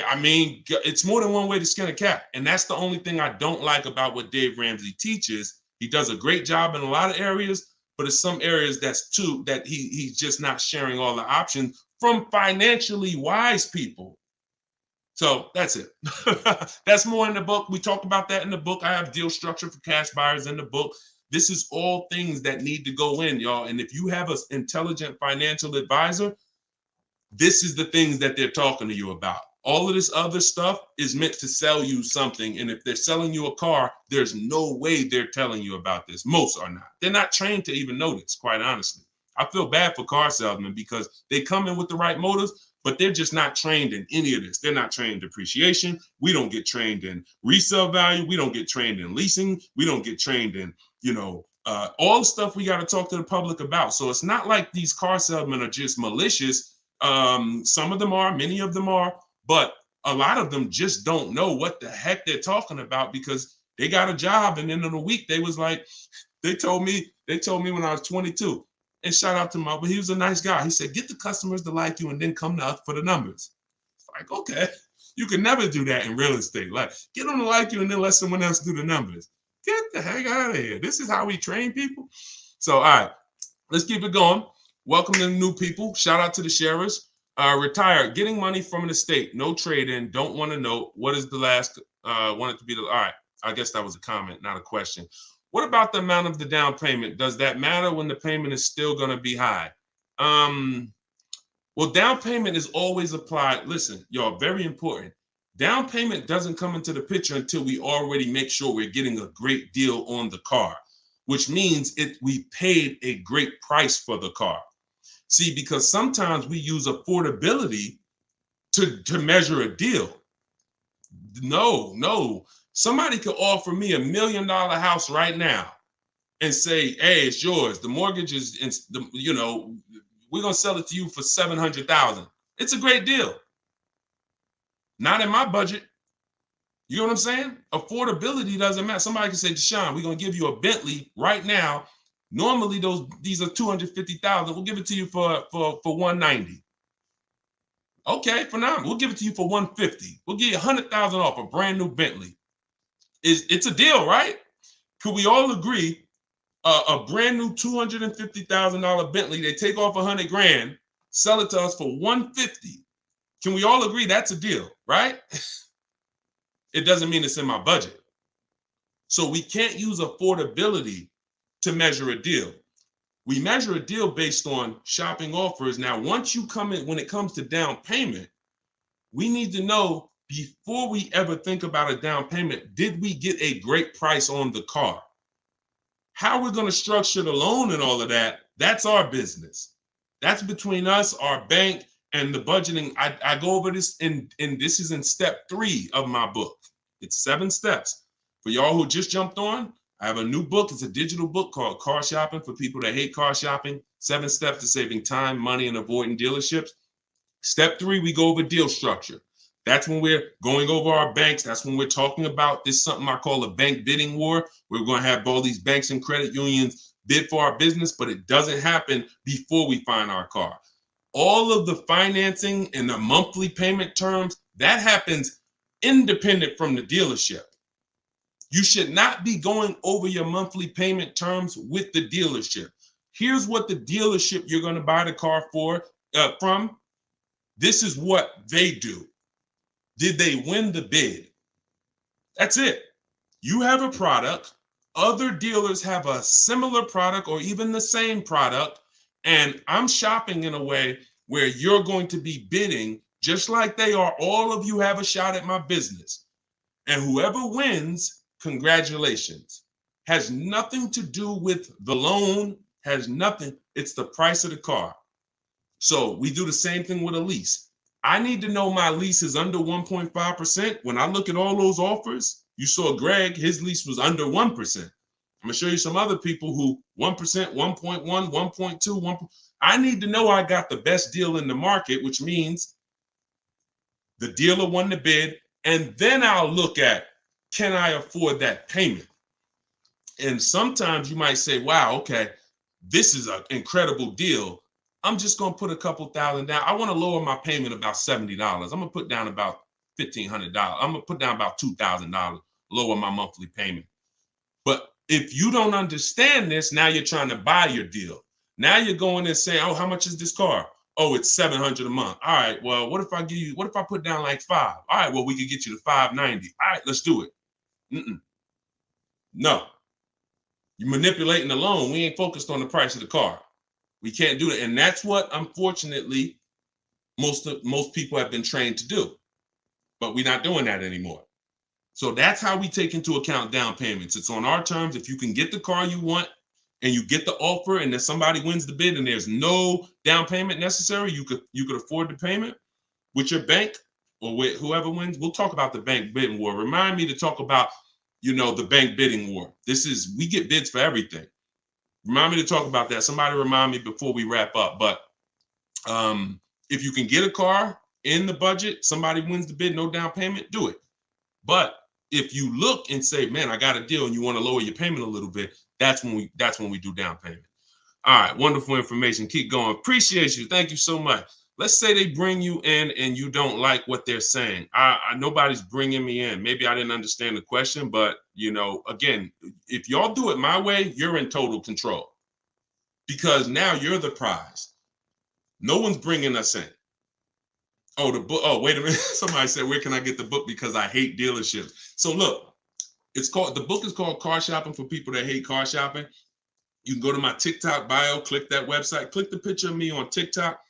I mean, it's more than one way to skin a cat. And that's the only thing I don't like about what Dave Ramsey teaches. He does a great job in a lot of areas, but it's some areas that he's just not sharing all the options from financially wise people. So that's it. That's more in the book. We talk about that in the book. I have deal structure for cash buyers in the book. This is all things that need to go in, y'all. And if you have an intelligent financial advisor, this is the things that they're talking to you about. All of this other stuff is meant to sell you something. And if they're selling you a car, there's no way they're telling you about this. Most are not. They're not trained to even know this, quite honestly. I feel bad for car salesmen because they come in with the right motives, but they're just not trained in any of this. They're not trained in depreciation. We don't get trained in resale value. We don't get trained in leasing. We don't get trained in, all the stuff we got to talk to the public about. So it's not like these car salesmen are just malicious. Some of them are, many of them are, but a lot of them just don't know what the heck they're talking about because they got a job. And then in a week, they was like, they told me when I was 22, and shout out to but he was a nice guy. He said, get the customers to like you and then come to us for the numbers. It's like, okay, you can never do that in real estate. Like, get them to like you and then let someone else do the numbers. Get the heck out of here. This is how we train people. So, all right, let's keep it going. Welcome to the new people. Shout out to the sharers. Retired, getting money from an estate, no trade-in, don't want to know. What is the last, want it to be the, all right, I guess that was a comment, not a question. What about the amount of the down payment? Does that matter when the payment is still going to be high? Well, down payment is always applied. Listen, y'all, very important. Down payment doesn't come into the picture until we already make sure we're getting a great deal on the car, which means we paid a great price for the car. See, because sometimes we use affordability to measure a deal. No. Somebody could offer me $1 million house right now and say, hey, it's yours. The mortgage is, we're going to sell it to you for $700,000. It's a great deal. Not in my budget. You know what I'm saying? Affordability doesn't matter. Somebody can say, Deshone, we're going to give you a Bentley right now. Normally, these are $250,000. We'll give it to you for $190. Okay, phenomenal. We'll give it to you for $150. We'll give you $100,000 off a brand new Bentley. It's a deal, right? Could we all agree? A brand new $250,000 Bentley, they take off $100,000, sell it to us for $150. Can we all agree that's a deal, right? It doesn't mean it's in my budget. So we can't use affordability to measure a deal. We measure a deal based on shopping offers. Now, once you come in, when it comes to down payment, we need to know before we ever think about a down payment, did we get a great price on the car? How we're going to structure the loan and all of that, that's our business. That's between us, our bank, and the budgeting. I go over this, and this is in step 3 of my book. It's 7 steps. For y'all who just jumped on, I have a new book. It's a digital book called Car Shopping for people that hate car shopping. 7 steps to saving time, money, and avoiding dealerships. Step 3, we go over deal structure. That's when we're going over our banks. That's when we're talking about this, something I call a bank bidding war. We're going to have all these banks and credit unions bid for our business, but it doesn't happen before we find our car. All of the financing and the monthly payment terms, that happens independent from the dealership. You should not be going over your monthly payment terms with the dealership. Here's what the dealership you're going to buy the car from. This is what they do. Did they win the bid? That's it. You have a product, other dealers have a similar product or even the same product, and I'm shopping in a way where you're going to be bidding just like they are. All of you have a shot at my business. And whoever wins, congratulations. Has nothing to do with the loan, has nothing. It's the price of the car. So we do the same thing with a lease. I need to know my lease is under 1.5%. When I look at all those offers, you saw Greg, his lease was under 1%. I'm gonna show you some other people who 1%, 1.1, 1.2, 1. I need to know I got the best deal in the market, which means the dealer won the bid, and then I'll look at, can I afford that payment? And sometimes you might say, wow, okay, this is an incredible deal. I'm just going to put a couple thousand down. I want to lower my payment about $70. I'm going to put down about $1,500. I'm going to put down about $2,000, lower my monthly payment. But if you don't understand this, now you're trying to buy your deal. Now you're going and saying, oh, how much is this car? Oh, it's $700 a month. All right, well, what if I put down like $5? All right, well, we could get you to $590. All right, let's do it. No, you're manipulating the loan. We ain't focused on the price of the car. We can't do it. And that's what, unfortunately, most people have been trained to do. But we're not doing that anymore. So that's how we take into account down payments. It's on our terms. If you can get the car you want and you get the offer and then somebody wins the bid and there's no down payment necessary, you could afford the payment with your bank or with whoever wins. We'll talk about the bank bidding war. Remind me to talk about, the bank bidding war. We get bids for everything. Remind me to talk about that. Somebody remind me before we wrap up. But if you can get a car in the budget, somebody wins the bid, no down payment, do it. But if you look and say, man, I got a deal and you want to lower your payment a little bit, that's when we do down payment. All right, wonderful information. Keep going. Appreciate you. Thank you so much. Let's say they bring you in and you don't like what they're saying. Nobody's bringing me in. Maybe I didn't understand the question, but again, if y'all do it my way, you're in total control because now you're the prize. No one's bringing us in. Oh, the book. Oh, wait a minute. Somebody said, where can I get the book? Because I hate dealerships. So look, the book is called Car Shopping for People That Hate Car Shopping. You can go to my TikTok bio, click that website, click the picture of me on TikTok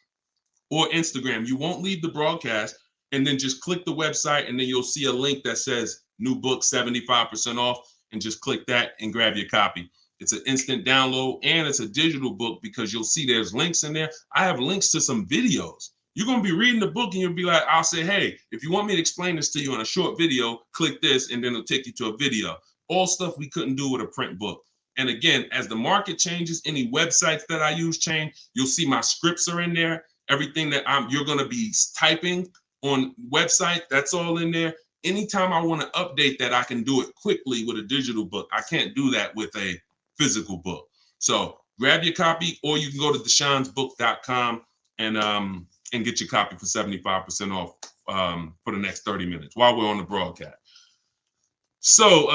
or Instagram. You won't leave the broadcast and then just click the website and then you'll see a link that says new book 75% off and just click that and grab your copy. It's an instant download and it's a digital book because you'll see there's links in there. I have links to some videos. You're going to be reading the book and you'll be like, I'll say, hey, if you want me to explain this to you in a short video, click this and then it'll take you to a video. All stuff we couldn't do with a print book. And again, as the market changes, any websites that I use change, you'll see my scripts are in there. Everything that you're going to be typing on website, that's all in there. Anytime I want to update that, I can do it quickly with a digital book. I can't do that with a physical book. So grab your copy or you can go to deshonsbook.com and get your copy for 75% off for the next 30 minutes while we're on the broadcast. So,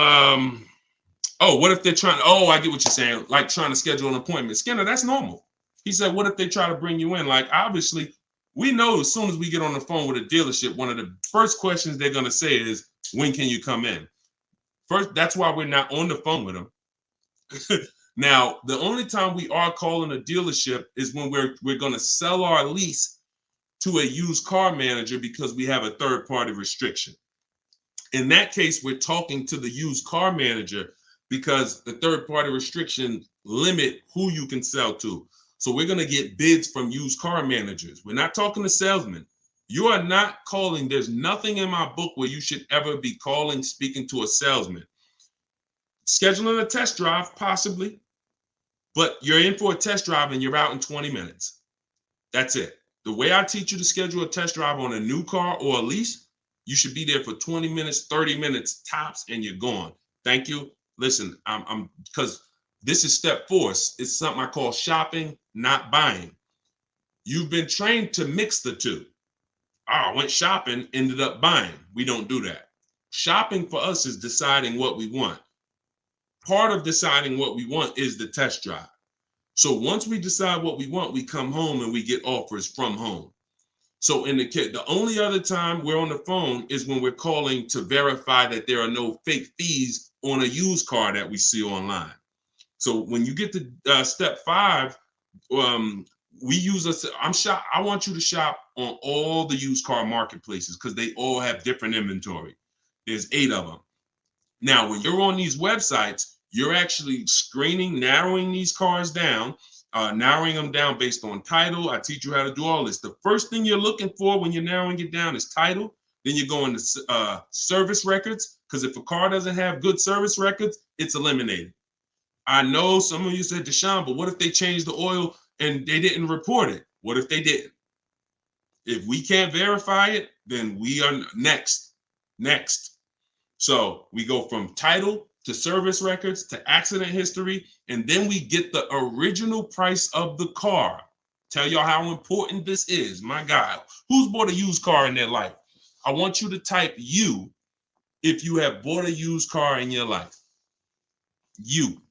what if they're I get what you're saying, like trying to schedule an appointment. Skinner, that's normal. He said, what if they try to bring you in? Like, obviously, we know as soon as we get on the phone with a dealership, one of the first questions they're going to say is, when can you come in? First, that's why we're not on the phone with them. Now, the only time we are calling a dealership is when we're going to sell our lease to a used car manager because we have a third-party restriction. In that case, we're talking to the used car manager because the third-party restriction limit who you can sell to. So we're going to get bids from used car managers. We're not talking to salesmen. You are not calling. There's nothing in my book where you should ever be calling, speaking to a salesman. Scheduling a test drive, possibly, but you're in for a test drive and you're out in 20 minutes. That's it. The way I teach you to schedule a test drive on a new car or a lease, you should be there for 20 minutes, 30 minutes tops, and you're gone. Thank you. Listen, I'm because this is step 4. It's something I call shopping, not buying. You've been trained to mix the two. I went shopping, ended up buying. We don't do that. Shopping for us is deciding what we want. Part of deciding what we want is the test drive. So once we decide what we want, we come home and we get offers from home. So the only other time we're on the phone is when we're calling to verify that there are no fake fees on a used car that we see online. So when you get to step 5, we use I want you to shop on all the used car marketplaces because they all have different inventory. There's 8 of them. Now, when you're on these websites, you're actually screening, narrowing these cars down, narrowing them down based on title. I teach you how to do all this. The first thing you're looking for when you're narrowing it down is title. Then you go into service records, because if a car doesn't have good service records, it's eliminated. I know some of you said, Deshone, but what if they changed the oil and they didn't report it? What if they didn't? If we can't verify it, then we are next. So we go from title to service records to accident history, and then we get the original price of the car. Tell y'all how important this is. My God, who's bought a used car in their life? I want you to type you if you have bought a used car in your life. You.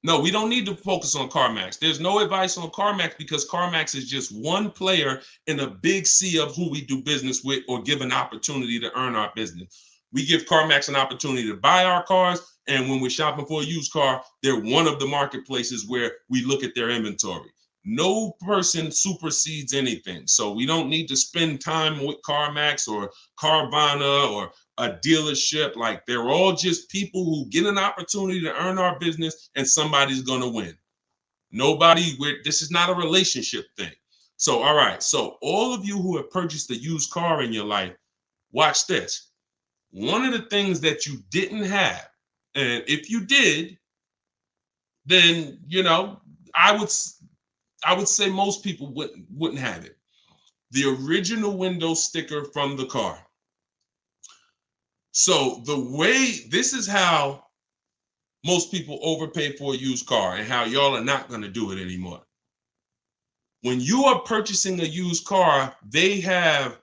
No, we don't need to focus on CarMax. There's no advice on CarMax because CarMax is just one player in a big sea of who we do business with or give an opportunity to earn our business. We give CarMax an opportunity to buy our cars, and when we're shopping for a used car, they're one of the marketplaces where we look at their inventory. No person supersedes anything. So we don't need to spend time with CarMax or Carvana or a dealership. Like, they're all just people who get an opportunity to earn our business, and somebody's going to win. This is not a relationship thing. So, all right. So all of you who have purchased a used car in your life, watch this. One of the things that you didn't have, and if you did, then, I would say most people wouldn't have it. The original window sticker from the car. So this is how most people overpay for a used car and how y'all are not going to do it anymore. When you are purchasing a used car, they have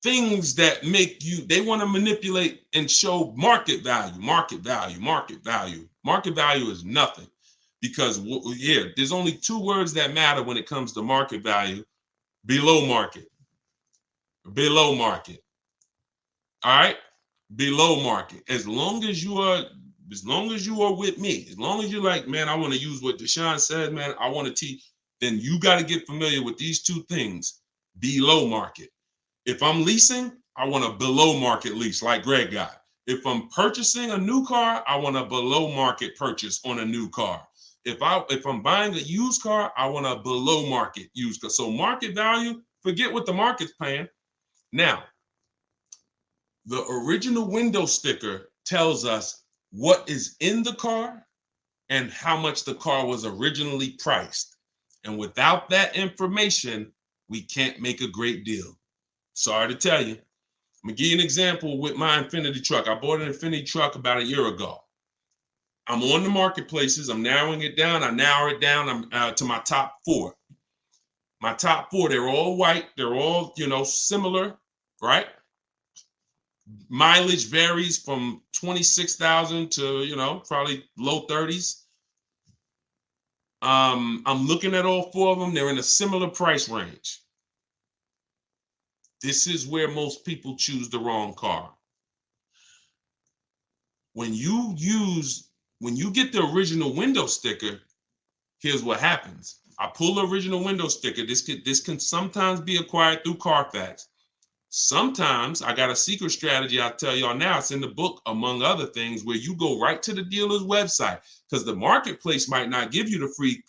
things that they want to manipulate and show market value. Market value is nothing, because there's only 2 words that matter when it comes to market value: below market. All right, below market. As long as you are with me, as long as you're like, man, I want to use what Deshone said, man, I want to teach, then you got to get familiar with these 2 things: below market. If I'm leasing, I want a below market lease like Greg got. If I'm purchasing a new car, I want a below market purchase on a new car. If I'm buying a used car, I want a below market used car. So market value, forget what the market's paying. Now, the original window sticker tells us what is in the car and how much the car was originally priced. And without that information, we can't make a great deal. Sorry to tell you. I'm gonna give you an example with my Infiniti truck. I bought an Infiniti truck about a year ago. I'm on the marketplaces. I'm narrowing it down. I narrow it down to my top 4. My top 4, they're all white. They're all, similar, right? Mileage varies from 26,000 to, probably low 30s. I'm looking at all 4 of them. They're in a similar price range. This is where most people choose the wrong car. When you get the original window sticker, here's what happens. I pull the original window sticker. This can sometimes be acquired through Carfax. Sometimes I got a secret strategy I'll tell y'all now. It's in the book, among other things, where you go right to the dealer's website, because the marketplace might not give you the free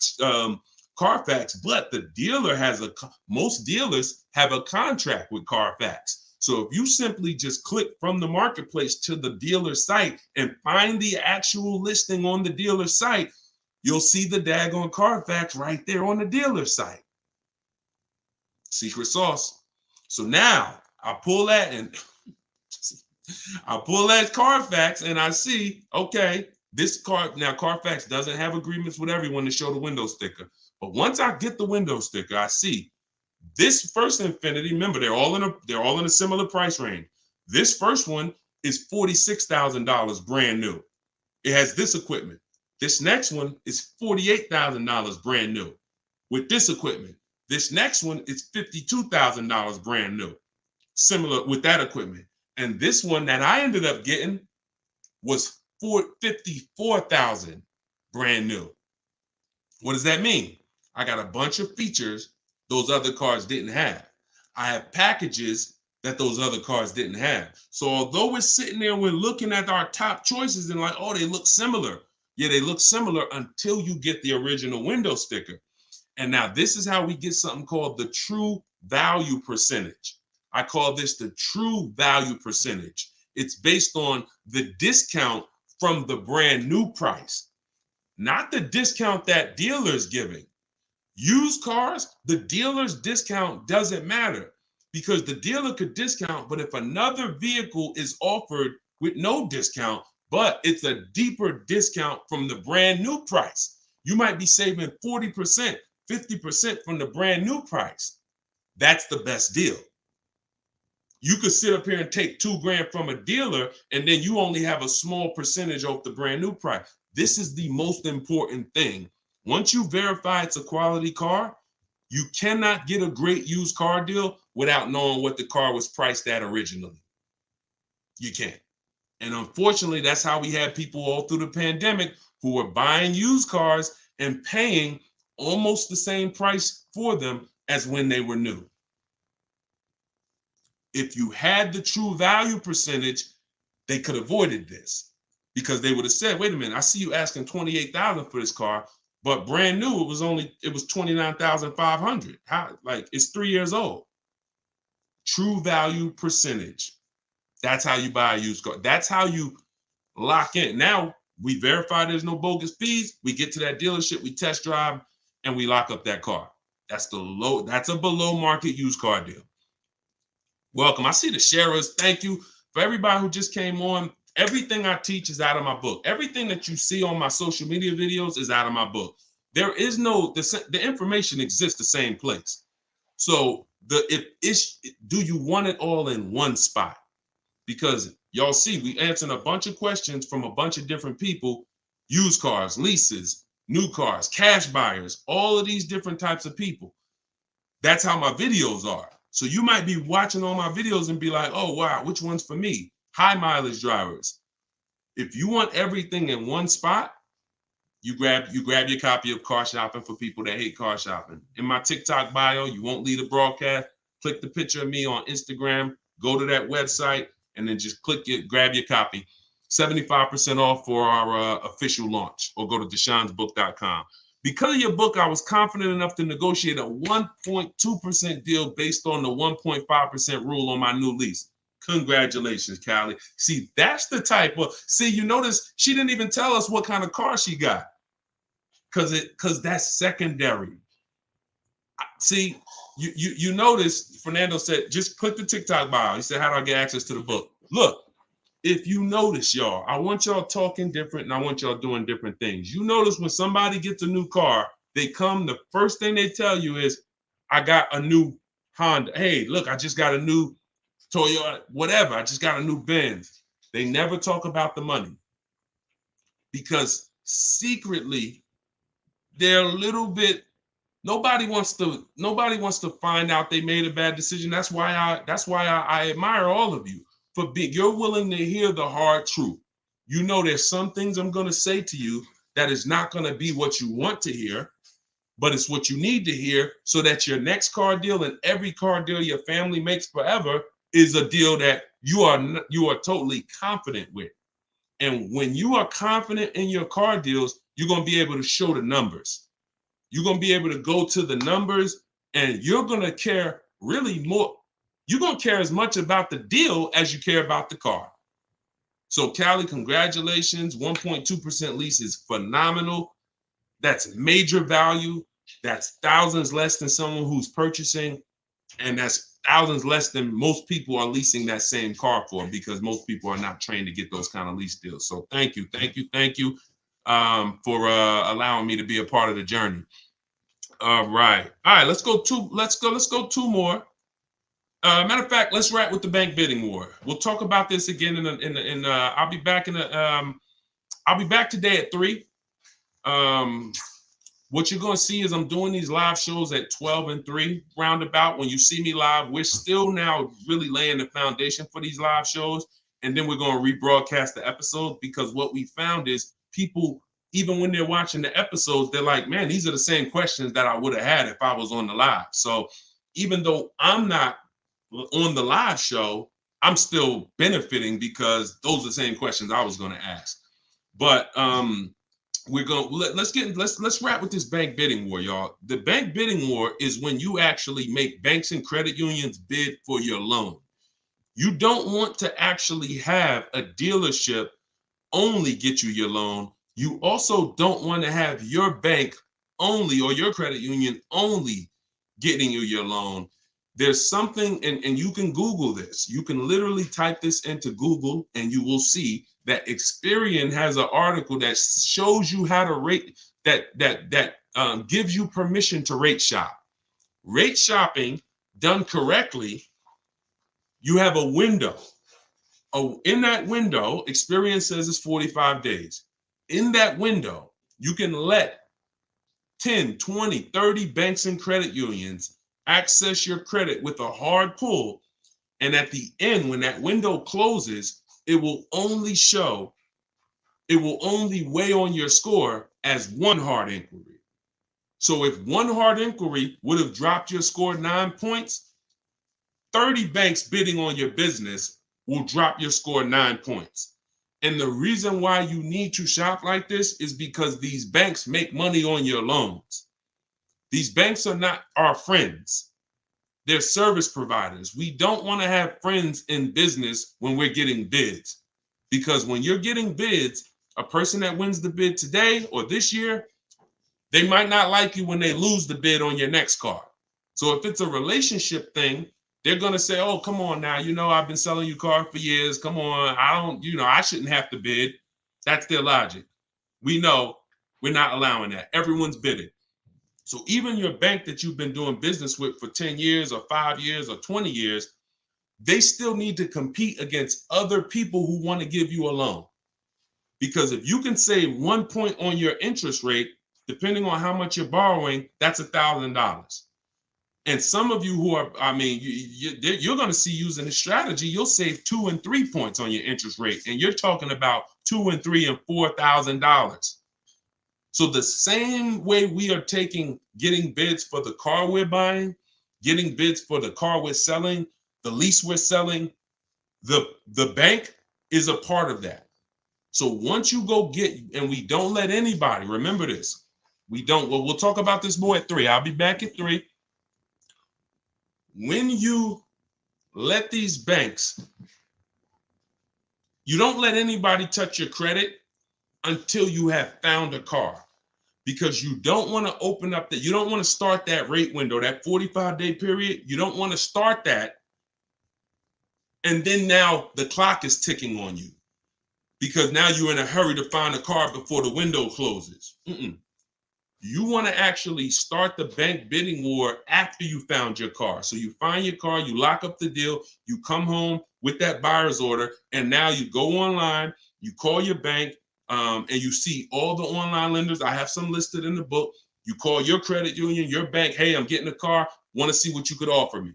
Carfax, but the dealer most dealers have a contract with Carfax. So if you simply just click from the marketplace to the dealer site and find the actual listing on the dealer site, you'll see the daggone Carfax right there on the dealer site. Secret sauce. So now I pull that Carfax and I see, okay, this car, now Carfax doesn't have agreements with everyone to show the window sticker. But once I get the window sticker, I see this first Infiniti. Remember, they're all in a similar price range. This first one is $46,000 brand new. It has this equipment. This next one is $48,000 brand new with this equipment. This next one is $52,000 brand new, similar with that equipment. And this one that I ended up getting was $54,000 brand new. What does that mean? I got a bunch of features those other cars didn't have. I have packages that those other cars didn't have. So although we're sitting there, we're looking at our top choices and like, oh, they look similar. Yeah, they look similar until you get the original window sticker. And now this is how we get something called the true value percentage. I call this the true value percentage. It's based on the discount from the brand new price, not the discount that dealer's giving. Used cars, the dealer's discount doesn't matter because the dealer could discount, but if another vehicle is offered with no discount, but it's a deeper discount from the brand new price, you might be saving 40%, 50% from the brand new price. That's the best deal. You could sit up here and take $2,000 from a dealer, and then you only have a small percentage off the brand new price. This is the most important thing. Once you verify it's a quality car, you cannot get a great used car deal without knowing what the car was priced at originally. You can't. And unfortunately, that's how we had people all through the pandemic who were buying used cars and paying almost the same price for them as when they were new. If you had the true value percentage, they could have avoided this because they would have said, wait a minute, I see you asking $28,000 for this car, but brand new, it was $29,500. How, like, it's 3 years old. True value percentage. That's how you buy a used car. That's how you lock in. Now we verify there's no bogus fees. We get to that dealership, we test drive, and we lock up that car. That's a below market used car deal. Welcome. I see the sharers. Thank you for everybody who just came on. Everything I teach is out of my book. Everything that you see on my social media videos is out of my book. There is no, the information exists the same place. So do you want it all in one spot? Because y'all see, we answered a bunch of questions from a bunch of different people, used cars, leases, new cars, cash buyers, all of these different types of people. That's how my videos are. So you might be watching all my videos and be like, oh, wow, which one's for me? High mileage drivers. If you want everything in one spot, you grab your copy of Car Shopping for people that hate car shopping. In my TikTok bio, you won't leave a broadcast. Click the picture of me on Instagram, go to that website, and then just click it, grab your copy. 75% off for our official launch, or go to deshonsbook.com. Because of your book, I was confident enough to negotiate a 1.2% deal based on the 1.5% rule on my new lease. Congratulations, Callie. See, that's the type of, you notice she didn't even tell us what kind of car she got. Because that's secondary. See, you notice Fernando said, just click the TikTok bio. He said, how do I get access to the book? Look, if you notice, y'all, I want y'all talking different and I want y'all doing different things. You notice when somebody gets a new car, they come, the first thing they tell you is, I got a new Honda. Hey, look, I just got a new Toyota, whatever. I just got a new Benz. They never talk about the money because secretly they're a little bit, nobody wants to find out they made a bad decision. That's why I admire all of you. For you're willing to hear the hard truth. You know, there's some things I'm going to say to you that is not going to be what you want to hear, but it's what you need to hear so that your next car deal and every car deal your family makes forever is a deal that you are totally confident with. And when you are confident in your car deals, you're going to be able to show the numbers. You're going to be able to go to the numbers and you're going to care really more. You're going to care as much about the deal as you care about the car. So Callie, congratulations. 1.2% lease is phenomenal. That's major value. That's thousands less than someone who's purchasing. And that's thousands less than most people are leasing that same car for, because most people are not trained to get those kind of lease deals. So thank you for allowing me to be a part of the journey. All right. Let's go two more. Matter of fact, let's wrap with the bank bidding war. We'll talk about this again I'll be back I'll be back today at 3. What you're going to see is I'm doing these live shows at 12 and 3 roundabout. When you see me live, we're still now really laying the foundation for these live shows. and then we're going to rebroadcast the episode, because what we found is people, even when they're watching the episodes, they're like, man, these are the same questions that I would have had if I was on the live. So even though I'm not on the live show, I'm still benefiting because those are the same questions I was going to ask. But let's wrap with this bank bidding war, y'all. The bank bidding war is when you actually make banks and credit unions bid for your loan. You don't want to actually have a dealership only get you your loan. You also don't want to have your bank only or your credit union only getting you your loan. There's something, and you can Google this. You can literally type this into Google and you will see that Experian has an article that shows you how to rate, that gives you permission to rate shop. Rate shopping done correctly, you have a window. Oh, in that window, Experian says it's 45 days. In that window, you can let 10, 20, 30 banks and credit unions access your credit with a hard pull. And at the end, when that window closes, it will only weigh on your score as one hard inquiry. So if one hard inquiry would have dropped your score 9 points, 30 banks bidding on your business will drop your score 9 points. And the reason why you need to shop like this is because these banks make money on your loans. These banks are not our friends. They're service providers. We don't want to have friends in business when we're getting bids. Because when you're getting bids, a person that wins the bid today or this year, they might not like you when they lose the bid on your next car. So if it's a relationship thing, they're going to say, oh, come on now, I've been selling you cars for years. Come on, I shouldn't have to bid. That's their logic. We know we're not allowing that. Everyone's bidding. So even your bank that you've been doing business with for 10 years or 5 years or 20 years, they still need to compete against other people who want to give you a loan. Because if you can save 1 point on your interest rate, depending on how much you're borrowing, that's $1,000. And some of you who are, you're going to see using this strategy, you'll save 2 and 3 points on your interest rate. And you're talking about $2 and $3 and $4,000. So the same way we are getting bids for the car we're buying, getting bids for the car we're selling, the lease we're selling, the bank is a part of that. So once you go and we don't let anybody, remember this, we'll talk about this more at 3. I'll be back at 3. When you let these banks, you don't let anybody touch your credit until you have found a car, because you don't want to you don't want to start that rate window, that 45-day period. You don't want to start that. And then now the clock is ticking on you because now you're in a hurry to find a car before the window closes. You want to actually start the bank bidding war after you found your car. So you find your car, you lock up the deal, you come home with that buyer's order, and now you go online, you call your bank, and you see all the online lenders. I have some listed in the book. You call your credit union, your bank, hey, I'm getting a car, want to see what you could offer me.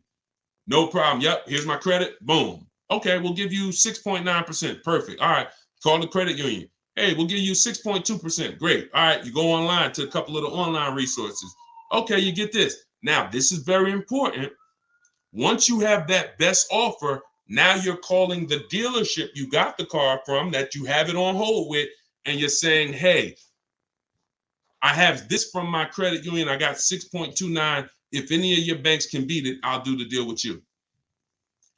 No problem. Yep, here's my credit. Boom. Okay, we'll give you 6.9%. Perfect. All right, call the credit union. Hey, we'll give you 6.2%. Great. All right, you go online to a couple of the online resources. Okay, you get this. Now, this is very important. Once you have that best offer, now you're calling the dealership you got the car from, that you have it on hold with, and you're saying, hey, I have this from my credit union. I got 6.29. If any of your banks can beat it, I'll do the deal with you.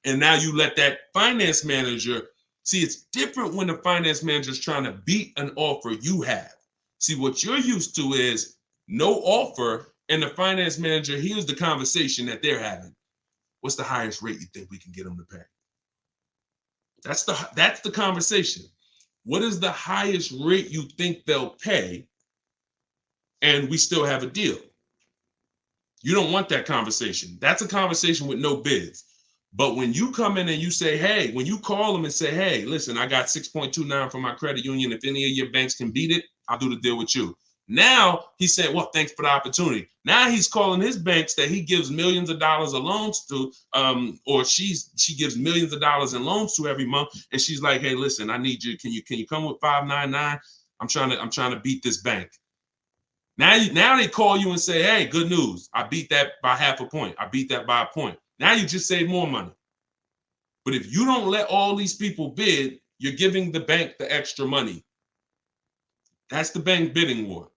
And now you let that finance manager see. It's different when the finance manager is trying to beat an offer you have. See, what you're used to is no offer, and the finance manager hears the conversation that they're having. What's the highest rate you think we can get them to pay? That's the conversation. What is the highest rate you think they'll pay? And we still have a deal. You don't want that conversation. That's a conversation with no bids. But when you come in and you say, hey, when you call them and say, hey, listen, I got 6.29 from my credit union. If any of your banks can beat it, I'll do the deal with you. Now he said, well, thanks for the opportunity. Now he's calling his banks that he gives millions of dollars of loans to, or she gives millions of dollars in loans to every month. And she's like, hey, listen, I need you. Can you come with 599? I'm trying to beat this bank. Now they call you and say, hey, good news. I beat that by half a point. I beat that by a point. Now you just save more money. But if you don't let all these people bid, you're giving the bank the extra money. That's the bank bidding war.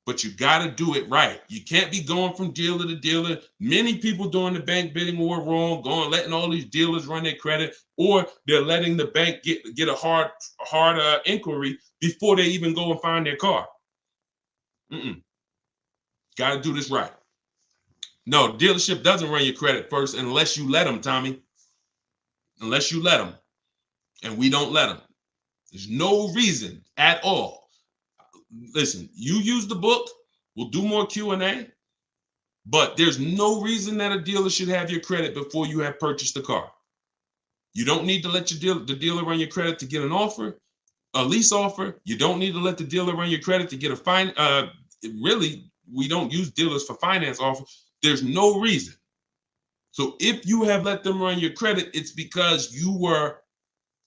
But you got to do it right. You can't be going from dealer to dealer. Many people doing the bank bidding war wrong, letting all these dealers run their credit, or they're letting the bank get a hard inquiry before they even go and find their car. Got to do this right. No, dealership doesn't run your credit first unless you let them, Tommy. Unless you let them. And we don't let them. There's no reason at all. Listen, you use the book. We'll do more Q&A. But there's no reason that a dealer should have your credit before you have purchased the car. You don't need to let the dealer run your credit to get an offer, a lease offer. You don't need to let the dealer run your credit to get a really, we don't use dealers for finance offers. There's no reason. So if you have let them run your credit, it's because you were,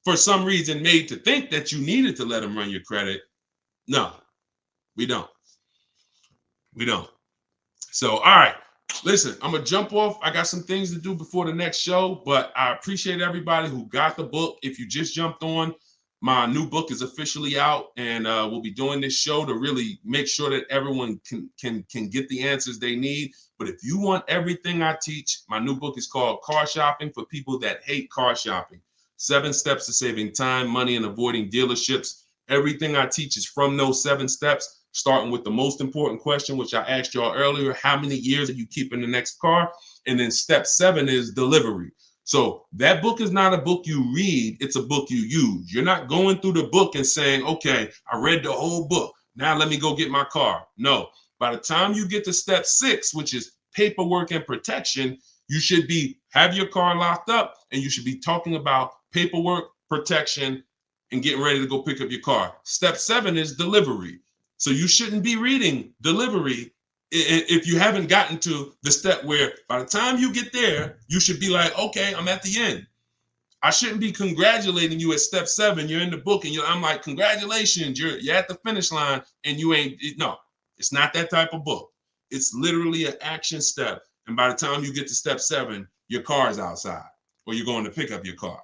for some reason, made to think that you needed to let them run your credit. No, we don't. We don't. So, all right. Listen, I'm going to jump off. I got some things to do before the next show, but I appreciate everybody who got the book. If you just jumped on, my new book is officially out, and we'll be doing this show to really make sure that everyone can get the answers they need. But if you want everything I teach, my new book is called Car Shopping for People That Hate Car Shopping. 7 Steps to Saving Time, Money, and Avoiding Dealerships. Everything I teach is from those 7 steps, starting with the most important question, which I asked y'all earlier: how many years are you keeping the next car? And then step 7 is delivery. So that book is not a book you read, it's a book you use. You're not going through the book and saying, okay, I read the whole book, now let me go get my car. No, by the time you get to step 6, which is paperwork and protection, you should have your car locked up, and you should be talking about paperwork, protection, and getting ready to go pick up your car. Step 7 is delivery. So you shouldn't be reading delivery if you haven't gotten to the step where by the time you get there, you should be like, okay, I'm at the end. I shouldn't be congratulating you at step 7. You're in the book, and I'm like, congratulations, you're at the finish line, and you ain't. No, it's not that type of book. It's literally an action step. And by the time you get to step 7, your car is outside, or you're going to pick up your car.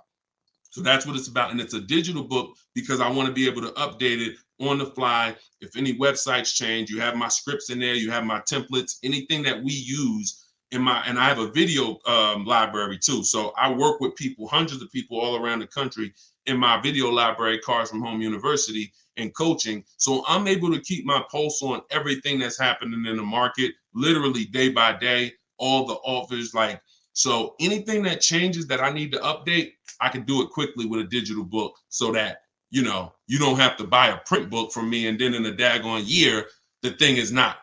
So that's what it's about. And it's a digital book because I want to be able to update it on the fly. If any websites change, you have my scripts in there, you have my templates, anything that we use and I have a video library too. So I work with people, hundreds of people all around the country in my video library, Cars from Home University, and coaching. So I'm able to keep my pulse on everything that's happening in the market, literally day by day, all the offers, so anything that changes that I need to update, I can do it quickly with a digital book so that, you don't have to buy a print book from me. And then in a daggone year, the thing is not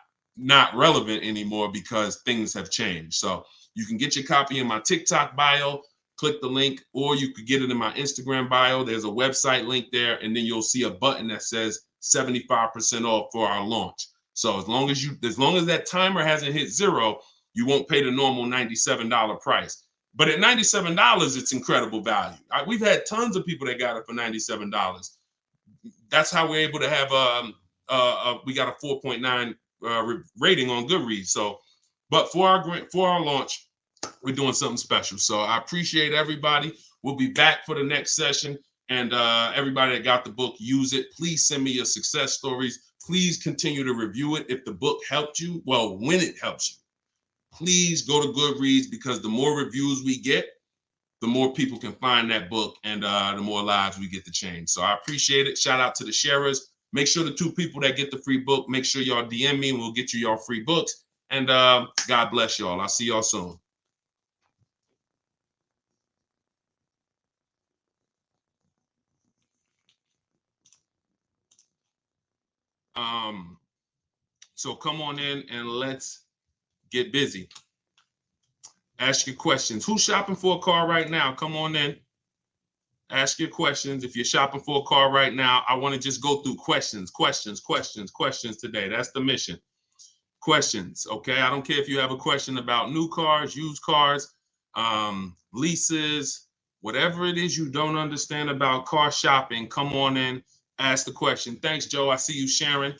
relevant anymore because things have changed. So you can get your copy in my TikTok bio, click the link, or you could get it in my Instagram bio. There's a website link there, and then you'll see a button that says 75% off for our launch. So as long as that timer hasn't hit 0, you won't pay the normal $97 price. But at $97, it's incredible value. We've had tons of people that got it for $97. That's how we're able to have we got a 4.9 rating on Goodreads. So, but for our launch, we're doing something special. So I appreciate everybody. We'll be back for the next session. And everybody that got the book, use it. Please send me your success stories. Please continue to review it if the book helped you. Well, when it helps you. Please go to Goodreads, because the more reviews we get, the more people can find that book, and the more lives we get to change. So I appreciate it. Shout out to the sharers. Make sure the 2 people that get the free book, make sure y'all DM me and we'll get you y'all free books. And God bless y'all. I'll see y'all soon. So come on in and let's get busy. Ask your questions. Who's shopping for a car right now? Come on in. Ask your questions. If you're shopping for a car right now, I want to just go through questions today. That's the mission. Questions, okay? I don't care if you have a question about new cars, used cars, leases, whatever it is you don't understand about car shopping, come on in, ask the question. Thanks, Joe. I see you sharing.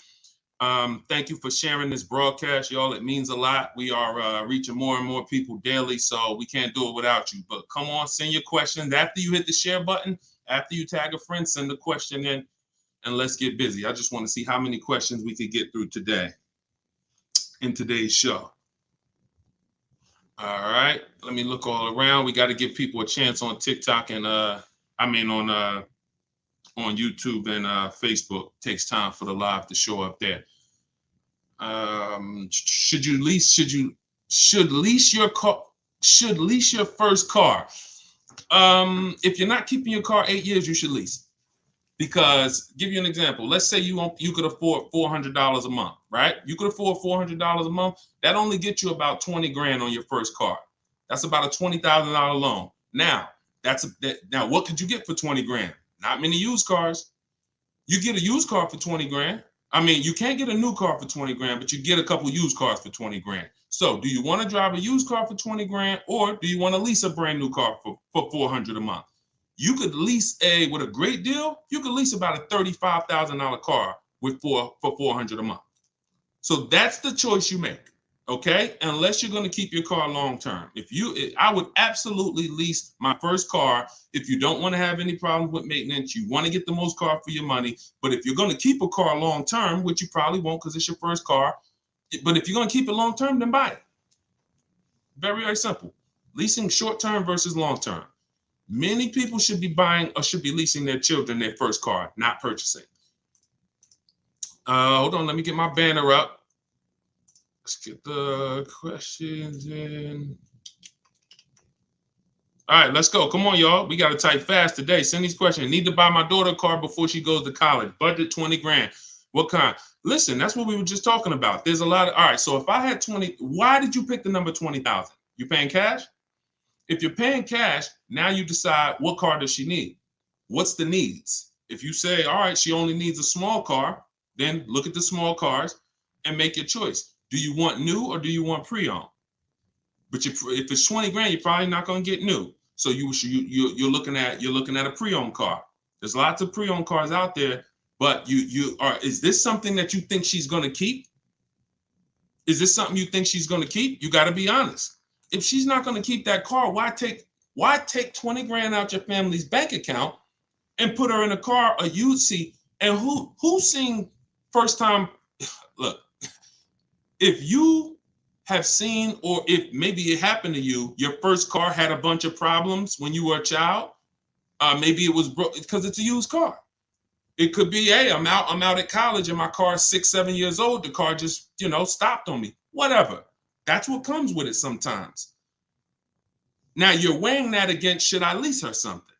Thank you for sharing this broadcast, y'all. It means a lot. We are reaching more and more people daily, so we can't do it without you. But come on, send your questions. After you hit the share button, after you tag a friend, send the question in, and let's get busy. I just want to see how many questions we could get through today in today's show. All right, let me look all around. We got to give people a chance on TikTok and on YouTube and Facebook. Takes time for the live to show up there. Should lease your car? Should lease your first car? If you're not keeping your car 8 years, you should lease. Because, give you an example. Let's say you could afford $400 a month, right? You could afford $400 a month. That only gets you about 20 grand on your first car. That's about a $20,000 loan. Now, what could you get for 20 grand? Not many used cars. You get a used car for 20 grand. I mean, you can't get a new car for 20 grand, but you get a couple used cars for 20 grand. So do you want to drive a used car for 20 grand, or do you want to lease a brand new car for $400 a month? You could lease with a great deal. You could lease about a $35,000 car for $400 a month. So that's the choice you make, okay? Unless you're going to keep your car long term. I would absolutely lease my first car if you don't want to have any problems with maintenance. You want to get the most car for your money. But if you're going to keep a car long term, which you probably won't because it's your first car, but if you're going to keep it long term, then buy it. Very, very simple. Leasing short term versus long term. Many people should be buying or should be leasing their children their first car, not purchasing. Hold on, let me get my banner up. Let's get the questions in. All right, let's go. Come on, y'all. We got to type fast today. Send these questions. Need to buy my daughter a car before she goes to college. Budget 20 grand. What kind? Listen, that's what we were just talking about. There's a lot of, all right, so if I had 20, why did you pick the number 20,000? You paying cash? If you're paying cash, now you decide what car does she need? What's the needs? If you say, all right, she only needs a small car, then look at the small cars and make your choice. Do you want new or do you want pre-owned? But if it's 20 grand, you're probably not going to get new. So you're looking at a pre-owned car. There's lots of pre-owned cars out there, but is this something that you think she's going to keep? Is this something you think she's going to keep? You got to be honest. If she's not going to keep that car, why take 20 grand out your family's bank account and put her in a car, a used seat? And who's seen first time? Look, if you have seen, or if maybe it happened to you, your first car had a bunch of problems when you were a child. Maybe it was broke because it's a used car. It could be, hey, I'm out at college and my car is 6-7 years old. The car just, stopped on me. Whatever. That's what comes with it sometimes. Now you're weighing that against, should I lease her something?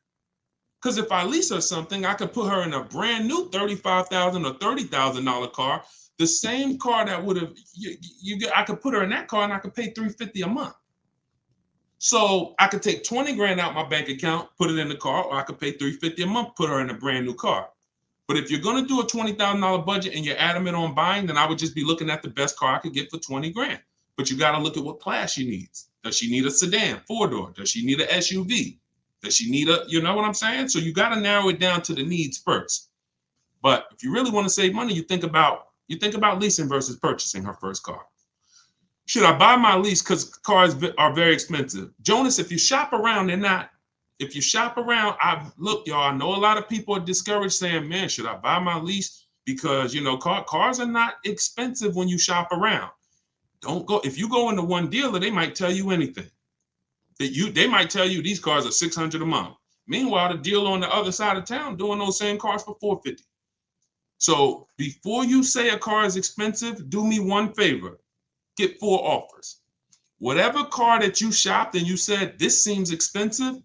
Because if I lease her something, I could put her in a brand new $35,000 or $30,000 car. The same car that would have, I could put her in that car and I could pay $350 a month. So I could take 20 grand out my bank account, put it in the car, or I could pay $350 a month, put her in a brand new car. But if you're going to do a $20,000 budget and you're adamant on buying, then I would just be looking at the best car I could get for 20 grand. But you got to look at what class she needs. Does she need a sedan, 4-door? Does she need an SUV? Does she need you know what I'm saying? So you got to narrow it down to the needs first. But if you really want to save money, you think about leasing versus purchasing her first car. Should I buy my lease because cars are very expensive? Jonas, if you shop around, they're not. If you shop around, look, y'all, I know a lot of people are discouraged saying, man, should I buy my lease? Because, cars are not expensive when you shop around. Don't go. If you go into one dealer, they might tell you anything. They might tell you these cars are $600 a month. Meanwhile, the dealer on the other side of town doing those same cars for $450. So before you say a car is expensive, do me one favor. Get 4 offers. Whatever car that you shopped and you said, this seems expensive,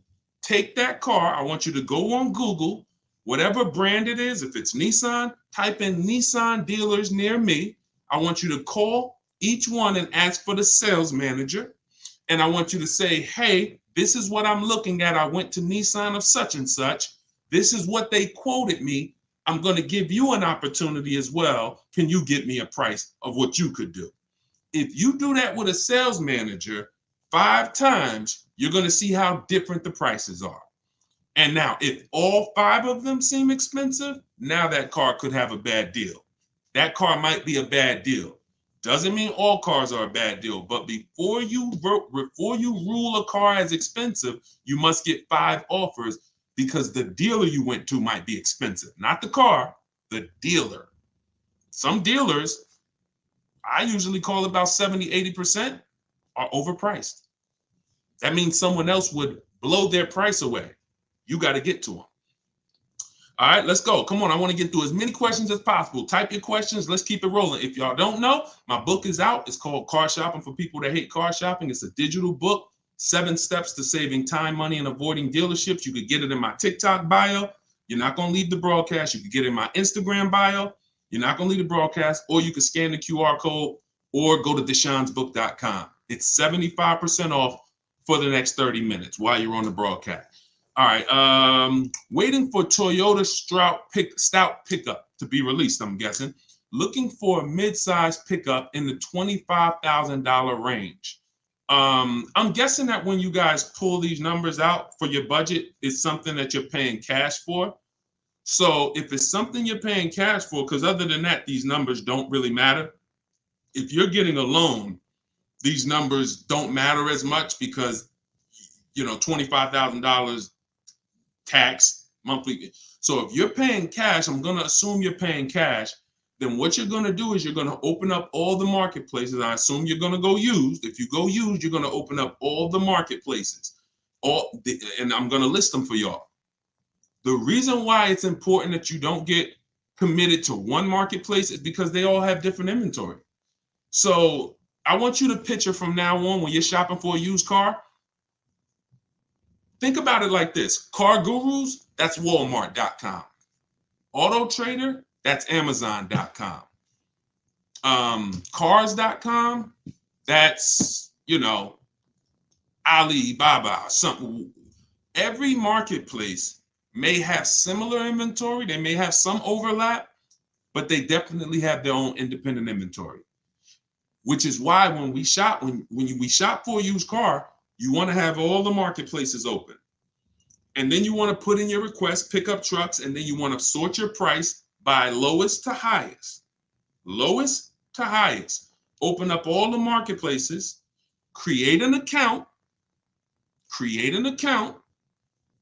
take that car. I want you to go on Google, whatever brand it is. If it's Nissan, type in Nissan dealers near me. I want you to call each one and ask for the sales manager. And I want you to say, hey, this is what I'm looking at. I went to Nissan of such and such. This is what they quoted me. I'm going to give you an opportunity as well. Can you get me a price of what you could do? If you do that with a sales manager 5 times, you're going to see how different the prices are. And now, if all 5 of them seem expensive, now that car could have a bad deal. That car might be a bad deal. Doesn't mean all cars are a bad deal, but before you rule a car as expensive, you must get 5 offers, because the dealer you went to might be expensive, not the car, the dealer. Some dealers, I usually call about 70, 80% are overpriced. That means someone else would blow their price away. You got to get to them. All right, let's go. Come on, I want to get through as many questions as possible. Type your questions. Let's keep it rolling. If y'all don't know, my book is out. It's called Car Shopping for People That Hate Car Shopping. It's a digital book, 7 steps to saving time, money, and avoiding dealerships. You could get it in my TikTok bio. You're not going to leave the broadcast. You could get it in my Instagram bio. You're not going to leave the broadcast, or you can scan the QR code or go to deshonsbook.com. It's 75% off for the next 30 minutes while you're on the broadcast. All right, waiting for Toyota Stout pickup to be released, I'm guessing. Looking for a mid-size pickup in the $25,000 range. I'm guessing that when you guys pull these numbers out for your budget, it's something that you're paying cash for. So if it's something you're paying cash for, because other than that, these numbers don't really matter. If you're getting a loan, these numbers don't matter as much, because, you know, $25,000 tax monthly. So if you're paying cash, I'm going to assume you're paying cash. Then what you're going to do is you're going to open up all the marketplaces. I assume you're going to go used. If you go used, you're going to open up all the marketplaces. And I'm going to list them for y'all. The reason why it's important that you don't get committed to one marketplace is because they all have different inventory. So I want you to picture from now on, when you're shopping for a used car, think about it like this. Car Gurus, that's Walmart.com. Auto Trader, that's Amazon.com. Cars.com, that's, you know, Alibaba, something. Every marketplace may have similar inventory. They may have some overlap, but they definitely have their own independent inventory. Which is why when we shop, when we shop for a used car, you want to have all the marketplaces open. And then you want to put in your request, pick up trucks, and then you want to sort your price by lowest to highest. Lowest to highest. Open up all the marketplaces, create an account,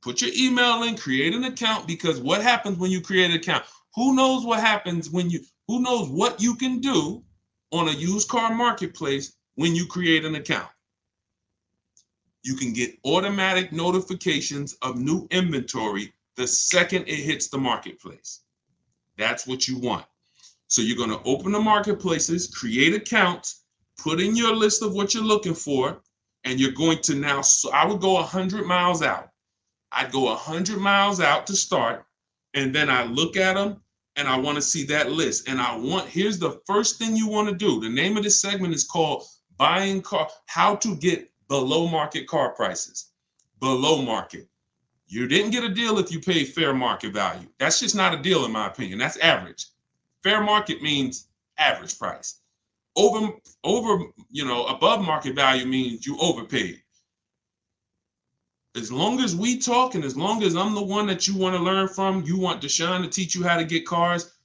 put your email in, create an account, because what happens when you create an account? Who knows what happens who knows what you can do on a used car marketplace when you create an account? You can get automatic notifications of new inventory the second it hits the marketplace. That's what you want. So you're going to open the marketplaces, create accounts, put in your list of what you're looking for, and you're going to now, so I would go 100 miles out. I'd go 100 miles out to start, and then I look at them, and I want to see that list. And here's the first thing you want to do. The name of this segment is called How to Get Below Market Car Prices. Below market. You didn't get a deal if you paid fair market value. That's just not a deal in my opinion. That's average. Fair market means average price. Above market value means you overpaid. As long as we talk, and as long as I'm the one that you want to learn from, you want Deshone to teach you how to get cars,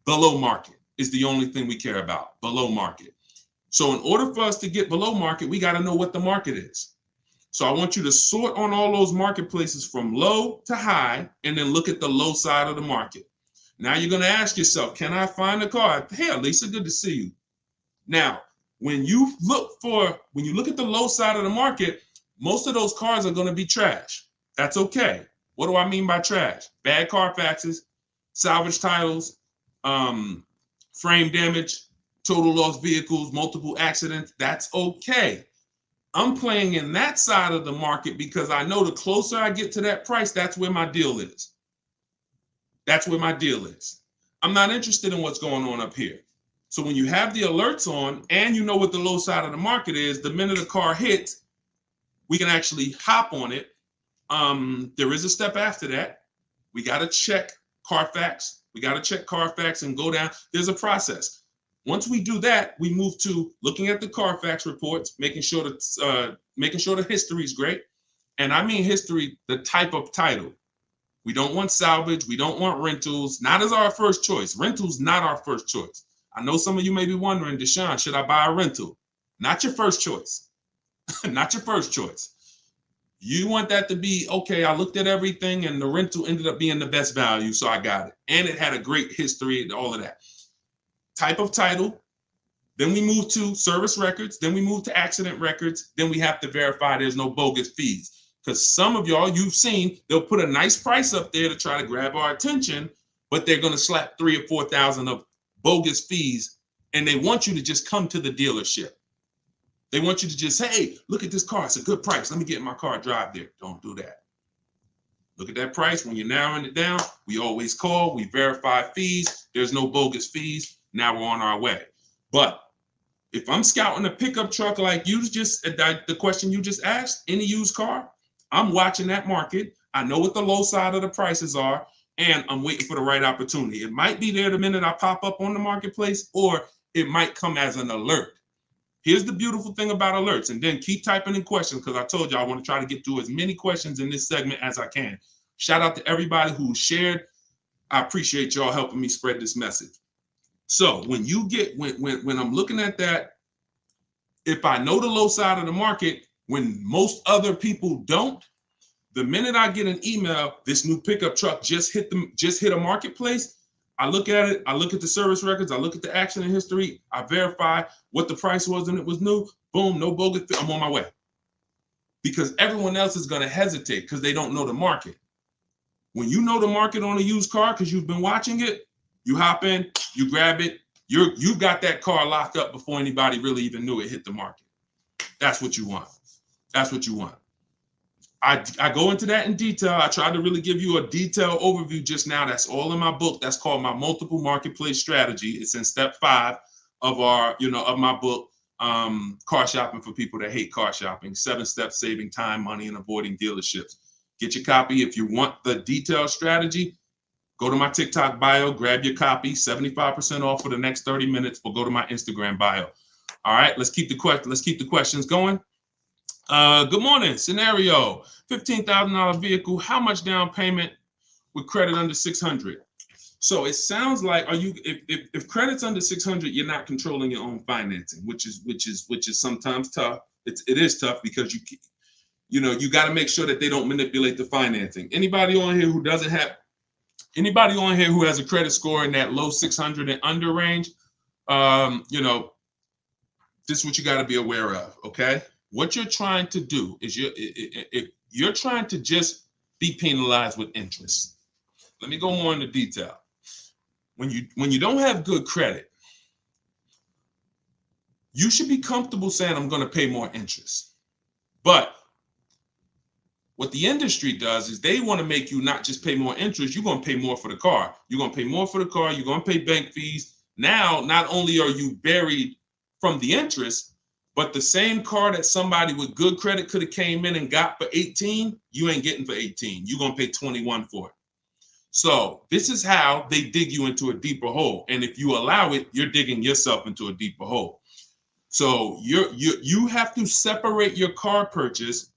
below market is the only thing we care about. Below market. So in order for us to get below market, we got to know what the market is. So I want you to sort on all those marketplaces from low to high, and then look at the low side of the market. Now you're going to ask yourself, can I find a car? Hey, Lisa, good to see you. Now, when you look at the low side of the market, most of those cars are going to be trash. That's okay. What do I mean by trash? Bad Carfaxes, salvage titles, frame damage, total lost vehicles, multiple accidents. That's okay. I'm playing in that side of the market because I know the closer I get to that price, that's where my deal is. That's where my deal is. I'm not interested in what's going on up here. So when you have the alerts on and you know what the low side of the market is, the minute a car hits, we can actually hop on it. There is a step after that. We got to check Carfax. We got to check Carfax and go down. There's a process. Once we do that, we move to looking at the Carfax reports, making sure the history is great. And I mean history, the type of title. We don't want salvage. We don't want rentals. Not as our first choice. Rentals not our first choice. I know some of you may be wondering, Deshone, should I buy a rental? Not your first choice. Not your first choice. You want that to be, okay, I looked at everything and the rental ended up being the best value, so I got it. And it had a great history and all of that. Type of title. Then we move to service records. Then we move to accident records. Then we have to verify there's no bogus fees. Because some of y'all, you've seen, they'll put a nice price up there to try to grab our attention, but they're going to slap 3,000 or 4,000 of bogus fees, and they want you to just come to the dealership. They want you to just say, hey, look at this car. It's a good price. Let me get in my car, drive there. Don't do that. Look at that price. When you're narrowing it down, we always call. We verify fees. There's no bogus fees. Now we're on our way. But if I'm scouting a pickup truck like you just, the question you just asked, any used car, I'm watching that market. I know what the low side of the prices are, and I'm waiting for the right opportunity. It might be there the minute I pop up on the marketplace, or it might come as an alert. Here's the beautiful thing about alerts, and then keep typing in questions, because I told you I want to try to get through as many questions in this segment as I can. Shout out to everybody who shared. I appreciate y'all helping me spread this message. So when you get, when I'm looking at that, if I know the low side of the market, when most other people don't, the minute I get an email, this new pickup truck just hit a marketplace, I look at it, I look at the service records, I look at the accident history, I verify what the price was and it was new, boom, no bogus, I'm on my way. Because everyone else is going to hesitate because they don't know the market. When you know the market on a used car because you've been watching it, you hop in, you grab it, you got that car locked up before anybody really even knew it hit the market. That's what you want. That's what you want. I go into that in detail. I tried to really give you a detailed overview just now. That's all in my book. That's called my multiple marketplace strategy. It's in step 5 of our, of my book, Car Shopping for People That Hate Car Shopping. 7 steps saving time, money, and avoiding dealerships. Get your copy. If you want the detailed strategy, go to my TikTok bio, grab your copy, 75% off for the next 30 minutes, or go to my Instagram bio. All right, let's keep the questions going. Good morning. Scenario: $15,000 vehicle. How much down payment with credit under 600? So it sounds like, if credit's under 600, you're not controlling your own financing, which is sometimes tough. It is tough because you got to make sure that they don't manipulate the financing. Anybody on here who has a credit score in that low 600 and under range, this is what you got to be aware of. Okay. What you're trying to do is you're trying to just be penalized with interest. Let me go more into detail. When you don't have good credit, you should be comfortable saying, I'm going to pay more interest. But what the industry does is they want to make you not just pay more interest, you're going to pay more for the car. You're going to pay more for the car. You're going to pay bank fees. Now, not only are you buried from the interest, but the same car that somebody with good credit could have came in and got for 18, you ain't getting for 18. You're going to pay 21 for it. So this is how they dig you into a deeper hole. And if you allow it, you're digging yourself into a deeper hole. So you have to separate your car purchase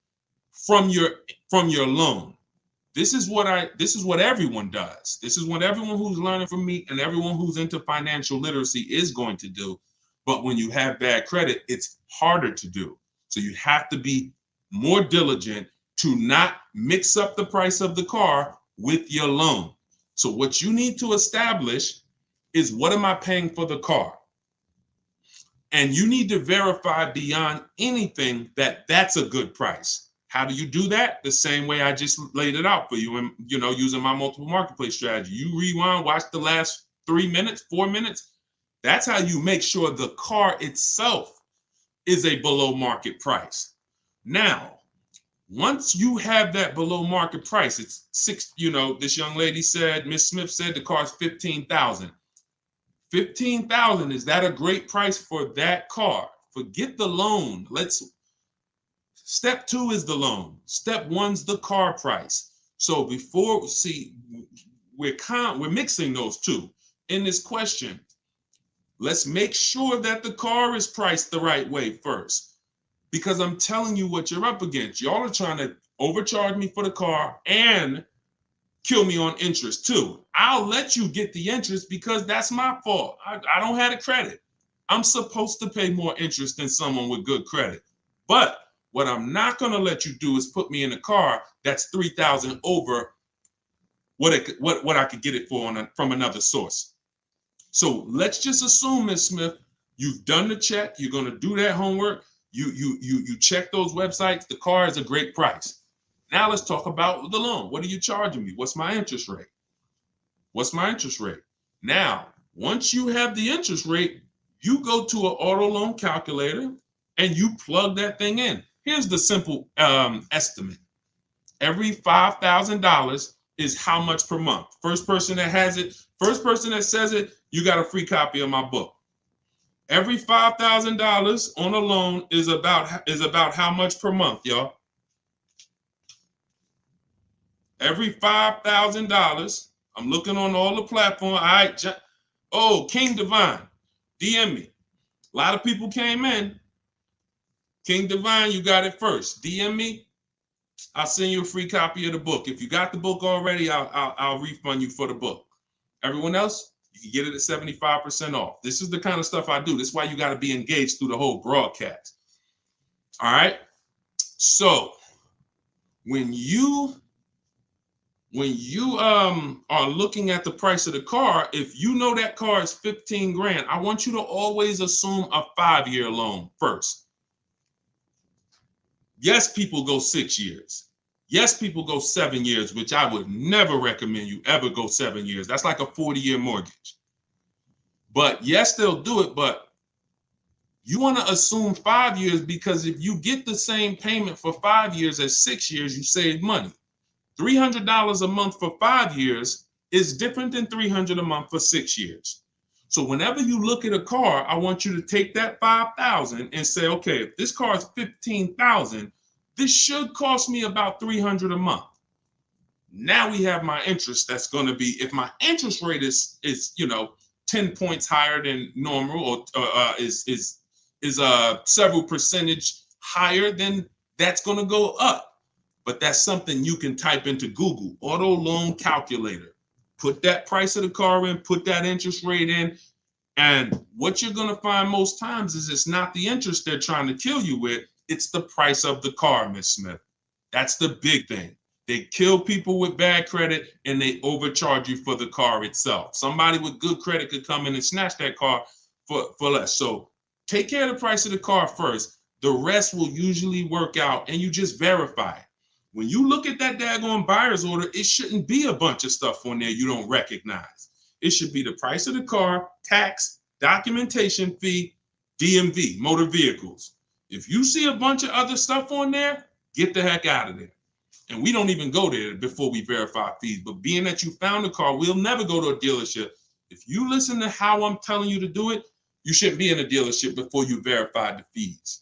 from your loan. This is what everyone does. This is what everyone who's learning from me and everyone who's into financial literacy is going to do. But when you have bad credit, it's harder to do. So you have to be more diligent to not mix up the price of the car with your loan. So what you need to establish is, what am I paying for the car? And you need to verify beyond anything that that's a good price. How do you do that? The same way I just laid it out for you, and using my multiple marketplace strategy. You rewind, watch the last 3 minutes, 4 minutes. That's how you make sure the car itself is a below market price. Now, once you have that below market price, it's this young lady said, Miss Smith said the car's $15,000. $15,000, is that a great price for that car? Forget the loan. Step 2 is the loan. Step 1's the car price. So before, see, we're mixing those two in this question. Let's make sure that the car is priced the right way first, because I'm telling you what you're up against. Y'all are trying to overcharge me for the car and kill me on interest too. I'll let you get the interest because that's my fault. I don't have the credit. I'm supposed to pay more interest than someone with good credit. But what I'm not going to let you do is put me in a car that's $3,000 over what I could get it for from another source. So let's just assume, Ms. Smith, you've done the check. You're going to do that homework. You check those websites. The car is a great price. Now let's talk about the loan. What are you charging me? What's my interest rate? What's my interest rate? Now, once you have the interest rate, you go to an auto loan calculator and you plug that thing in. Here's the simple estimate. Every $5,000 is how much per month? First person that has it, first person that says it, you got a free copy of my book. Every $5,000 on a loan is about how much per month, y'all? Every $5,000. I'm looking on all the platforms. All right. Oh, King Divine, DM me. A lot of people came in. King Divine, you got it first. DM me. I'll send you a free copy of the book. If you got the book already, I'll refund you for the book. Everyone else, you can get it at 75% off. This is the kind of stuff I do. This is why you got to be engaged through the whole broadcast. All right. So when you are looking at the price of the car, if you know that car is 15 grand, I want you to always assume a 5-year loan first. Yes, people go 6 years. Yes, people go 7 years, which I would never recommend you ever go 7 years. That's like a 40-year mortgage. But yes, they'll do it, but you want to assume 5 years, because if you get the same payment for 5 years as 6 years, you save money. $300 a month for 5 years is different than $300 a month for 6 years. So whenever you look at a car, I want you to take that $5,000 and say, okay, if this car is $15,000, this should cost me about $300 a month. Now we have my interest. That's going to be, if my interest rate is 10 points higher than normal, or is several percentage higher, then that's going to go up. But that's something you can type into Google, auto loan calculator. Put that price of the car in, put that interest rate in. And what you're going to find most times is it's not the interest they're trying to kill you with. It's the price of the car, Ms. Smith. That's the big thing. They kill people with bad credit and they overcharge you for the car itself. Somebody with good credit could come in and snatch that car for less. So take care of the price of the car first. The rest will usually work out, and you just verify it. When you look at that daggone buyer's order, it shouldn't be a bunch of stuff on there you don't recognize. It should be the price of the car, tax, documentation fee, DMV, motor vehicles. If you see a bunch of other stuff on there, get the heck out of there. And we don't even go there before we verify fees. But being that you found the car, we'll never go to a dealership. If you listen to how I'm telling you to do it, you shouldn't be in a dealership before you verify the fees.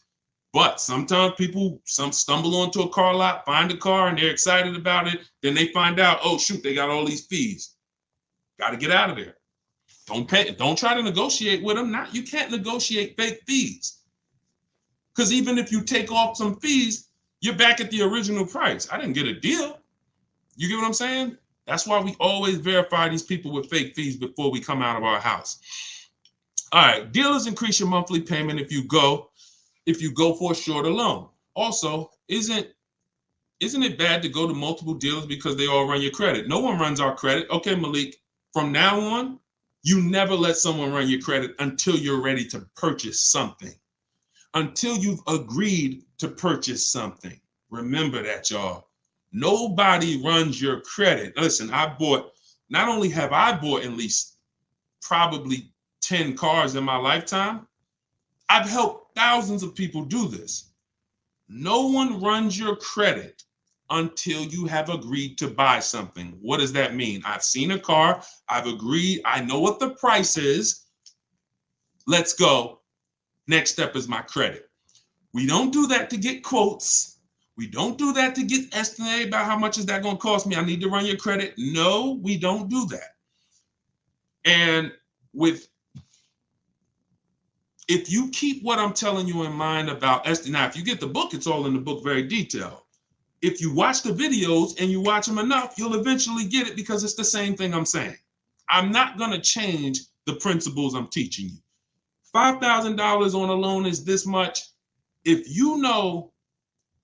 But sometimes people stumble onto a car lot, find a car, and they're excited about it. Then they find out, oh, shoot, they got all these fees. Got to get out of there. Don't pay. Don't try to negotiate with them. You can't negotiate fake fees. Because even if you take off some fees, you're back at the original price. I didn't get a deal. You get what I'm saying? That's why we always verify these people with fake fees before we come out of our house. All right, dealers increase your monthly payment if you go for a shorter loan. Also, isn't it bad to go to multiple dealers because they all run your credit? No one runs our credit. Okay, Malik, from now on, you never let someone run your credit until you're ready to purchase something. Until you've agreed to purchase something. Remember that, y'all. Nobody runs your credit. Listen, not only have I bought at least probably 10 cars in my lifetime, I've helped thousands of people do this. No one runs your credit until you have agreed to buy something. What does that mean? I've seen a car, I've agreed, I know what the price is. Let's go. Next step is my credit. We don't do that to get quotes. We don't do that to get estimated about how much is that going to cost me. I need to run your credit. No, we don't do that. And if you keep what I'm telling you in mind about estimate, now if you get the book, it's all in the book, very detailed. If you watch the videos and you watch them enough, you'll eventually get it because it's the same thing I'm saying. I'm not going to change the principles I'm teaching you. $5,000 on a loan is this much. If you know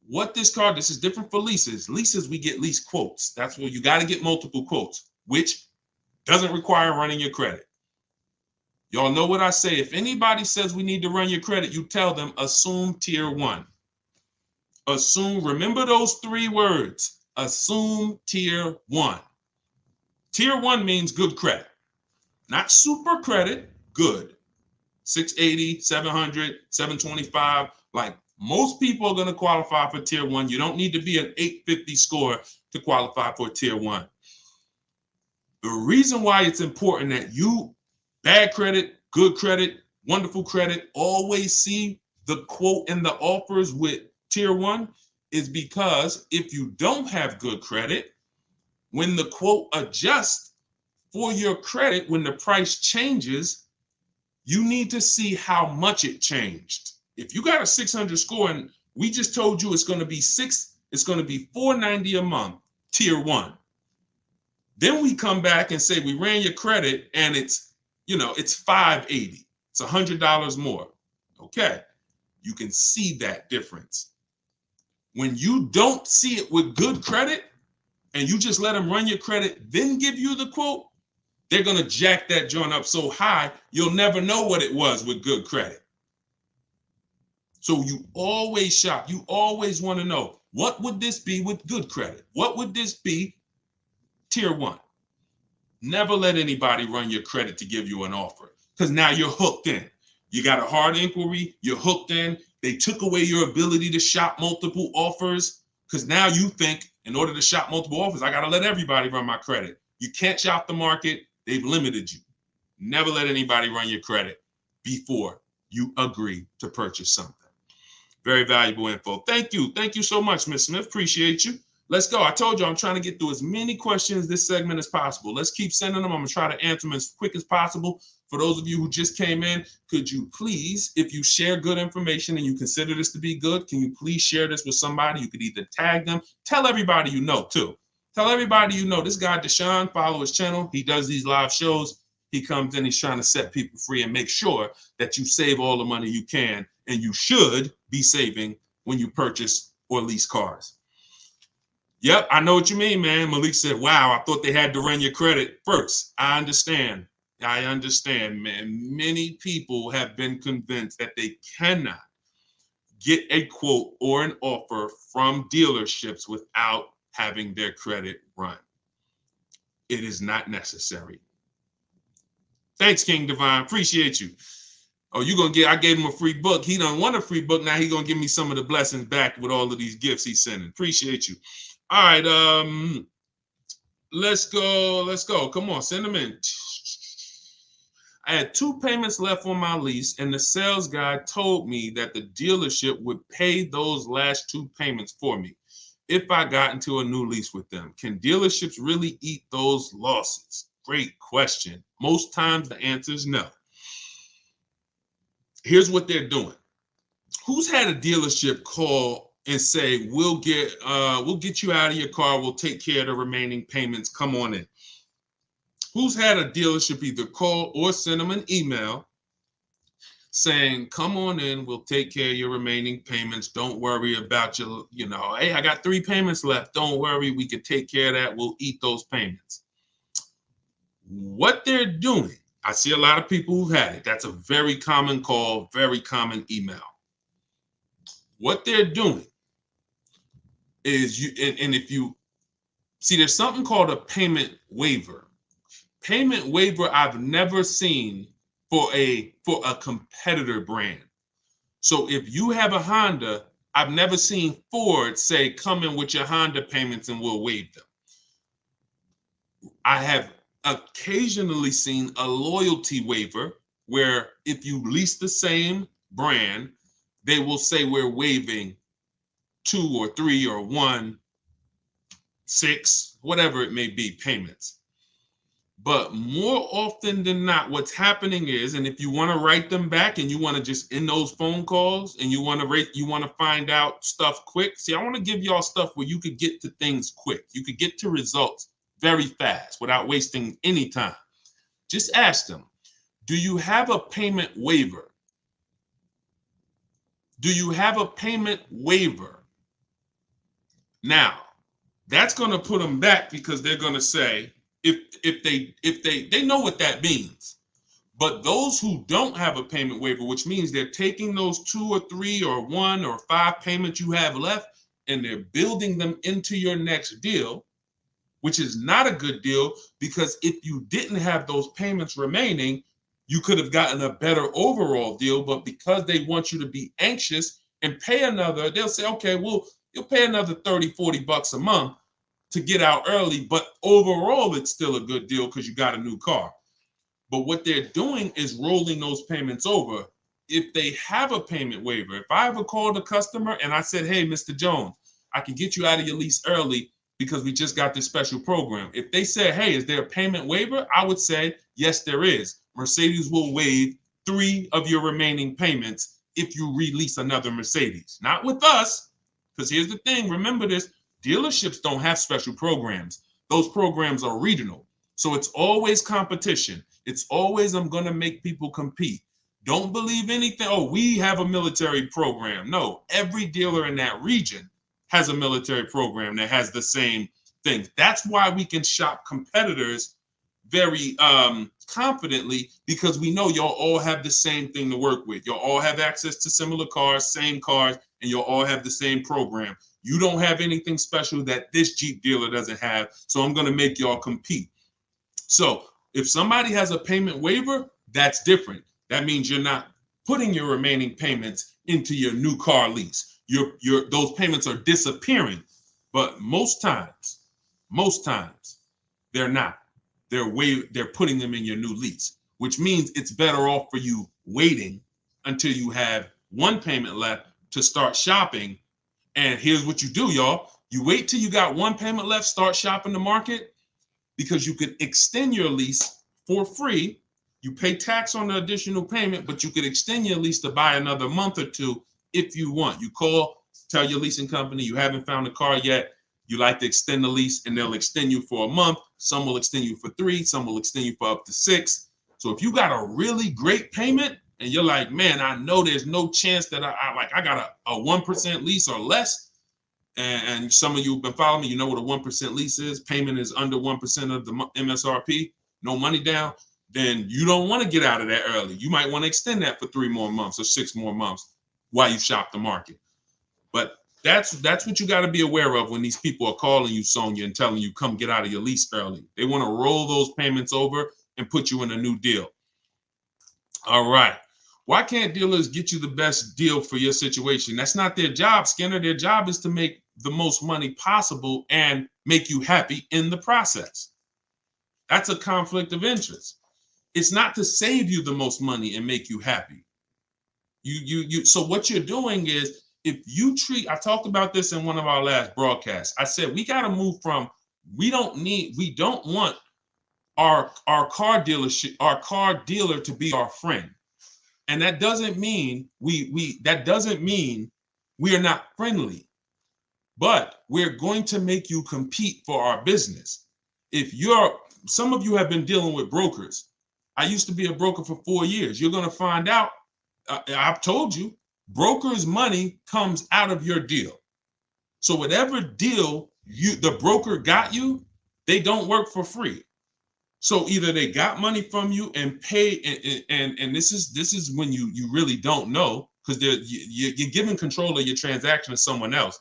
what this is different for leases. Leases, we get lease quotes. That's where you got to get multiple quotes, which doesn't require running your credit. Y'all know what I say. If anybody says we need to run your credit, you tell them assume tier 1. Assume, remember those 3 words. Assume tier 1. Tier 1 means good credit, not super credit, good. 680, 700, 725. Like most people are going to qualify for tier 1. You don't need to be an 850 score to qualify for tier 1. The reason why it's important that you, bad credit, good credit, wonderful credit, always see the quote and the offers with tier 1 is because if you don't have good credit, when the quote adjusts for your credit, when the price changes, you need to see how much it changed. If you got a 600 score and we just told you it's going to be $490 a month, tier 1. Then we come back and say we ran your credit and it's $580. It's $100 more. Okay, you can see that difference. When you don't see it with good credit and you just let them run your credit, then give you the quote, they're going to jack that joint up so high, you'll never know what it was with good credit. So you always shop. You always want to know, what would this be with good credit? What would this be tier 1? Never let anybody run your credit to give you an offer because now you're hooked in. You got a hard inquiry. You're hooked in. They took away your ability to shop multiple offers because now you think in order to shop multiple offers, I got to let everybody run my credit. You can't shop the market. They've limited you. Never let anybody run your credit before you agree to purchase something. Very valuable info. Thank you. Thank you so much, Ms. Smith. Appreciate you. Let's go. I told you I'm trying to get through as many questions this segment as possible. Let's keep sending them. I'm going to try to answer them as quick as possible. For those of you who just came in, could you please, if you share good information and you consider this to be good, can you please share this with somebody? You could either tag them. Tell everybody you know, too. Tell everybody you know. This guy, Deshone, follow his channel. He does these live shows. He comes in, he's trying to set people free and make sure that you save all the money you can, and you should be saving when you purchase or lease cars. Yep, I know what you mean, man. Malik said, wow, I thought they had to run your credit first. I understand, man. Many people have been convinced that they cannot get a quote or an offer from dealerships without having their credit run. It is not necessary. Thanks, King Divine. Appreciate you. Oh, I gave him a free book. He done won a free book. Now he's going to give me some of the blessings back with all of these gifts he's sending. Appreciate you. All right. Let's go. Come on, send them in. I had 2 payments left on my lease, and the sales guy told me that the dealership would pay those last 2 payments for me if I got into a new lease with them. Can dealerships really eat those losses? Great question. Most times the answer is no. Here's what they're doing. Who's had a dealership call and say, we'll get you out of your car, we'll take care of the remaining payments, come on in? Who's had a dealership either call or send them an email saying, come on in, we'll take care of your remaining payments, don't worry about hey, I got 3 payments left, don't worry, we can take care of that, we'll eat those payments. What they're doing, I see a lot of people who've had it. That's a very common call, very common email. What they're doing is if you see, there's something called a payment waiver. Payment waiver I've never seen for a competitor brand. So if you have a Honda, I've never seen Ford say, come in with your Honda payments and we'll waive them. I have occasionally seen a loyalty waiver where if you lease the same brand, they will say we're waiving 2 or 3 or 1, 6, whatever it may be, payments. But more often than not, what's happening is, and if you want to write them back and you want to just in those phone calls and you want to find out stuff quick. See, I want to give y'all stuff where you could get to things quick. You could get to results very fast without wasting any time. Just ask them, do you have a payment waiver? Do you have a payment waiver? Now, that's going to put them back because they're going to say, if they know what that means. But those who don't have a payment waiver, which means they're taking those 2 or 3 or 1 or 5 payments you have left and they're building them into your next deal, which is not a good deal, because if you didn't have those payments remaining, you could have gotten a better overall deal. But because they want you to be anxious and pay another, they'll say, okay, well, you'll pay another 30, 40 bucks a month to get out early, but overall it's still a good deal because you got a new car. But what they're doing is rolling those payments over. If they have a payment waiver, if I ever called a customer and I said, hey, Mr. Jones, I can get you out of your lease early because we just got this special program. If they said, hey, is there a payment waiver? I would say, yes, there is. Mercedes will waive 3 of your remaining payments if you release another Mercedes. Not with us, because here's the thing, remember this, dealerships don't have special programs. Those programs are regional. So it's always competition. It's always, I'm going to make people compete. Don't believe anything. Oh, we have a military program. No, every dealer in that region has a military program that has the same thing. That's why we can shop competitors very confidently, because we know y'all all have the same thing to work with. Y'all all have access to similar cars, same cars, and you'll all have the same program. You don't have anything special that this Jeep dealer doesn't have, so I'm going to make y'all compete. So if somebody has a payment waiver, that's different. That means you're not putting your remaining payments into your new car lease. Those payments are disappearing. But most times, they're not. They're putting them in your new lease, which means it's better off for you waiting until you have 1 payment left to start shopping. And here's what you do, y'all. You wait till you got 1 payment left, start shopping the market, because you could extend your lease for free. You pay tax on the additional payment, but you could extend your lease to buy another month or 2 if you want. You call, tell your leasing company you haven't found a car yet. You like to extend the lease, and they'll extend you for a month. Some will extend you for 3. Some will extend you for up to 6. So if you got a really great payment and you're like, man, I know there's no chance that I got a 1% lease or less. And some of you have been following me, you know what a 1% lease is. Payment is under 1% of the MSRP, no money down. Then you don't want to get out of that early. You might want to extend that for 3 more months or 6 more months while you shop the market. But that's what you got to be aware of when these people are calling you, Sonia, and telling you come get out of your lease early. They want to roll those payments over and put you in a new deal. All right. Why can't dealers get you the best deal for your situation? That's not their job, Skinner. Their job is to make the most money possible and make you happy in the process. That's a conflict of interest. It's not to save you the most money and make you happy. So what you're doing is, if you treat, I talked about this in one of our last broadcasts. I said we got to move from, we don't want our car dealer to be our friend. And that doesn't mean we are not friendly, but we're going to make you compete for our business. Some of you have been dealing with brokers. I used to be a broker for 4 years. You're going to find out, I've told you, brokers' money comes out of your deal. So whatever deal the broker got you, they don't work for free. So either they got money from you and pay, and this is when you really don't know, because you're giving control of your transaction to someone else.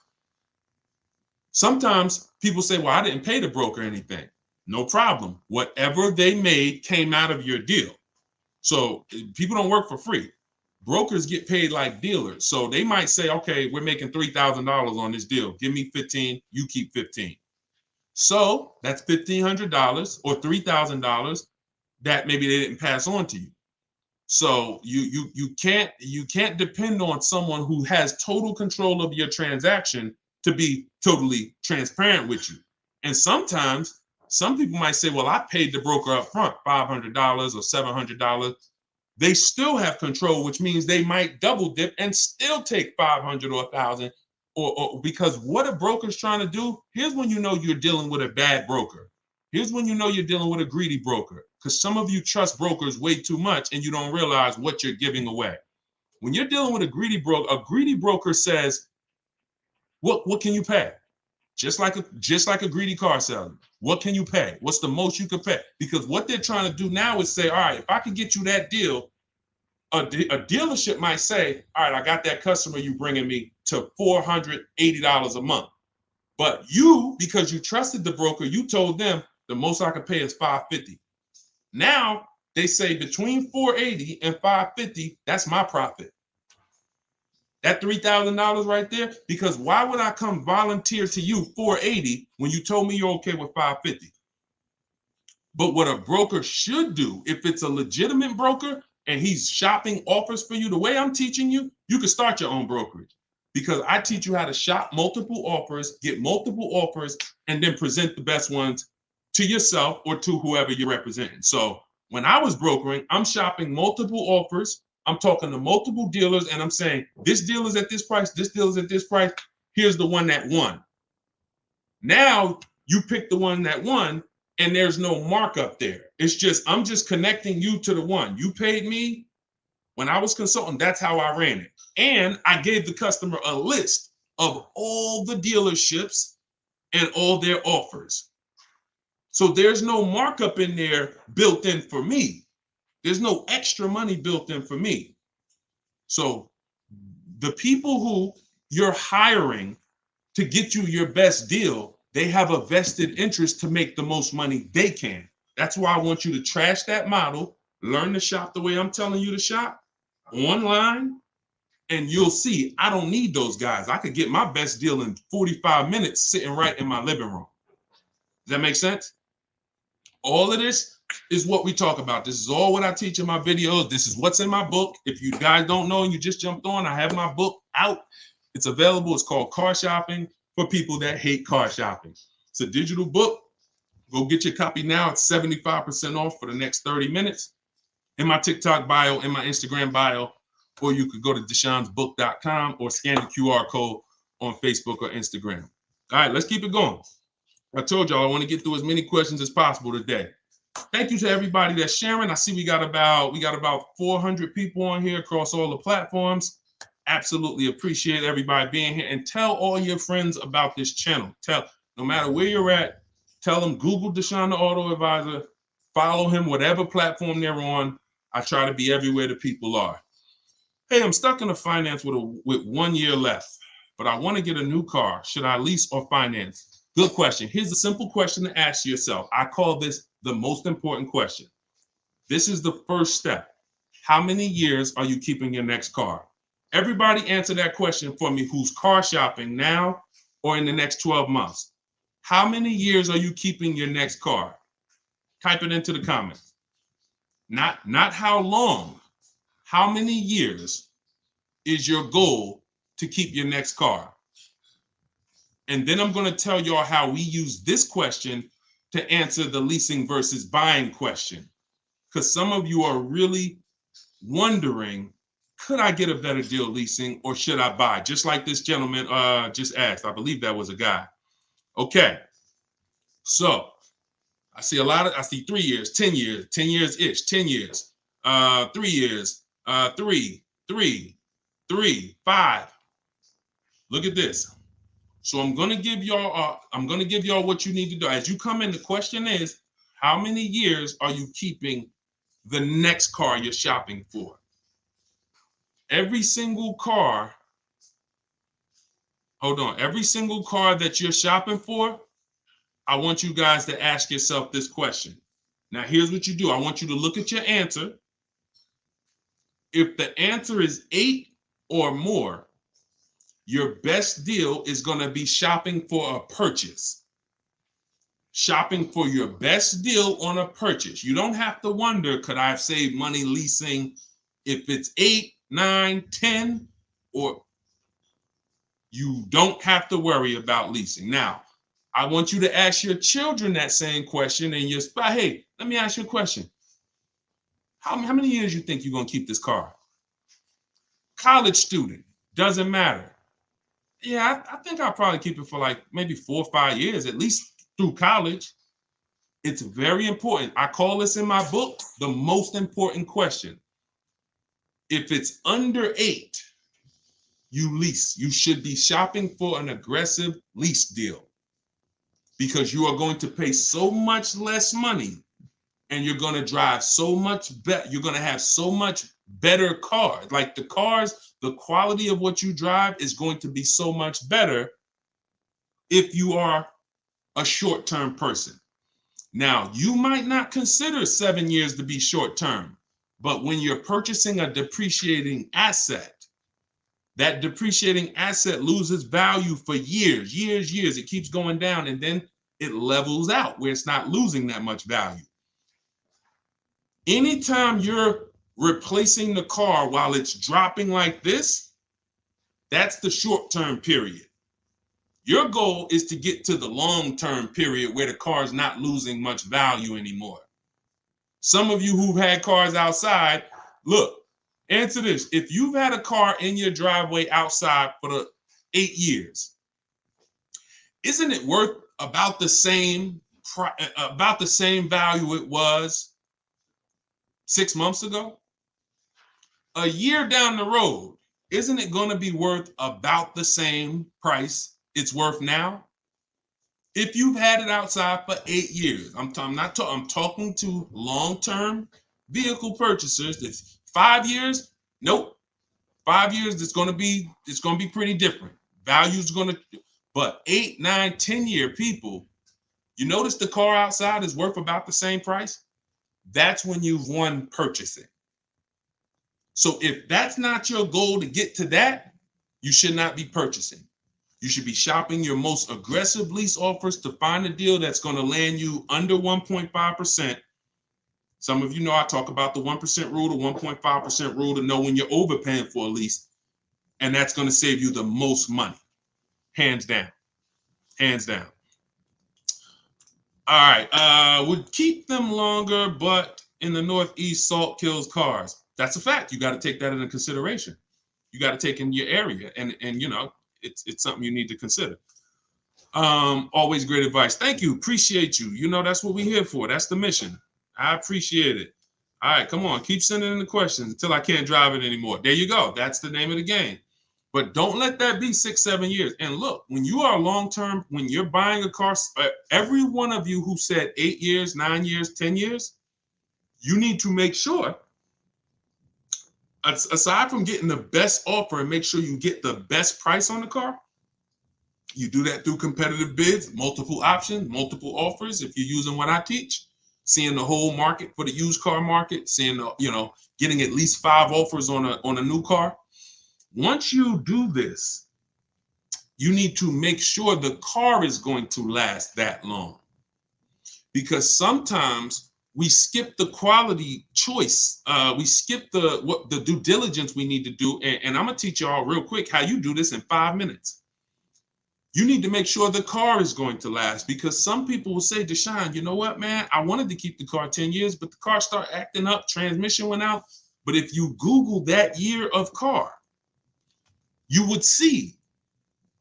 Sometimes people say, well, I didn't pay the broker anything. No problem. Whatever they made came out of your deal. So people don't work for free. Brokers get paid like dealers. So they might say, okay, we're making $3,000 on this deal. Give me 15, you keep 15. So that's $1,500 or $3,000 that maybe they didn't pass on to you. So you can't depend on someone who has total control of your transaction to be totally transparent with you. And sometimes some people might say, well, I paid the broker up front $500 or $700. They still have control, which means they might double dip and still take 500 or 1,000. Or because what a broker's trying to do, here's when you know you're dealing with a bad broker. Here's when you know you're dealing with a greedy broker, because some of you trust brokers way too much and you don't realize what you're giving away. When you're dealing with a greedy broker says, what can you pay? Just like a greedy car salesman. What can you pay? What's the most you can pay? Because what they're trying to do now is say, all right, if I can get you that deal, a dealership might say, all right, I got that customer you bringing me to $480 a month. But you, because you trusted the broker, you told them the most I can pay is $550. Now they say between $480 and $550, that's my profit. That $3,000 right there, because why would I come volunteer to you $480 when you told me you're okay with $550? But what a broker should do, if it's a legitimate broker and he's shopping offers for you, the way I'm teaching you, you can start your own brokerage, because I teach you how to shop multiple offers, get multiple offers, and then present the best ones to yourself or to whoever you're representing. So when I was brokering, I'm shopping multiple offers. I'm talking to multiple dealers and I'm saying, this deal is at this price, this deal is at this price. Here's the one that won. Now you pick the one that won and there's no markup there. It's just, I'm just connecting you to the one. You paid me when I was consulting, that's how I ran it. And I gave the customer a list of all the dealerships and all their offers. So there's no markup in there built in for me. There's no extra money built in for me. So the people who you're hiring to get you your best deal, they have a vested interest to make the most money they can. That's why I want you to trash that model, learn to shop the way I'm telling you to shop online, and you'll see I don't need those guys. I could get my best deal in 45 minutes sitting right in my living room. Does that make sense? All of this is what we talk about. This is all what I teach in my videos. This is what's in my book. If you guys don't know and you just jumped on, I have my book out. It's available. It's called Car Shopping for People That Hate Car Shopping. It's a digital book. Go get your copy now. It's 75% off for the next 30 minutes. In my TikTok bio, in my Instagram bio, or you could go to deshonsbook.com or scan the QR code on Facebook or Instagram. All right, let's keep it going. I told y'all I want to get through as many questions as possible today. Thank you to everybody that's sharing. I see we got about 400 people on here across all the platforms. Absolutely appreciate everybody being here, and tell all your friends about this channel. No matter where you're at, tell them Google Deshone the Auto Advisor, follow him, whatever platform they're on. I try to be everywhere the people are. Hey, I'm stuck in a finance with 1 year left, but I want to get a new car. Should I lease or finance? Good question. Here's a simple question to ask yourself. I call this the most important question. This is the first step. How many years are you keeping your next car? Everybody answer that question for me who's car shopping now or in the next 12 months. How many years are you keeping your next car? Type it into the comments. Not how long. How many years is your goal to keep your next car? And then I'm going to tell y'all how we use this question to answer the leasing versus buying question. Because some of you are really wondering, could I get a better deal leasing or should I buy? Just like this gentleman just asked. I believe that was a guy. Okay. So I see 3 years, 10 years, 10 years-ish, 10 years, 3 years, 3, 5. Look at this. So I'm going to give y'all what you need to do. As you come in, the question is, how many years are you keeping the next car you're shopping for? Every single car that you're shopping for, I want you guys to ask yourself this question. Now, here's what you do. I want you to look at your answer. If the answer is 8 or more, your best deal is going to be shopping for a purchase. Shopping for your best deal on a purchase. You don't have to wonder, could I have saved money leasing? If it's 8, 9, 10, or you don't have to worry about leasing. Now, I want you to ask your children that same question and your spouse, hey, let me ask you a question. How many years you think you're going to keep this car? College student, doesn't matter. Yeah, I think I'll probably keep it for like maybe 4 or 5 years, at least through college. It's very important. I call this in my book the most important question. If it's under 8, you lease. You should be shopping for an aggressive lease deal because you are going to pay so much less money and you're going to drive so much better. You're going to have so much better cars. Like the cars, the quality of what you drive is going to be so much better if you are a short-term person. Now, you might not consider 7 years to be short-term, but when you're purchasing a depreciating asset, that depreciating asset loses value for years. It keeps going down and then it levels out where it's not losing that much value. Anytime you're replacing the car while it's dropping like this, that's the short-term period. Your goal is to get to the long-term period where the car is not losing much value anymore. Some of you who've had cars outside, look, answer this. If you've had a car in your driveway outside for the 8 years, isn't it worth about the same value it was 6 months ago? A year down the road, isn't it going to be worth about the same price it's worth now? If you've had it outside for 8 years, I'm talking to long-term vehicle purchasers. That's 5 years. Nope. 5 years, it's going to be pretty different. Value's going to, but 8, 9, 10-year people, you notice the car outside is worth about the same price. That's when you've won purchasing. So if that's not your goal to get to that, you should not be purchasing. You should be shopping your most aggressive lease offers to find a deal that's going to land you under 1.5%. Some of you know I talk about the 1% rule, the 1.5% rule to know when you're overpaying for a lease. And that's going to save you the most money. Hands down. Hands down. All right. Would keep them longer, but in the Northeast, salt kills cars. That's a fact. You got to take that into consideration. You got to take in your area. And you know, it's something you need to consider. Always great advice. Thank you. Appreciate you. You know, that's what we're here for. That's the mission. I appreciate it. All right, come on. Keep sending in the questions until I can't drive it anymore. There you go. That's the name of the game. But don't let that be 6, 7 years. And look, when you are long-term, when you're buying a car, every one of you who said 8 years, 9 years, 10 years, you need to make sure, aside from getting the best offer and make sure you get the best price on the car, you do that through competitive bids, multiple options, multiple offers. If you're using what I teach, seeing the whole market for the used car market, seeing getting at least 5 offers on a new car. Once you do this, you need to make sure the car is going to last that long, because sometimes we skip the quality choice. We skip the due diligence we need to do. And I'm gonna teach y'all real quick how you do this in 5 minutes. You need to make sure the car is going to last, because some people will say, Deshone, you know what, man? I wanted to keep the car 10 years, but the car started acting up, transmission went out. But if you Google that year of car, you would see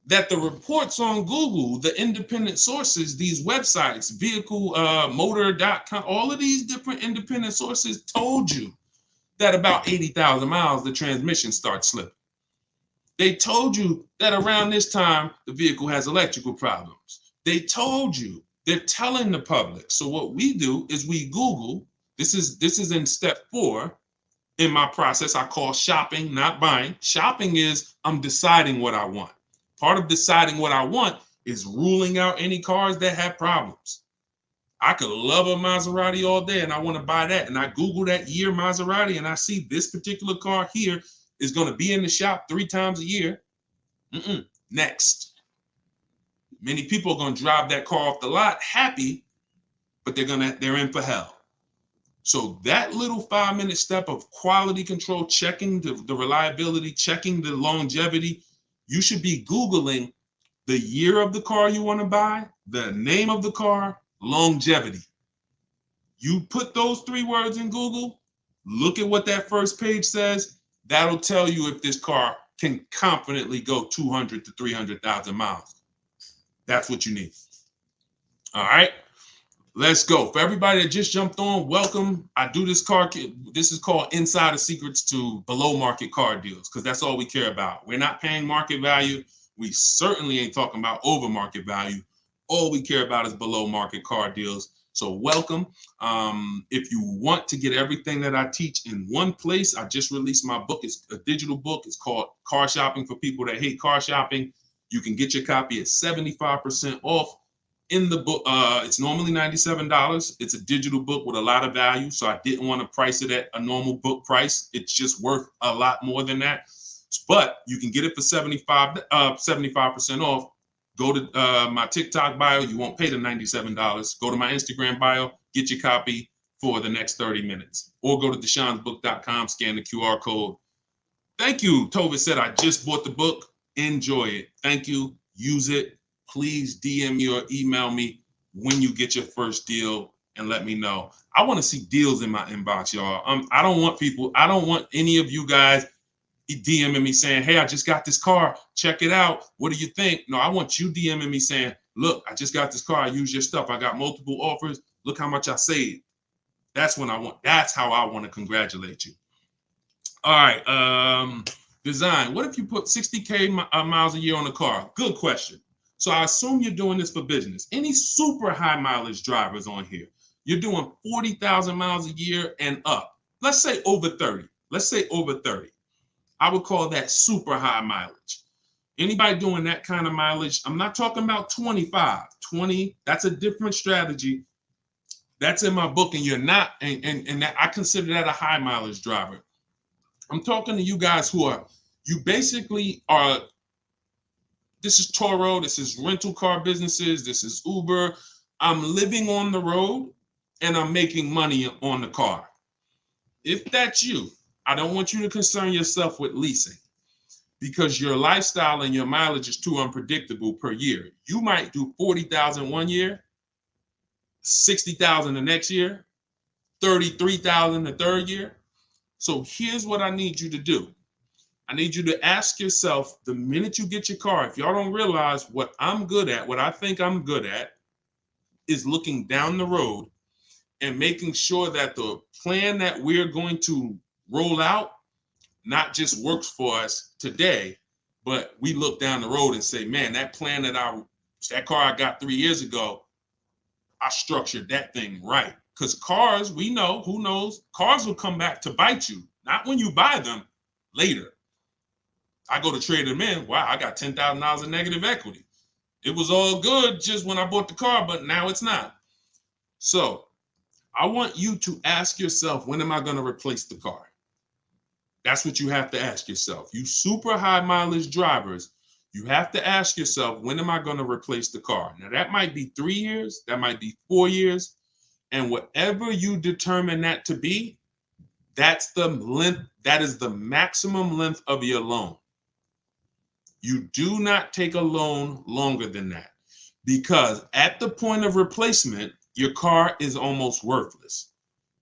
that the reports on Google, the independent sources, these websites, vehiclemotor.com, all of these different independent sources told you that about 80,000 miles, the transmission starts slipping. They told you that around this time, the vehicle has electrical problems. They told you, they're telling the public. So what we do is we Google, this is in step 4 in my process. I call shopping, not buying. Shopping is I'm deciding what I want. Part of deciding what I want is ruling out any cars that have problems. I could love a Maserati all day and I want to buy that. And I Google that year Maserati and I see this particular car here is going to be in the shop 3 times a year. Next. Many people are going to drive that car off the lot happy, but they're in for hell. So that little 5-minute step of quality control, checking the reliability, checking the longevity, you should be Googling the year of the car you want to buy, the name of the car, longevity. You put those 3 words in Google, look at what that first page says. That'll tell you if this car can confidently go 200 to 300,000 miles. That's what you need. All right. Let's go. For everybody that just jumped on, welcome. I do this car. This is called Insider Secrets to Below Market Car Deals, because that's all we care about. We're not paying market value. We certainly ain't talking about over market value. All we care about is below market car deals. So welcome. If you want to get everything that I teach in one place, I just released my book. It's a digital book. It's called Car Shopping for People That Hate Car Shopping. You can get your copy at 75% off. In the book, it's normally $97. It's a digital book with a lot of value, so I didn't want to price it at a normal book price. It's just worth a lot more than that. But you can get it for 75% off. Go to my TikTok bio. You won't pay the $97. Go to my Instagram bio. Get your copy for the next 30 minutes. Or go to deshonsbook.com, scan the QR code. Thank you. Tova said, I just bought the book. Enjoy it. Thank you. Use it. Please DM me or email me when you get your first deal and let me know. I want to see deals in my inbox, y'all. I don't want any of you guys DMing me saying, hey, I just got this car. Check it out. What do you think? No, I want you DMing me saying, look, I just got this car. I use your stuff. I got multiple offers. Look how much I saved. That's how I want to congratulate you. All right. Design. What if you put 60K miles a year on the car? Good question. So I assume you're doing this for business. Any super high mileage drivers on here, you're doing 40,000 miles a year and up. Let's say over 30. Let's say over 30. I would call that super high mileage. Anybody doing that kind of mileage, I'm not talking about 25, 20. That's a different strategy. That's in my book, and you're not, and that, I consider that a high mileage driver. I'm talking to you guys you basically are. This is Toro, this is rental car businesses, this is Uber. I'm living on the road and I'm making money on the car. If that's you, I don't want you to concern yourself with leasing because your lifestyle and your mileage is too unpredictable per year. You might do 40,000 one year, 60,000 the next year, 33,000 the third year. So here's what I need you to do. I need you to ask yourself the minute you get your car, if y'all don't realize what I'm good at, what I think I'm good at, is looking down the road and making sure that the plan that we're going to roll out not just works for us today, but we look down the road and say, man, that plan that car I got 3 years ago, I structured that thing right. Because cars, we know, who knows, cars will come back to bite you, not when you buy them, later. I go to trade them in. Wow, I got $10,000 in negative equity. It was all good just when I bought the car, but now it's not. So I want you to ask yourself, when am I going to replace the car? That's what you have to ask yourself. You super high mileage drivers, you have to ask yourself, when am I going to replace the car? Now that might be 3 years, that might be 4 years. And whatever you determine that to be, that's the length, that is the maximum length of your loan. You do not take a loan longer than that because at the point of replacement, your car is almost worthless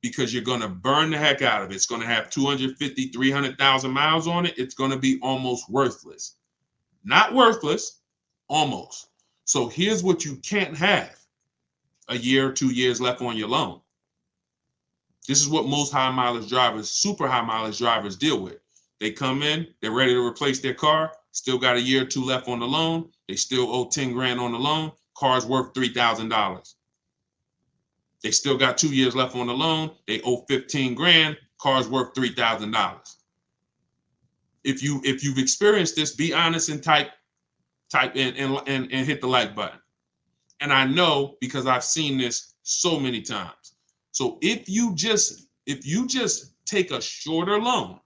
because you're going to burn the heck out of it. It's going to have 250, 300,000 miles on it. It's going to be almost worthless. Not worthless, almost. So here's what you can't have: a year or 2 years left on your loan. This is what most high mileage drivers, super high mileage drivers deal with. They come in, they're ready to replace their car, still got a year or two left on the loan. They still owe 10 grand on the loan. Car's worth $3,000. They still got 2 years left on the loan. They owe 15 grand. Car's worth $3,000. If you've experienced this, be honest and type in and hit the like button. And I know because I've seen this so many times. So if you just take a shorter loan,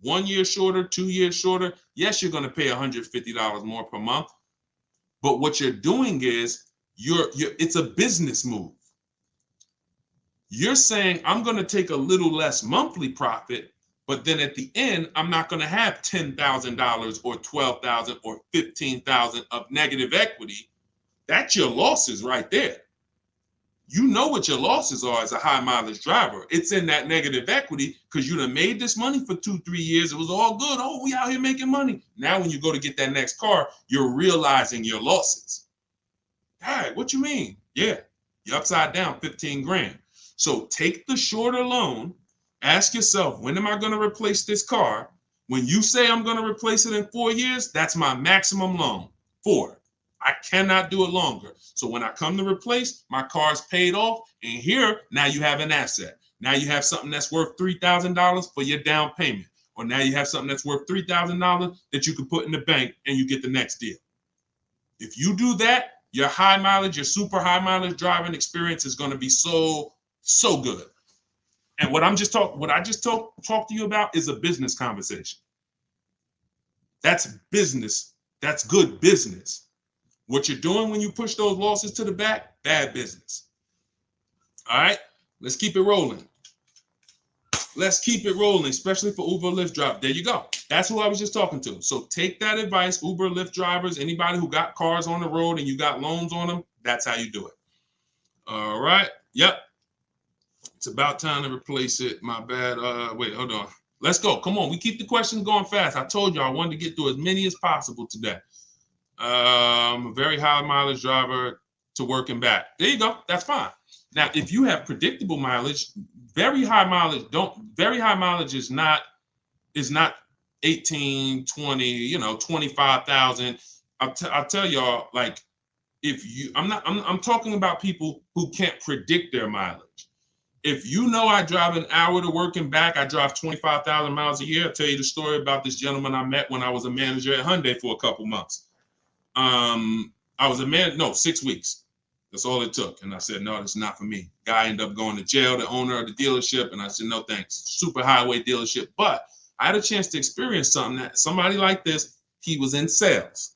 1 year shorter, 2 years shorter, yes, you're going to pay $150 more per month. But what you're doing is it's a business move. You're saying I'm going to take a little less monthly profit, but then at the end, I'm not going to have $10,000 or $12,000 or $15,000 of negative equity. That's your losses right there. You know what your losses are as a high mileage driver. It's in that negative equity because you done made this money for 2-3 years. It was all good. Oh, we out here making money. Now, when you go to get that next car, you're realizing your losses. All right, what you mean? Yeah, you're upside down 15 grand. So take the shorter loan. Ask yourself, when am I going to replace this car? When you say I'm going to replace it in 4 years, that's my maximum loan. 4. I cannot do it longer. So when I come to replace, my car's paid off. And here, now you have an asset. Now you have something that's worth $3,000 for your down payment. Or now you have something that's worth $3,000 that you can put in the bank and you get the next deal. If you do that, your high mileage, your super high mileage driving experience is going to be so good. And what I just talked to you about is a business conversation. That's business. That's good business. What you're doing when you push those losses to the back, bad business. All right, let's keep it rolling. Let's keep it rolling, especially for Uber, Lyft drivers. There you go. That's who I was just talking to. So take that advice, Uber, Lyft drivers, anybody who got cars on the road and you got loans on them, that's how you do it. All right. Yep. It's about time to replace it. My bad. Wait, hold on. Let's go. Come on. We keep the questions going fast. I told you I wanted to get through as many as possible today. A very high mileage driver to work and back. There you go. That's fine. Now, if you have predictable mileage, very high mileage is not 18, 20, 25,000. I'll tell y'all, like, I'm talking about people who can't predict their mileage. If you know I drive an hour to work and back, I drive 25,000 miles a year. I'll tell you the story about this gentleman I met when I was a manager at Hyundai for a couple months. I was 6 weeks. That's all it took. And I said, no, it's not for me. Guy ended up going to jail, the owner of the dealership. And I said, no, thanks. Super highway dealership. But I had a chance to experience something that somebody like this, he was in sales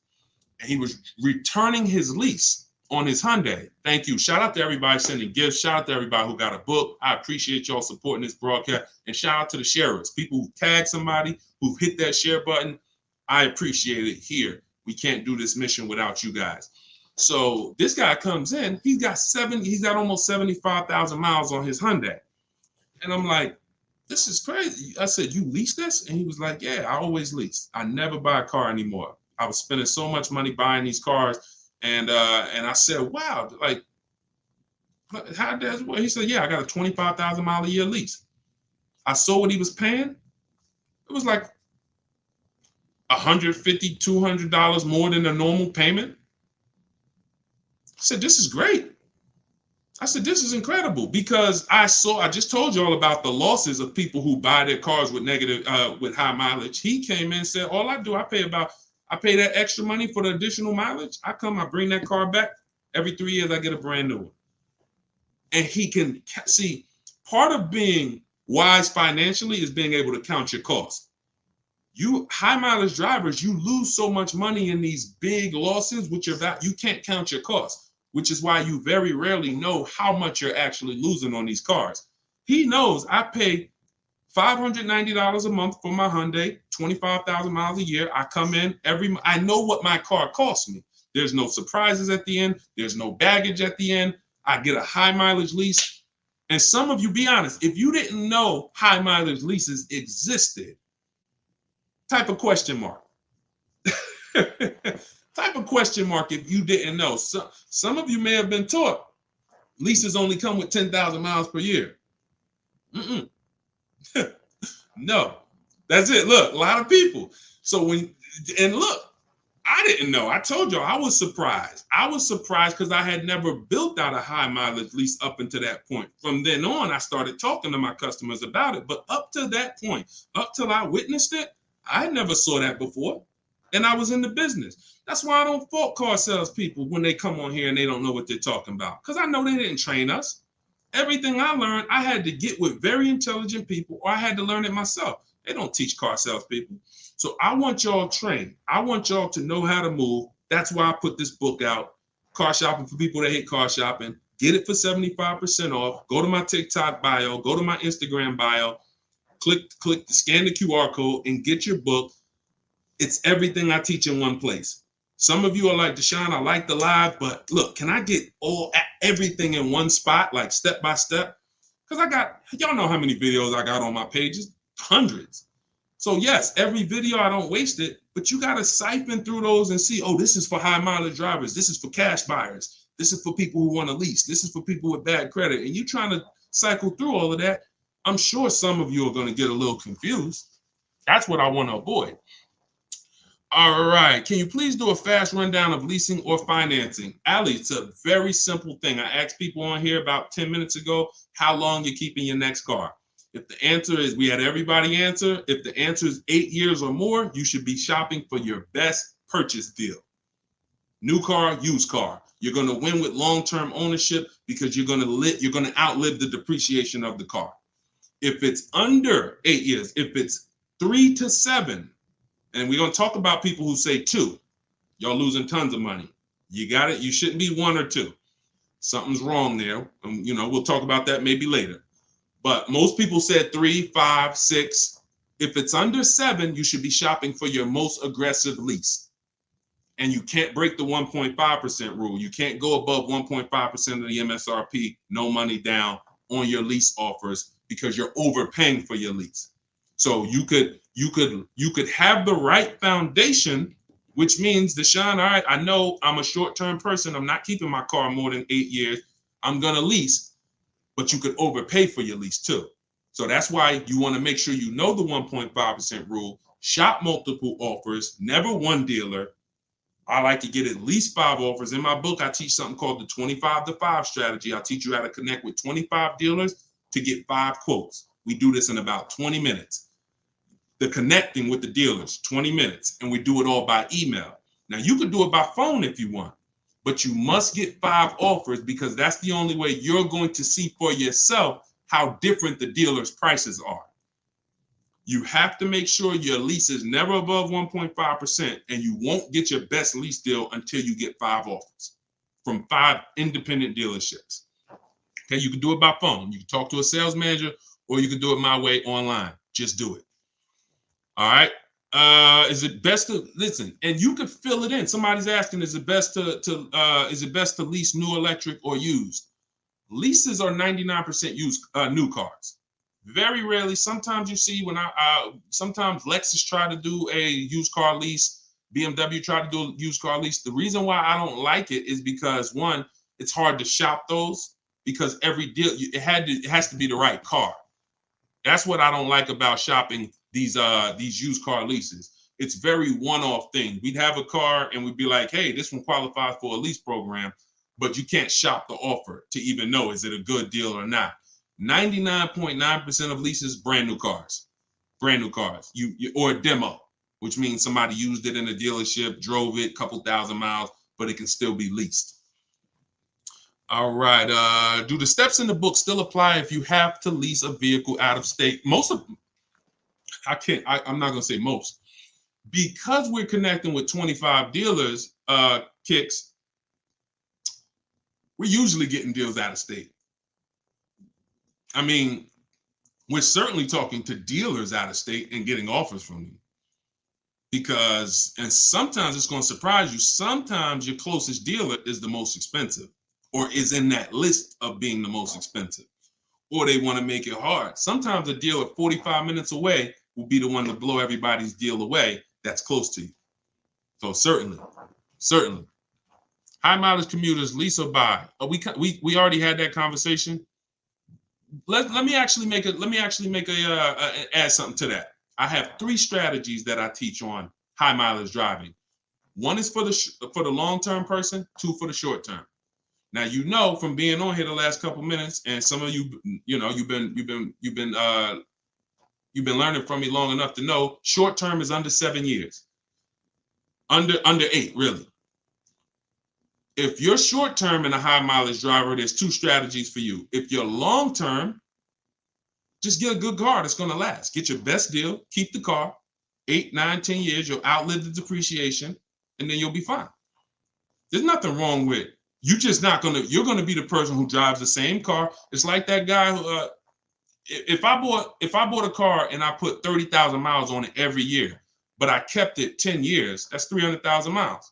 and he was returning his lease on his Hyundai. Thank you. Shout out to everybody sending gifts. Shout out to everybody who got a book. I appreciate y'all supporting this broadcast. And shout out to the sharers, people who tag somebody, who've hit that share button. I appreciate it here. We can't do this mission without you guys. So this guy comes in, he's got almost 75,000 miles on his Hyundai. And I'm like, this is crazy. I said, you lease this? And he was like, yeah, I always lease. I never buy a car anymore. I was spending so much money buying these cars. And I said, wow, like, how does it work? He said, yeah, I got a 25,000 mile a year lease. I saw what he was paying. It was like $150, $200 more than a normal payment. I said, this is great. I said, this is incredible because I just told you all about the losses of people who buy their cars with with high mileage. He came in and said, all I do, I pay that extra money for the additional mileage. I bring that car back. Every 3 years, I get a brand new one. And he can see, part of being wise financially is being able to count your costs. You high mileage drivers, you lose so much money in these big losses, you can't count your costs, which is why you very rarely know how much you're actually losing on these cars. He knows I pay $590 a month for my Hyundai, 25,000 miles a year. I come in I know what my car costs me. There's no surprises at the end. There's no baggage at the end. I get a high mileage lease. And some of you, be honest, if you didn't know high mileage leases existed, type of question mark. Type of question mark if you didn't know. So, some of you may have been taught leases only come with 10,000 miles per year. No, that's it. Look, a lot of people. Look, I didn't know. I told y'all I was surprised. I was surprised because I had never built out a high mileage lease up until that point. From then on, I started talking to my customers about it. But up to that point, up till I witnessed it, I never saw that before. And I was in the business. That's why I don't fault car salespeople when they come on here and they don't know what they're talking about. Because I know they didn't train us. Everything I learned, I had to get with very intelligent people, or I had to learn it myself. They don't teach car salespeople. So I want y'all trained. I want y'all to know how to move. That's why I put this book out, Car Shopping for People that Hate Car Shopping. Get it for 75% off. Go to my TikTok bio, go to my Instagram bio, scan the QR code and get your book. It's everything I teach in one place. Some of you are like, Deshone, I like the live, but look, can I get everything in one spot, like step by step? Because y'all know how many videos I got on my pages, hundreds. So yes, every video I don't waste it, but you got to siphon through those and see, oh, this is for high mileage drivers. This is for cash buyers. This is for people who want to lease. This is for people with bad credit. And you trying to cycle through all of that. I'm sure some of you are going to get a little confused. That's what I want to avoid. All right. Can you please do a fast rundown of leasing or financing? Ali, it's a very simple thing. I asked people on here about 10 minutes ago, how long you're keeping your next car. If the answer is, we had everybody answer, if the answer is 8 years or more, you should be shopping for your best purchase deal. New car, used car. You're going to win with long-term ownership because you're going to outlive the depreciation of the car. If it's under 8 years, if it's 3 to 7, and we're going to talk about people who say 2, y'all losing tons of money. You got it. You shouldn't be 1 or 2. Something's wrong there. We'll talk about that maybe later. But most people said 3, 5, 6. If it's under 7, you should be shopping for your most aggressive lease. And you can't break the 1.5% rule. You can't go above 1.5% of the MSRP, no money down on your lease offers because you're overpaying for your lease. So you could have the right foundation, which means, Deshone, all right, I know I'm a short-term person. I'm not keeping my car more than 8 years. I'm going to lease. But you could overpay for your lease too. So that's why you want to make sure you know the 1.5% rule, shop multiple offers, never one dealer. I like to get at least 5 offers. In my book, I teach something called the 25 to 5 strategy. I teach you how to connect with 25 dealers to get 5 quotes. We do this in about 20 minutes. The connecting with the dealers, 20 minutes, and we do it all by email. Now you could do it by phone if you want. But you must get 5 offers because that's the only way you're going to see for yourself how different the dealer's prices are. You have to make sure your lease is never above 1.5%, and you won't get your best lease deal until you get 5 offers from 5 independent dealerships. Okay, you can do it by phone. You can talk to a sales manager, or you can do it my way online. Just do it. All right. Is it best to listen? And you could fill it in. Somebody's asking, is it best to lease new electric or used? Leases are 99% used, new cars. Very rarely. Sometimes you see sometimes Lexus try to do a used car lease. BMW try to do a used car lease. The reason why I don't like it is because, one, it's hard to shop those because every deal it has to be the right car. That's what I don't like about shopping these used car leases. It's very one-off thing. We'd have a car and we'd be like, hey, this one qualifies for a lease program, but you can't shop the offer to even know, is it a good deal or not? 99.9% of leases, brand new cars, or a demo, which means somebody used it in a dealership, drove it a couple thousand miles, but it can still be leased. All right. Do the steps in the book still apply if you have to lease a vehicle out of state? I'm not going to say most. Because we're connecting with 25 dealers, Kicks, we're usually getting deals out of state. I mean, we're certainly talking to dealers out of state and getting offers from them. And sometimes it's going to surprise you. Sometimes your closest dealer is the most expensive or is in that list of being the most expensive, or they want to make it hard. Sometimes a dealer 45 minutes away will be the one to blow everybody's deal away that's close to you. So certainly. High mileage commuters, lease or buy. We already had that conversation. Let me add something to that. I have 3 strategies that I teach on high mileage driving. 1 is for the long-term person, 2 for the short term. Now, from being on here the last couple minutes, and some of you, you've been learning from me long enough to know short term is under 7 years, under 8, really. If you're short term and a high mileage driver, there's 2 strategies for you. If you're long term, just get a good car that's going to last. Get your best deal, keep the car, 8, 9, 10 years. You'll outlive the depreciation, and then you'll be fine. There's nothing wrong with You're just not gonna. You're gonna be the person who drives the same car. It's like that guy who. If I bought a car and I put 30,000 miles on it every year, but I kept it 10 years, that's 300,000 miles.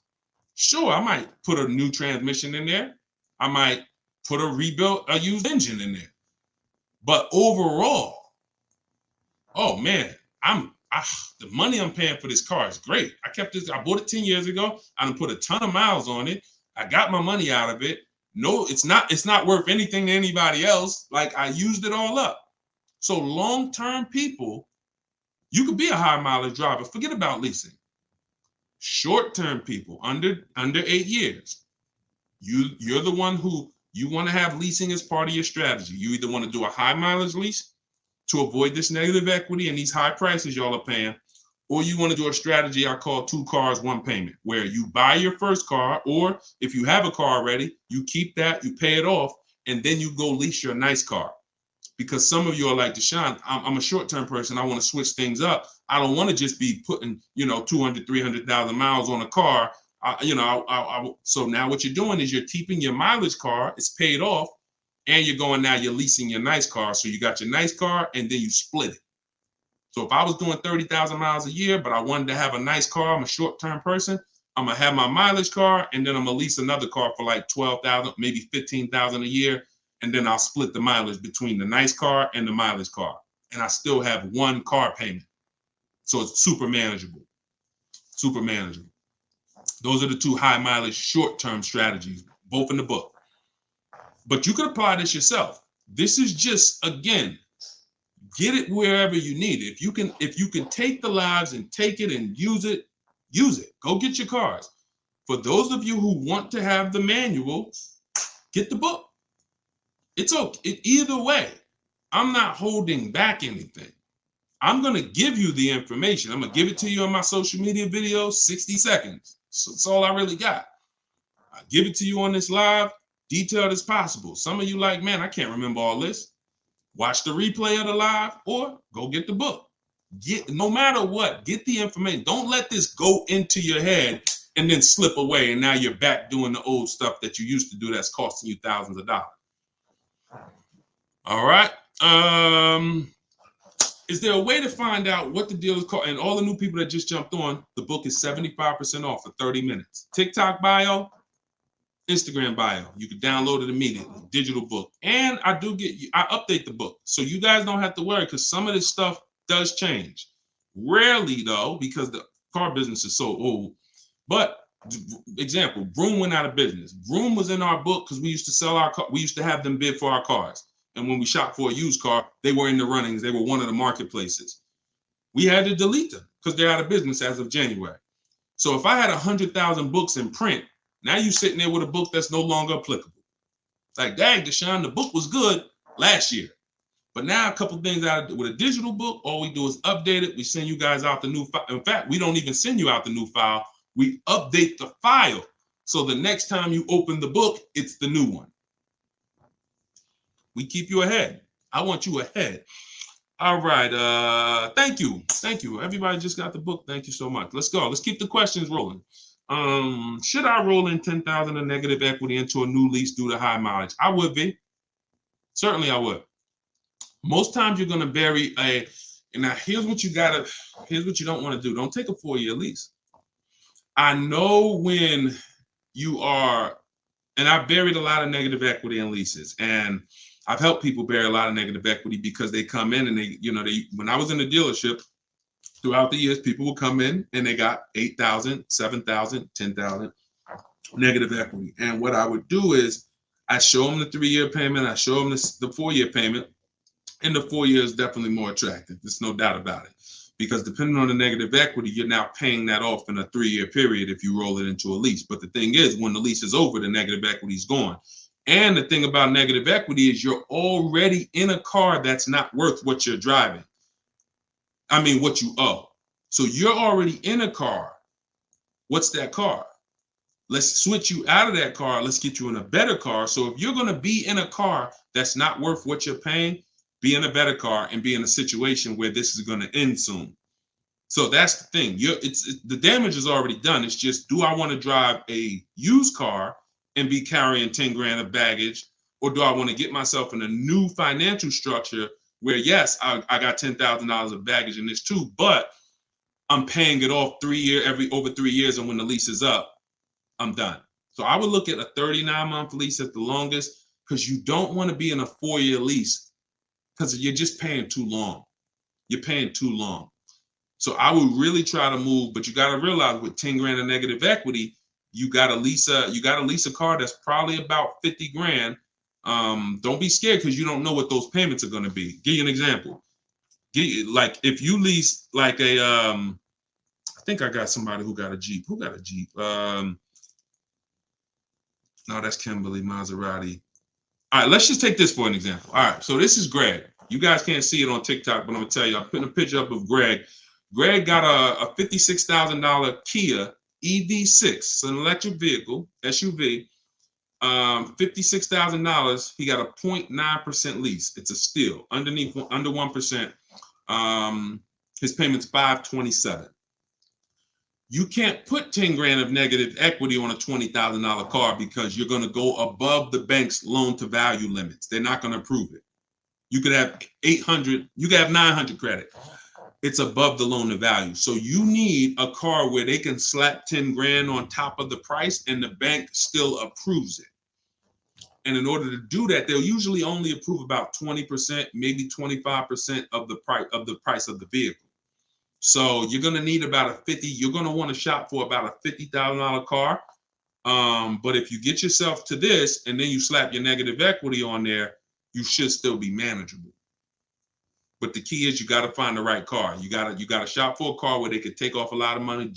Sure, I might put a new transmission in there. I might put a used engine in there. But overall, oh man, the money I'm paying for this car is great. I bought it 10 years ago. I done put a ton of miles on it. I got my money out of it. No, it's not worth anything to anybody else. Like, I used it all up. So long-term people, you could be a high mileage driver. Forget about leasing. Short-term people, under 8 years, you're the one who you want to have leasing as part of your strategy. You either want to do a high mileage lease to avoid this negative equity and these high prices y'all are paying, or you want to do a strategy I call 2 cars, 1 payment, where you buy your first car, or if you have a car already, you keep that, you pay it off, and then you go lease your nice car. Because some of you are like, Deshone, I'm a short-term person. I want to switch things up. I don't want to just be putting, 200, 300,000 miles on a car. So now what you're doing is you're keeping your mileage car. It's paid off. And you're leasing your nice car. So you got your nice car and then you split it. So if I was doing 30,000 miles a year, but I wanted to have a nice car, I'm a short-term person, I'm going to have my mileage car, and then I'm going to lease another car for like 12,000, maybe 15,000 a year. And then I'll split the mileage between the nice car and the mileage car. And I still have 1 car payment. So it's super manageable. Super manageable. Those are the 2 high mileage short-term strategies, both in the book. But you can apply this yourself. This is just, again, get it wherever you need it. If you can take the lives and take it and use it, use it. Go get your cars. For those of you who want to have the manual, get the book. It's okay. Either way, I'm not holding back anything. I'm going to give you the information. I'm going to give it to you on my social media videos, 60 seconds. So that's all I really got. I give it to you on this live, detailed as possible. Some of you like, man, I can't remember all this. Watch the replay of the live or go get the book. No matter what, get the information. Don't let this go into your head and then slip away. And now you're back doing the old stuff that you used to do that's costing you thousands of dollars. All right. Is there a way to find out what the deal is called? And all the new people that just jumped on, the book is 75% off for 30 minutes. TikTok bio, Instagram bio. You can download it immediately. Digital book. And I update the book. So you guys don't have to worry, because some of this stuff does change. Rarely though, because the car business is so old. But example, Vroom went out of business. Vroom was in our book because we used to sell our car. We used to have them bid for our cars. And when we shopped for a used car, they were in the runnings. They were one of the marketplaces. We had to delete them because they're out of business as of January. So if I had 100,000 books in print, now you're sitting there with a book that's no longer applicable. Like, dang, Deshone, the book was good last year. But now a couple things with a digital book, all we do is update it. We send you guys out the new file. In fact, we don't even send you out the new file. We update the file. So the next time you open the book, it's the new one. We keep you ahead. I want you ahead. All right. Thank you. Thank you. Everybody just got the book. Thank you so much. Let's go. Let's keep the questions rolling. Should I roll in 10,000 of negative equity into a new lease due to high mileage? I would be. Certainly I would. Most times you're going to bury and now here's what you don't want to do. Don't take a 4-year lease. I know when you are, and I've buried a lot of negative equity in leases, and I've helped people bury a lot of negative equity because they come in and when I was in the dealership throughout the years, people would come in and they got 8,000, 7,000, 10,000 negative equity. And what I would do is I show them the 3-year payment. I show them the 4-year payment, and the 4 year is definitely more attractive. There's no doubt about it, because depending on the negative equity, you're now paying that off in a 3-year period if you roll it into a lease. But the thing is, when the lease is over, the negative equity is gone. And the thing about negative equity is you're already in a car that's not worth what you're driving. I mean, what you owe. So you're already in a car. What's that car? Let's switch you out of that car. Let's get you in a better car. So if you're going to be in a car that's not worth what you're paying, be in a better car and be in a situation where this is going to end soon. So that's the thing. The damage is already done. It's just, do I want to drive a used car and be carrying 10 grand of baggage? Or do I want to get myself in a new financial structure where, yes, I got $10,000 of baggage in this too, but I'm paying it off over 3 years, and when the lease is up, I'm done. So I would look at a 39-month lease at the longest, because you don't want to be in a 4-year lease because you're just paying too long. You're paying too long. So I would really try to move, but you got to realize with 10 grand of negative equity, you got to lease a car that's probably about 50 grand. Don't be scared because you don't know what those payments are going to be. Give you an example. Like if you lease like I think I got somebody who got a Jeep. Who got a Jeep? No, that's Kimberly Maserati. All right, let's just take this for an example. All right, so this is Greg. You guys can't see it on TikTok, but I'm gonna tell you, I'm putting a picture up of Greg. Greg got a $56,000 Kia EV6. It's an electric vehicle, SUV. $56,000. He got a 0.9% lease. It's a steal, under 1%. His payment's $527. You can't put 10 grand of negative equity on a $20,000 car because you're going to go above the bank's loan to value limits. They're not going to approve it. You could have 800, you could have 900 credit. It's above the loan to value. So you need a car where they can slap 10 grand on top of the price and the bank still approves it. And in order to do that, they'll usually only approve about 20%, maybe 25% of the price of the vehicle. So you're going to need about you're going to want to shop for about a $50,000 car. But if you get yourself to this and then you slap your negative equity on there, you should still be manageable. But the key is you got to find the right car. You got to shop for a car where they could take off a lot of money.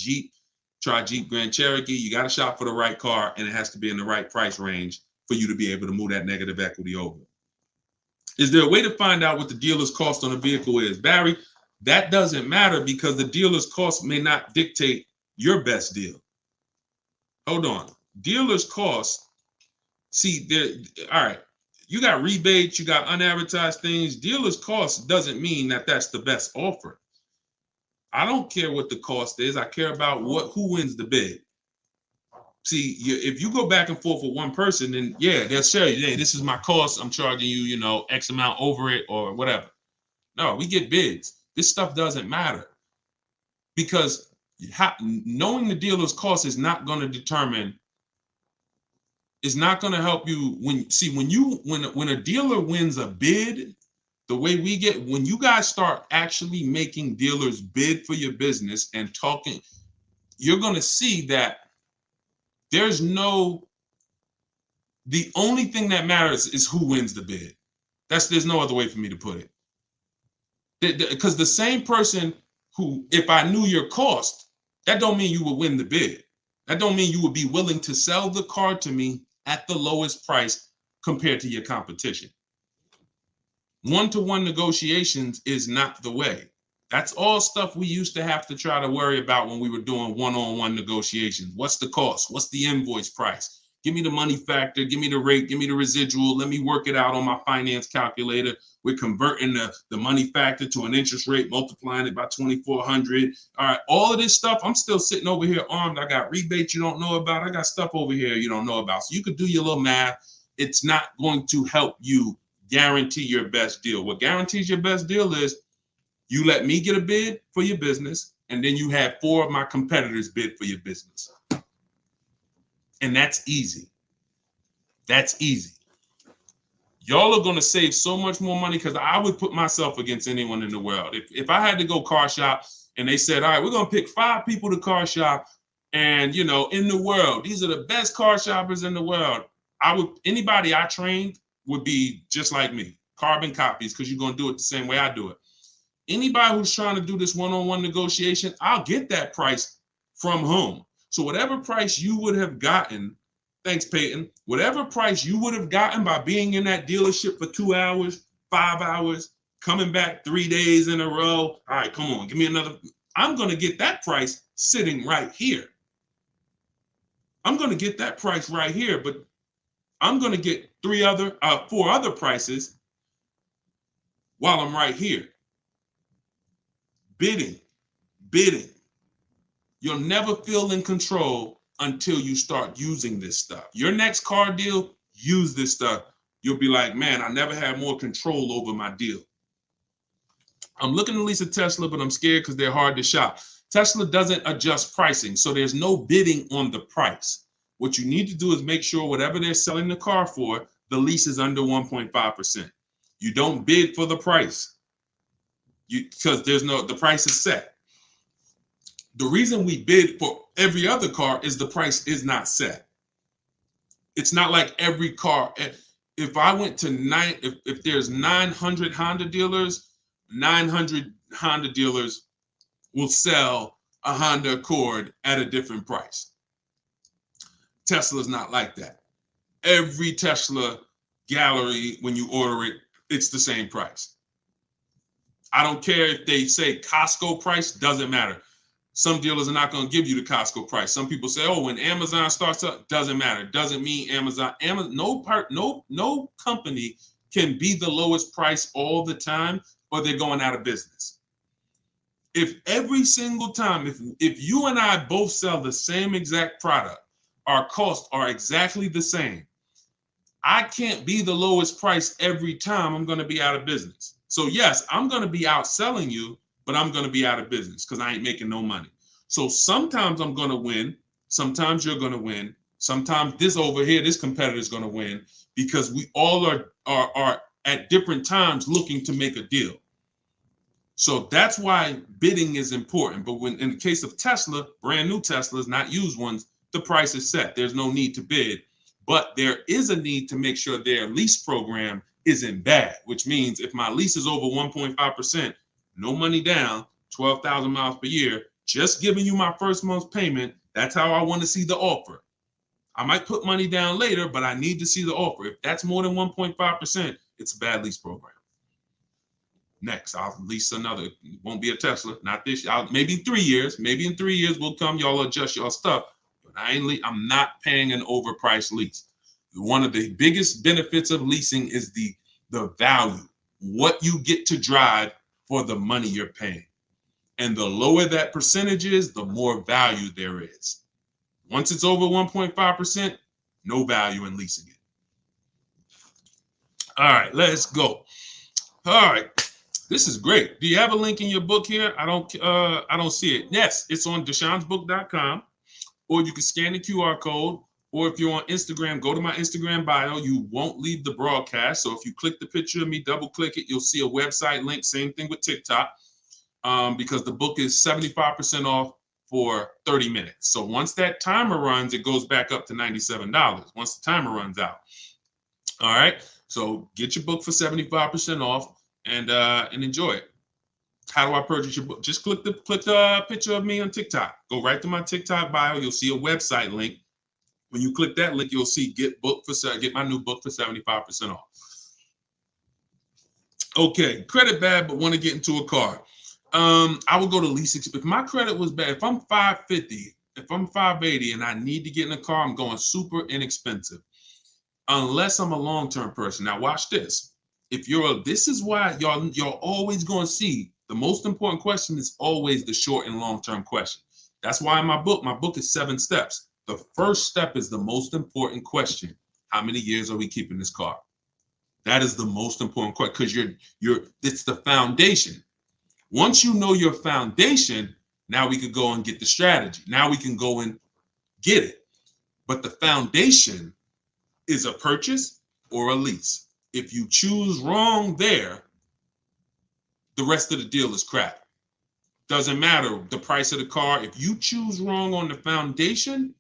Try Jeep Grand Cherokee. You got to shop for the right car, and it has to be in the right price range for you to be able to move that negative equity over. Is there a way to find out what the dealer's cost on a vehicle is? Barry, that doesn't matter because the dealer's cost may not dictate your best deal. Hold on. Dealer's cost, all right, you got rebates, you got unadvertised things. Dealer's cost doesn't mean that that's the best offer. I don't care what the cost is. I care about who wins the bid. See, if you go back and forth with one person, then yeah, they'll say, hey, this is my cost. I'm charging you, X amount over it or whatever. No, we get bids. This stuff doesn't matter because knowing the dealer's cost is not going to help you when a dealer wins a bid, the way when you guys start actually making dealers bid for your business and talking, you're going to see that the only thing that matters is who wins the bid. There's no other way for me to put it. Because the same person who, if I knew your cost, that don't mean you would win the bid. That don't mean you would be willing to sell the car to me at the lowest price compared to your competition. One-to-one negotiations is not the way. That's all stuff we used to have to try to worry about when we were doing one-on-one negotiations. What's the cost? What's the invoice price? Give me the money factor, give me the rate, give me the residual. Let me work it out on my finance calculator. We're converting the money factor to an interest rate, multiplying it by 2,400. All right, all of this stuff, I'm still sitting over here armed. I got rebates you don't know about. I got stuff over here you don't know about. So you could do your little math. It's not going to help you guarantee your best deal. What guarantees your best deal is you let me get a bid for your business, and then you have 4 of my competitors bid for your business. And that's easy. That's easy. Y'all are going to save so much more money because I would put myself against anyone in the world. If I had to go car shop and they said, all right, we're going to pick 5 people to car shop and, in the world, these are the best car shoppers in the world. Anybody I trained would be just like me, carbon copies, because you're going to do it the same way I do it. Anybody who's trying to do this one-on-one negotiation, I'll get that price from home. So whatever price you would have gotten, thanks, Peyton, whatever price you would have gotten by being in that dealership for 2 hours, 5 hours, coming back 3 days in a row. All right, come on, give me another. I'm going to get that price sitting right here. I'm going to get that price right here, but I'm going to get 4 other prices while I'm right here. Bidding. You'll never feel in control until you start using this stuff. Your next car deal, use this stuff. You'll be like, man, I never had more control over my deal. I'm looking to lease a Tesla, but I'm scared because they're hard to shop. Tesla doesn't adjust pricing, so there's no bidding on the price. What you need to do is make sure whatever they're selling the car for, the lease is under 1.5%. You don't bid for the price because the price is set. The reason we bid for every other car is the price is not set. It's not like every car. If I went to if there's 900 Honda dealers, 900 Honda dealers will sell a Honda Accord at a different price. Tesla's not like that. Every Tesla gallery, when you order it, it's the same price. I don't care if they say Costco price, doesn't matter. Some dealers are not going to give you the Costco price. Some people say, oh, when Amazon starts up, doesn't matter. Doesn't mean Amazon. No company can be the lowest price all the time, or they're going out of business. If every single time, if you and I both sell the same exact product, our costs are exactly the same, I can't be the lowest price every time. I'm going to be out of business. So yes, I'm going to be outselling you, but I'm going to be out of business because I ain't making no money. So sometimes I'm going to win. Sometimes you're going to win. Sometimes this over here, this competitor is going to win, because we all are at different times looking to make a deal. So that's why bidding is important. But when in the case of Tesla, brand new Teslas, not used ones, the price is set. There's no need to bid. But there is a need to make sure their lease program isn't bad, which means if my lease is over 1.5%, no money down, 12,000 miles per year, just giving you my first month's payment, that's how I want to see the offer. I might put money down later, but I need to see the offer. If that's more than 1.5%, it's a bad lease program. Next, I'll lease another. It won't be a Tesla, not this year. Maybe 3 years. Maybe in 3 years we'll come. Y'all adjust your stuff. But I'm not paying an overpriced lease. One of the biggest benefits of leasing is the value, what you get to drive for the money you're paying. And the lower that percentage is, the more value there is. Once it's over 1.5%, no value in leasing it. All right, let's go. All right. This is great. Do you have a link in your book here? I don't see it. Yes, it's on deshonsbook.com, or you can scan the QR code, or if you're on Instagram, go to my Instagram bio. You won't leave the broadcast. So if you click the picture of me, double click it, you'll see a website link. Same thing with TikTok, because the book is 75% off for 30 minutes. So once that timer runs, it goes back up to $97 once the timer runs out. All right. So get your book for 75% off. And enjoy it. How do I purchase your book? Just click the picture of me on TikTok. Go right to my TikTok bio. You'll see a website link. When you click that link, you'll see get my new book for 75% off. Okay, credit bad, but want to get into a car. I would go to Lease. If my credit was bad, if I'm 550, if I'm 580, and I need to get in a car, I'm going super inexpensive. Unless I'm a long-term person. Now watch this. This is why you're always going to see the most important question is always the short and long-term question. That's why in my book is 7 steps. The first step is the most important question. How many years are we keeping this car? That is the most important question, because it's the foundation. Once you know your foundation, now we could go and get the strategy. Now we can go and get it. But the foundation is a purchase or a lease. If you choose wrong there, the rest of the deal is crap. Doesn't matter the price of the car. If you choose wrong on the foundation,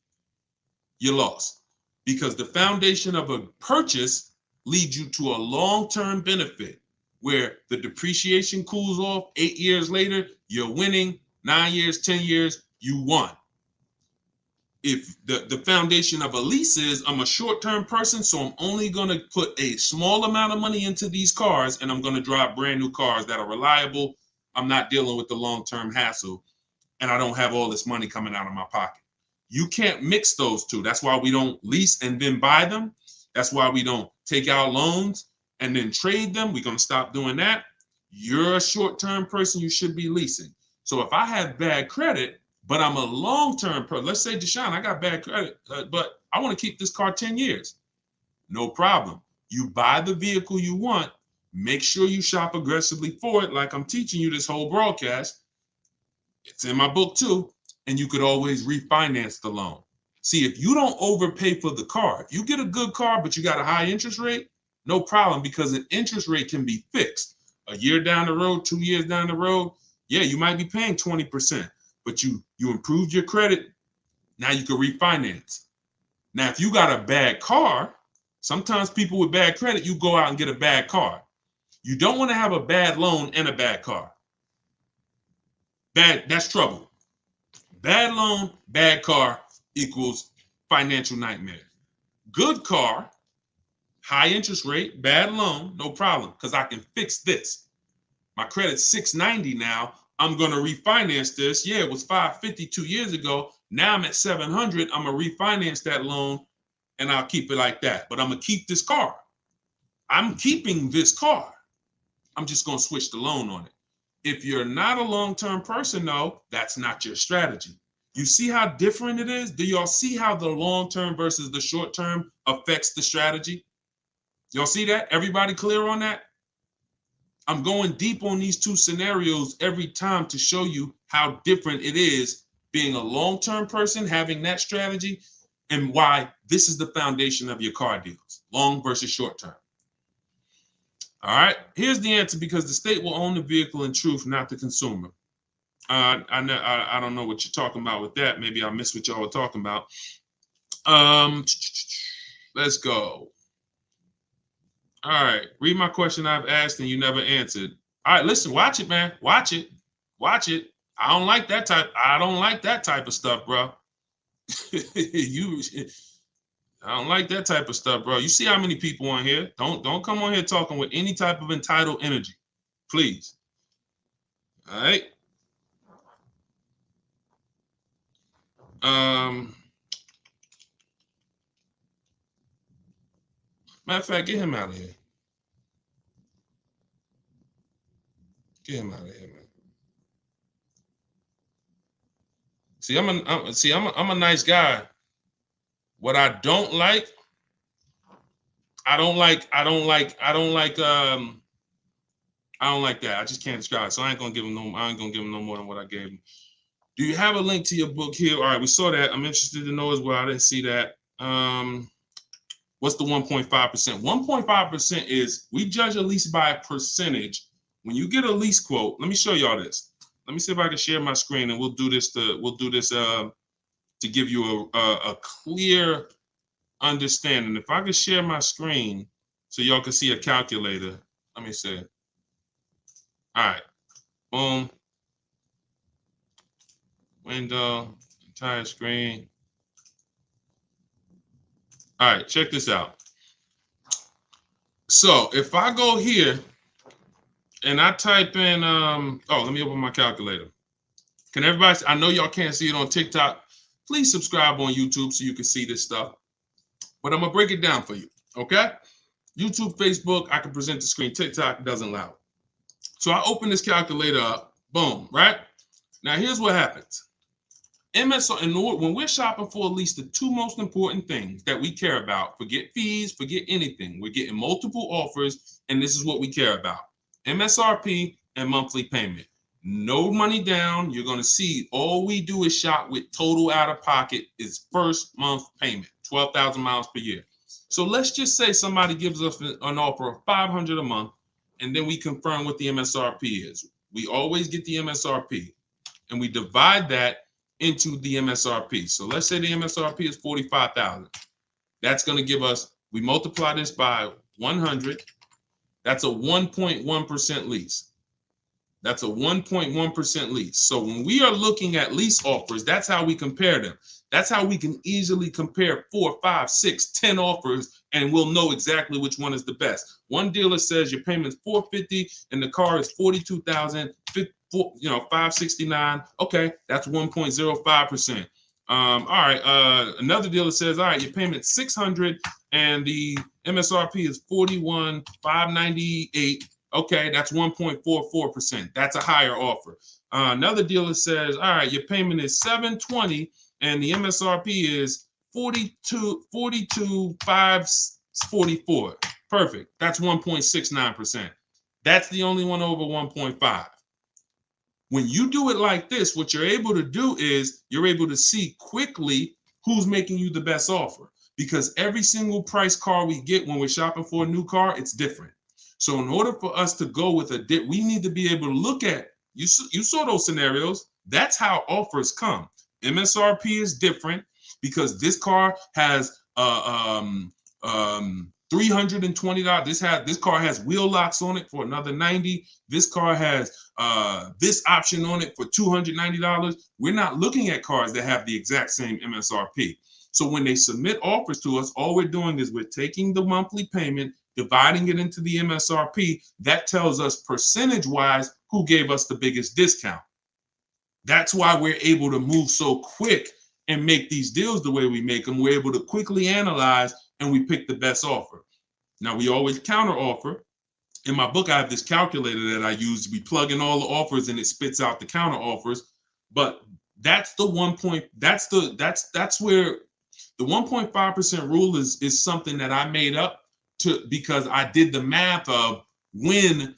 you're lost. Because the foundation of a purchase leads you to a long-term benefit where the depreciation cools off 8 years later, you're winning. 9 years, 10 years, you won. If the foundation of a lease is I'm a short-term person, so I'm only going to put a small amount of money into these cars, and I'm going to drive brand new cars that are reliable. I'm not dealing with the long-term hassle, and I don't have all this money coming out of my pocket. You can't mix those two. That's why we don't lease and then buy them. That's why we don't take out loans and then trade them. We're going to stop doing that. You're a short-term person. You should be leasing. So if I have bad credit, but I'm a long-term person. Let's say, Deshone, I got bad credit, but I want to keep this car 10 years. No problem. You buy the vehicle you want. Make sure you shop aggressively for it, like I'm teaching you this whole broadcast. It's in my book too. And you could always refinance the loan. See, if you don't overpay for the car, if you get a good car, but you got a high interest rate, no problem, because an interest rate can be fixed. A year down the road, 2 years down the road, yeah, you might be paying 20%, but you improved your credit. Now you can refinance. Now, if you got a bad car, sometimes people with bad credit, you go out and get a bad car. You don't want to have a bad loan and a bad car. That's trouble. Bad loan, bad car equals financial nightmare. Good car, high interest rate, bad loan, no problem, because I can fix this. My credit's 690 now. I'm going to refinance this. Yeah, it was 550 2 years ago. Now I'm at 700. I'm going to refinance that loan and I'll keep it like that. But I'm going to keep this car. I'm keeping this car. I'm just going to switch the loan on it. If you're not a long-term person, though, that's not your strategy. You see how different it is? Do y'all see how the long-term versus the short-term affects the strategy? Y'all see that? Everybody clear on that? I'm going deep on these two scenarios every time to show you how different it is being a long-term person, having that strategy, and why this is the foundation of your car deals, long versus short-term. All right, here's the answer, because the state will own the vehicle in truth, not the consumer. I don't know what you're talking about with that. Maybe I missed what y'all were talking about. Let's go. All right, read my question I've asked and you never answered. All right, listen, watch it, man. Watch it. Watch it. I don't like that type of stuff, bro. I don't like that type of stuff, bro. You see how many people on here? Don't come on here talking with any type of entitled energy, please. All right. Matter of fact, get him out of here. Get him out of here, man. See, I'm a nice guy. What I don't like, I don't like that. I just can't describe it. So I ain't gonna give him no more than what I gave him. Do you have a link to your book here? All right, we saw that. I'm interested to know as well. I didn't see that. What's the 1.5%? 1.5% is, we judge a lease by a percentage. When you get a lease quote, let me show y'all this. Let me see if I can share my screen, and we'll do this to give you a clear understanding. If I could share my screen so y'all can see a calculator. Let me see. All right, boom. Window, entire screen. All right, check this out. So if I go here and I type in, let me open my calculator. Can everybody, I know y'all can't see it on TikTok. Please subscribe on YouTube so you can see this stuff. But I'm gonna break it down for you, okay? YouTube, Facebook, I can present the screen. TikTok doesn't allow it. So I open this calculator up, boom, right? Now here's what happens. MSR, when we're shopping for a lease, the two most important things that we care about, forget fees, forget anything. We're getting multiple offers, and this is what we care about. MSRP and monthly payment. No money down. You're going to see all we do is shop with total out of pocket is first month payment, 12,000 miles per year. So let's just say somebody gives us an offer of $500 a month, and then we confirm what the MSRP is. We always get the MSRP, and we divide that into the MSRP. So let's say the MSRP is $45,000. That's going to give us, we multiply this by 100. That's a 1.1% lease. That's a 1.1% lease. So when we are looking at lease offers, that's how we compare them. That's how we can easily compare 4, 5, 6, 10 offers, and we'll know exactly which one is the best. One dealer says your payment's $450 and the car is $42,000, $569. Okay, that's 1.05%. All right. Another dealer says, all right, your payment's $600 and the MSRP is $41,598. Okay, that's 1.44%. That's a higher offer. Another dealer says, all right, your payment is $720 and the MSRP is 42,544. Perfect. That's 1.69%. That's the only one over 1.5. When you do it like this, what you're able to do is you're able to see quickly who's making you the best offer, because every single price car we get when we're shopping for a new car, it's different. So in order for us to go with we need to be able to look at, you saw those scenarios. That's how offers come. MSRP is different because this car has $320. This car has wheel locks on it for another $90. This car has this option on it for $290. We're not looking at cars that have the exact same MSRP. So when they submit offers to us, all we're doing is we're taking the monthly payment, dividing it into the MSRP. That tells us percentage-wise who gave us the biggest discount. That's why we're able to move so quick and make these deals the way we make them. We're able to quickly analyze and we pick the best offer. Now, we always counter offer. In my book, I have this calculator that I use. We plug in all the offers and it spits out the counter offers. But that's the that's where the 1.5% rule is something that I made up because I did the math of when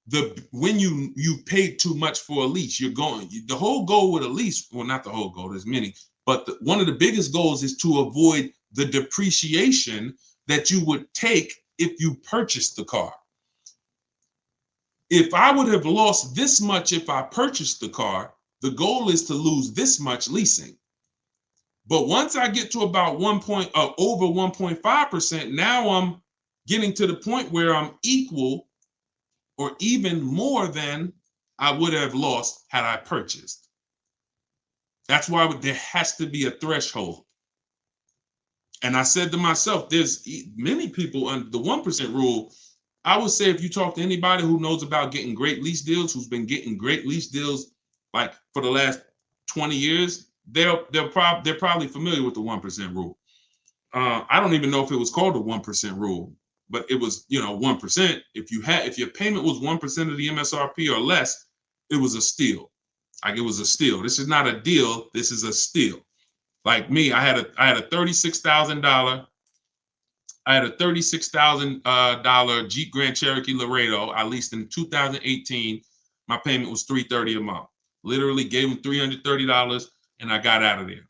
you paid too much for a lease. The whole goal with a lease, well, not the whole goal, there's many, but one of the biggest goals is to avoid the depreciation that you would take if you purchased the car. If I would have lost this much if I purchased the car, the goal is to lose this much leasing. But once I get to about over 1.5%, now I'm getting to the point where I'm equal or even more than I would have lost had I purchased. That's why there has to be a threshold. And I said to myself, there's many people under the 1% rule. I would say if you talk to anybody who knows about getting great lease deals, who's been getting great lease deals like for the last 20 years, they're probably familiar with the 1% rule. I don't even know if it was called the 1% rule, but it was, 1%. If your payment was 1% of the MSRP or less, it was a steal. Like, it was a steal. This is not a deal. This is a steal. Like me, I had a $36,000 Jeep Grand Cherokee Laredo. I leased in 2018. My payment was $330 a month. Literally gave them $330 and I got out of there.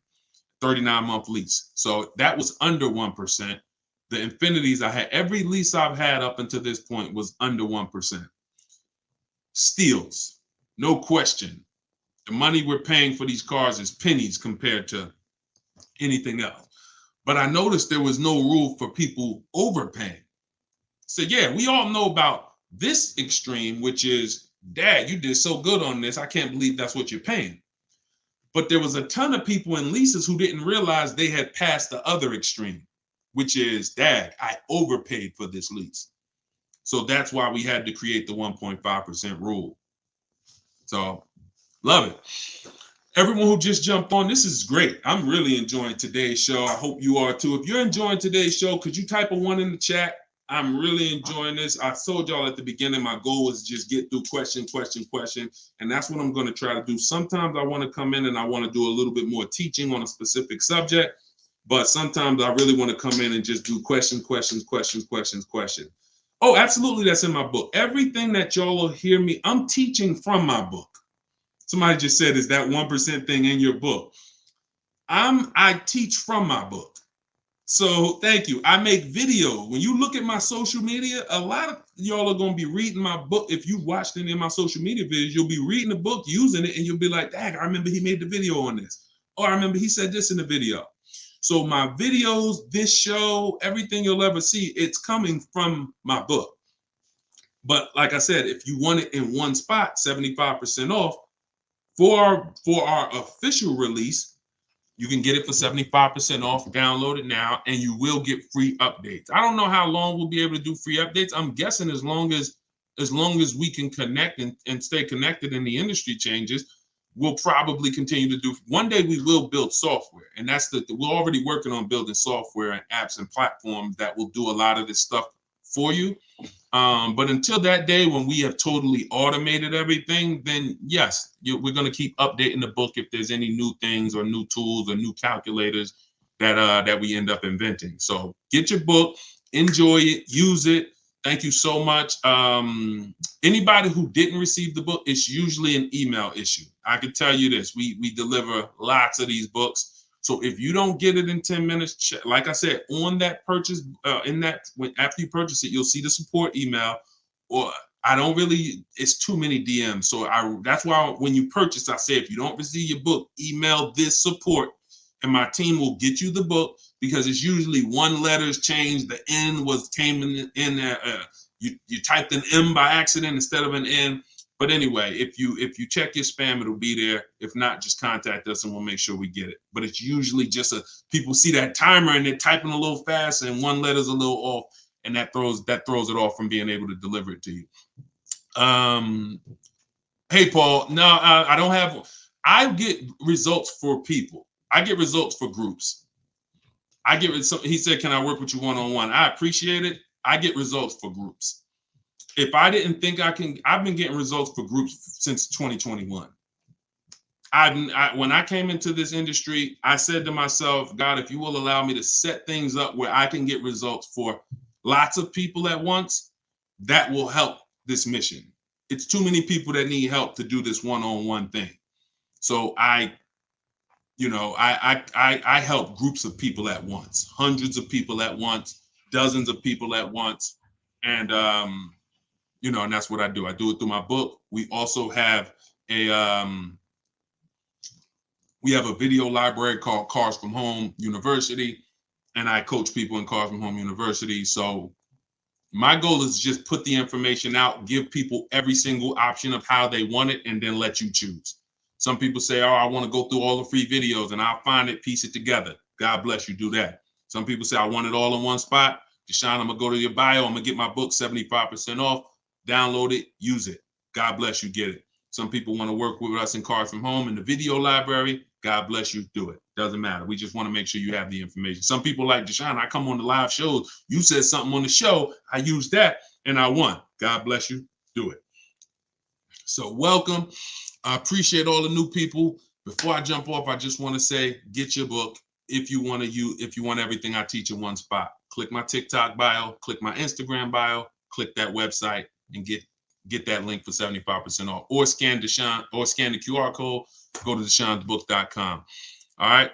39-month lease. So that was under 1%. The Infinities I had, every lease I've had up until this point was under 1%. Steals, no question. The money we're paying for these cars is pennies compared to anything else. But I noticed there was no rule for people overpaying. So yeah, we all know about this extreme, which is, Dad, you did so good on this. I can't believe that's what you're paying. But there was a ton of people in leases who didn't realize they had passed the other extreme, which is, Dad, I overpaid for this lease. So that's why we had to create the 1.5% rule. So love it. Everyone who just jumped on, this is great. I'm really enjoying today's show. I hope you are too. If you're enjoying today's show, could you type a 1 in the chat? I'm really enjoying this. I told y'all at the beginning, my goal is just get through question. And that's what I'm going to try to do. Sometimes I want to come in and I want to do a little bit more teaching on a specific subject. But sometimes I really want to come in and just do question. Oh, absolutely. That's in my book. Everything that y'all will hear me, I'm teaching from my book. Somebody just said, is that 1% thing in your book? I teach from my book. So thank you. I make video. When you look at my social media, a lot of y'all are going to be reading my book. If you watched any of my social media videos, you'll be reading the book, using it, and you'll be like, dang, I remember he made the video on this. Or I remember he said this in the video. So my videos, this show, everything you'll ever see, it's coming from my book. But like I said, if you want it in one spot, 75% off, for our official release, you can get it for 75% off. Download it now, and you will get free updates. I don't know how long we'll be able to do free updates. I'm guessing as long as we can connect and stay connected and the industry changes, we'll probably continue to do. One day we will build software, and we're already working on building software and apps and platforms that will do a lot of this stuff for you. But until that day when we have totally automated everything, then yes, we're going to keep updating the book if there's any new things or new tools or new calculators that we end up inventing. So get your book, enjoy it, use it. Thank you so much. Anybody who didn't receive the book, it's usually an email issue. I can tell you this, we deliver lots of these books. So if you don't get it in 10 minutes, like I said, on that purchase, after you purchase it, you'll see the support email. Or it's too many DMs. So that's why when you purchase, I say, if you don't receive your book, email this support and my team will get you the book, because it's usually one letter's changed. The N came in there. You typed an M by accident instead of an N. But anyway, if you check your spam, it'll be there. If not, just contact us and we'll make sure we get it. But it's usually just people see that timer and they're typing a little fast and one letter's a little off, and that throws it off from being able to deliver it to you. Hey, Paul. No, I don't have. I get results for people. I get results for groups. He said, "Can I work with you one-on-one?" I appreciate it. I get results for groups. If I didn't think I can, I've been getting results for groups since 2021. When I came into this industry, I said to myself, God, if you will allow me to set things up where I can get results for lots of people at once, that will help this mission. It's too many people that need help to do this one-on-one thing. So I help groups of people at once, hundreds of people at once, dozens of people at once. And, and that's what I do. I do it through my book. We also have a video library called Cars from Home University, and I coach people in Cars from Home University. So my goal is just put the information out, give people every single option of how they want it, and then let you choose. Some people say, oh, I want to go through all the free videos, and I'll find it, piece it together. God bless you, do that. Some people say, I want it all in one spot. Deshone, I'm going to go to your bio. I'm going to get my book 75% off. Download it, use it. God bless you, get it. Some people want to work with us in Cars from Home in the video library. God bless you, do it. Doesn't matter. We just want to make sure you have the information. Some people like, Deshone, I come on the live shows. You said something on the show. I used that and I won. God bless you, do it. So welcome. I appreciate all the new people. Before I jump off, I just want to say, get your book. If you want everything I teach in one spot, click my TikTok bio, click my Instagram bio, click that website, and get that link for 75% off, or scan Deshone, or scan the QR code, go to Deshone'sBook.com. All right.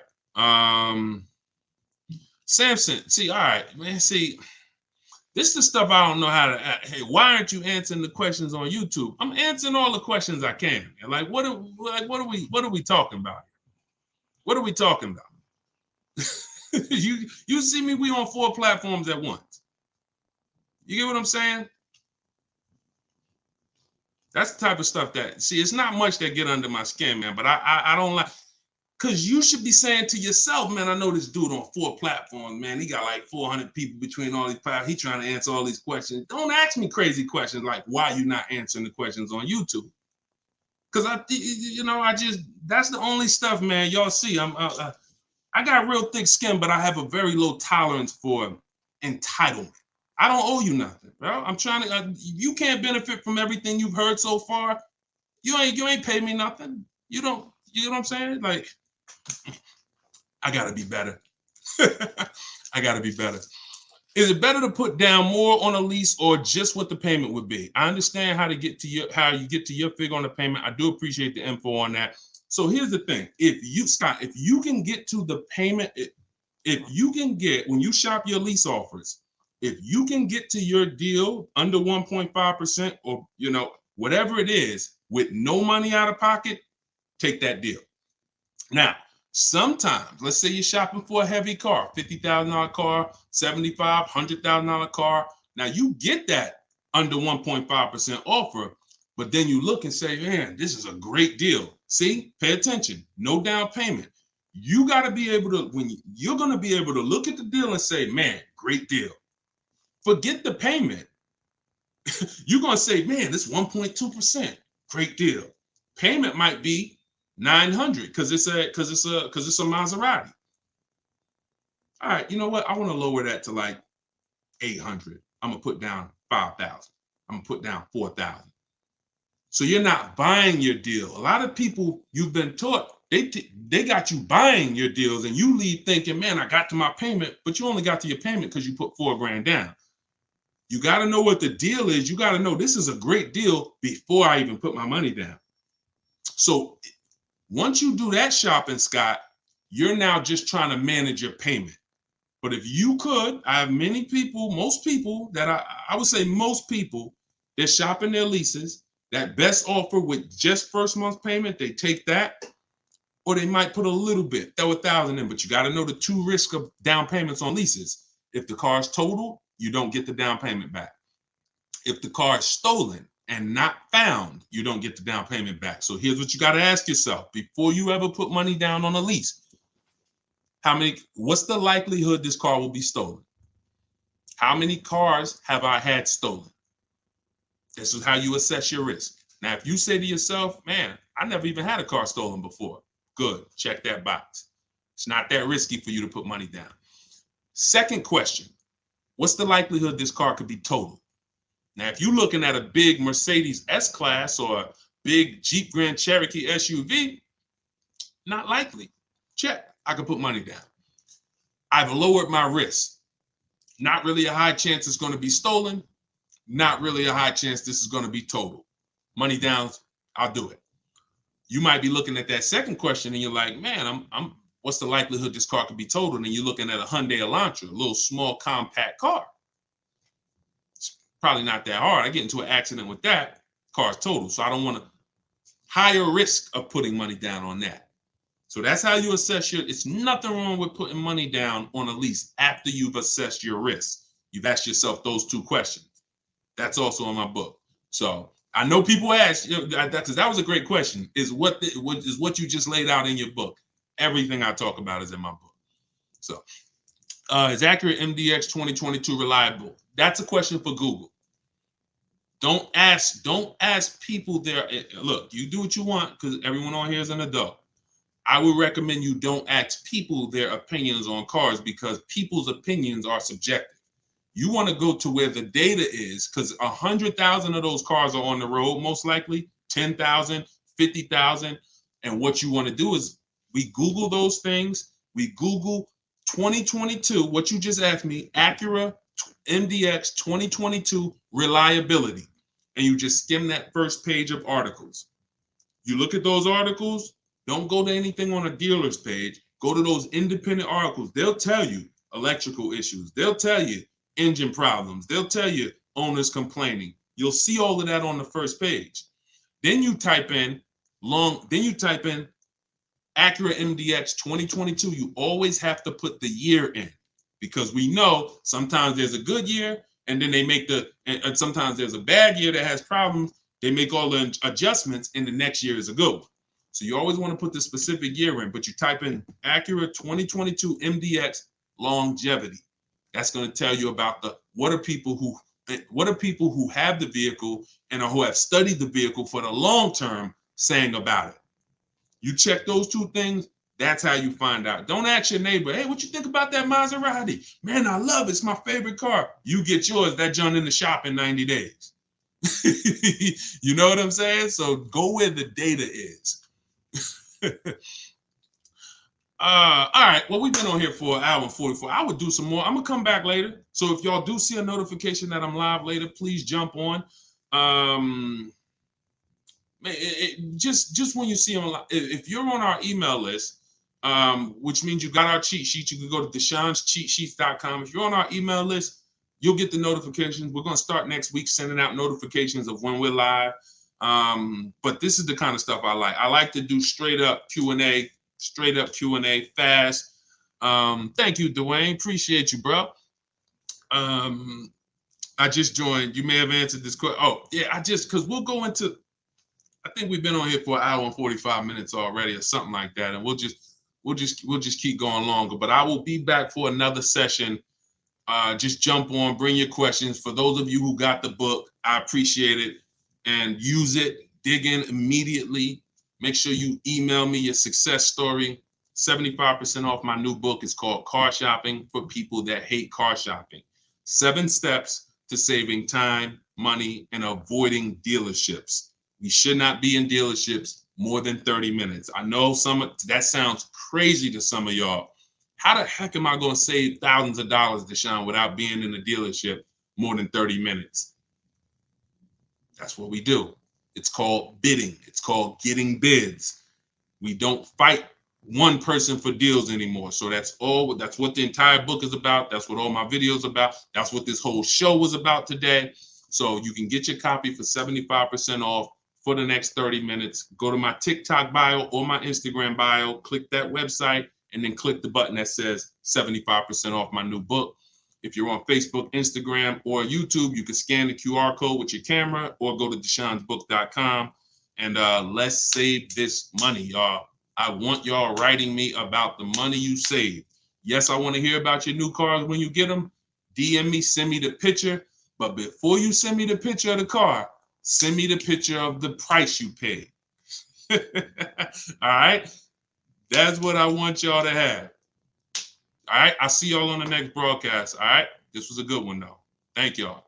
Samson, see, all right, man, see, this is the stuff I don't know how to, hey, why aren't you answering the questions on YouTube? I'm answering all the questions I can. Like, what are we talking about? What are we talking about? you see me, we on 4 platforms at once. You get what I'm saying? That's the type of stuff that, see, it's not much that get under my skin, man, but I don't like, because you should be saying to yourself, man, I know this dude on 4 platforms, man. He got like 400 people between all these platforms. He trying to answer all these questions. Don't ask me crazy questions like why you not answering the questions on YouTube. Because that's the only stuff, man, y'all see. I got real thick skin, but I have a very low tolerance for entitlement. I don't owe you nothing, bro. I'm trying to, you can't benefit from everything you've heard so far. You ain't paid me nothing. You know what I'm saying? Like, I gotta be better. I gotta be better. Is it better to put down more on a lease or just what the payment would be? I understand how you get to your figure on the payment. I do appreciate the info on that. So here's the thing. If you can get to the payment, when you shop your lease offers, if you can get to your deal under 1.5% or whatever it is with no money out of pocket, take that deal. Now, sometimes, let's say you're shopping for a heavy car, $50,000 car, $75,000, $100,000 car. Now you get that under 1.5% offer, but then you look and say, man, this is a great deal. See, pay attention, no down payment. You got to be able to, you're going to be able to look at the deal and say, man, great deal. Forget the payment. You're going to say, man, this 1.2%, great deal. Payment might be $900 because it's a Maserati. All right, you know what? I want to lower that to like $800. I'm gonna put down 5,000. I'm gonna put down 4,000. So you're not buying your deal. A lot of people, you've been taught, they got you buying your deals, and you leave thinking, man, I got to my payment, but you only got to your payment because you put $4,000 down. You got to know what the deal is. You got to know this is a great deal before I even put my money down. So once you do that shopping, Scott, you're now just trying to manage your payment. But if you could, I have many people, most people that I would say most people, they're shopping their leases. That best offer with just first month's payment, they take that, or they might put a little bit, throw 1,000 in. But you got to know the two risks of down payments on leases. If the car is totaled, you don't get the down payment back. If the car is stolen and not found, you don't get the down payment back. So here's what you got to ask yourself before you ever put money down on a lease. What's the likelihood this car will be stolen? How many cars have I had stolen? This is how you assess your risk. Now, if you say to yourself, man, I never even had a car stolen before. Good, check that box. It's not that risky for you to put money down. Second question, what's the likelihood this car could be totaled? Now, if you're looking at a big Mercedes S-Class or a big Jeep Grand Cherokee SUV, not likely. Check, I could put money down. I've lowered my risk. Not really a high chance it's going to be stolen. Not really a high chance this is going to be totaled. Money down, I'll do it. You might be looking at that second question and you're like, man, what's the likelihood this car could be totaled? And you're looking at a Hyundai Elantra, a little small compact car. It's probably not that hard. I get into an accident with that, car's totaled. So I don't want to higher risk of putting money down on that. So that's how you assess it's nothing wrong with putting money down on a lease after you've assessed your risk. You've asked yourself those two questions. That's also in my book. So I know people ask, because that was a great question, is what you just laid out in your book. Everything I talk about is in my book. So is Accurate MDX 2022 reliable? That's a question for Google. Don't ask people there. Look, you do what you want because everyone on here is an adult. I would recommend you don't ask people their opinions on cars because people's opinions are subjective. You want to go to where the data is because 100,000 of those cars are on the road, most likely 10,000, 50,000. And what you want to do is we Google those things. We Google 2022, what you just asked me, Acura MDX 2022 reliability. And you just skim that first page of articles. You look at those articles. Don't go to anything on a dealer's page. Go to those independent articles. They'll tell you electrical issues. They'll tell you engine problems. They'll tell you owners complaining. You'll see all of that on the first page. Then you type in Acura MDX 2022. You always have to put the year in because we know sometimes there's a good year and then they make and sometimes there's a bad year that has problems. They make all the adjustments and the next year is a good one. So you always want to put the specific year in, but you type in Acura 2022 MDX longevity. That's going to tell you about what are people who have the vehicle and who have studied the vehicle for the long term saying about it. You check those two things, that's how you find out. Don't ask your neighbor, hey, what you think about that Maserati? Man, I love it. It's my favorite car. You get yours, that joint in the shop in 90 days. You know what I'm saying? So go where the data is. All right. Well, we've been on here for an hour and 44. I would do some more. I'm gonna come back later. So if y'all do see a notification that I'm live later, please jump on. Just when you see them, if you're on our email list, which means you got our cheat sheet, you can go to Deshone'sCheatSheets.com. If you're on our email list, you'll get the notifications. We're gonna start next week sending out notifications of when we're live. But this is the kind of stuff I like. I like to do straight up Q&A, fast. Thank you, Dwayne. Appreciate you, bro. I just joined. You may have answered this question. Oh, yeah, because we'll go into, I think we've been on here for an hour and 45 minutes already or something like that. And we'll just keep going longer. But I will be back for another session. Just jump on, bring your questions. For those of you who got the book, I appreciate it. And use it, dig in immediately. Make sure you email me your success story. 75% off my new book. It's called Car Shopping for People That Hate Car Shopping. 7 steps to saving time, money, and avoiding dealerships. We should not be in dealerships more than 30 minutes. I know that sounds crazy to some of y'all. How the heck am I going to save thousands of dollars, Deshone, without being in a dealership more than 30 minutes? That's what we do. It's called bidding. It's called getting bids. We don't fight one person for deals anymore. So that's what the entire book is about. That's what all my videos about. That's what this whole show was about today. So you can get your copy for 75% off for the next 30 minutes. Go to my TikTok bio or my Instagram bio, click that website, and then click the button that says 75% off my new book. If you're on Facebook, Instagram, or YouTube, you can scan the QR code with your camera or go to deshonesbook.com. And let's save this money, y'all. I want y'all writing me about the money you save. Yes, I want to hear about your new cars when you get them. DM me, send me the picture. But before you send me the picture of the car, send me the picture of the price you paid. All right? That's what I want y'all to have. All right? I'll see y'all on the next broadcast. All right? This was a good one, though. Thank y'all.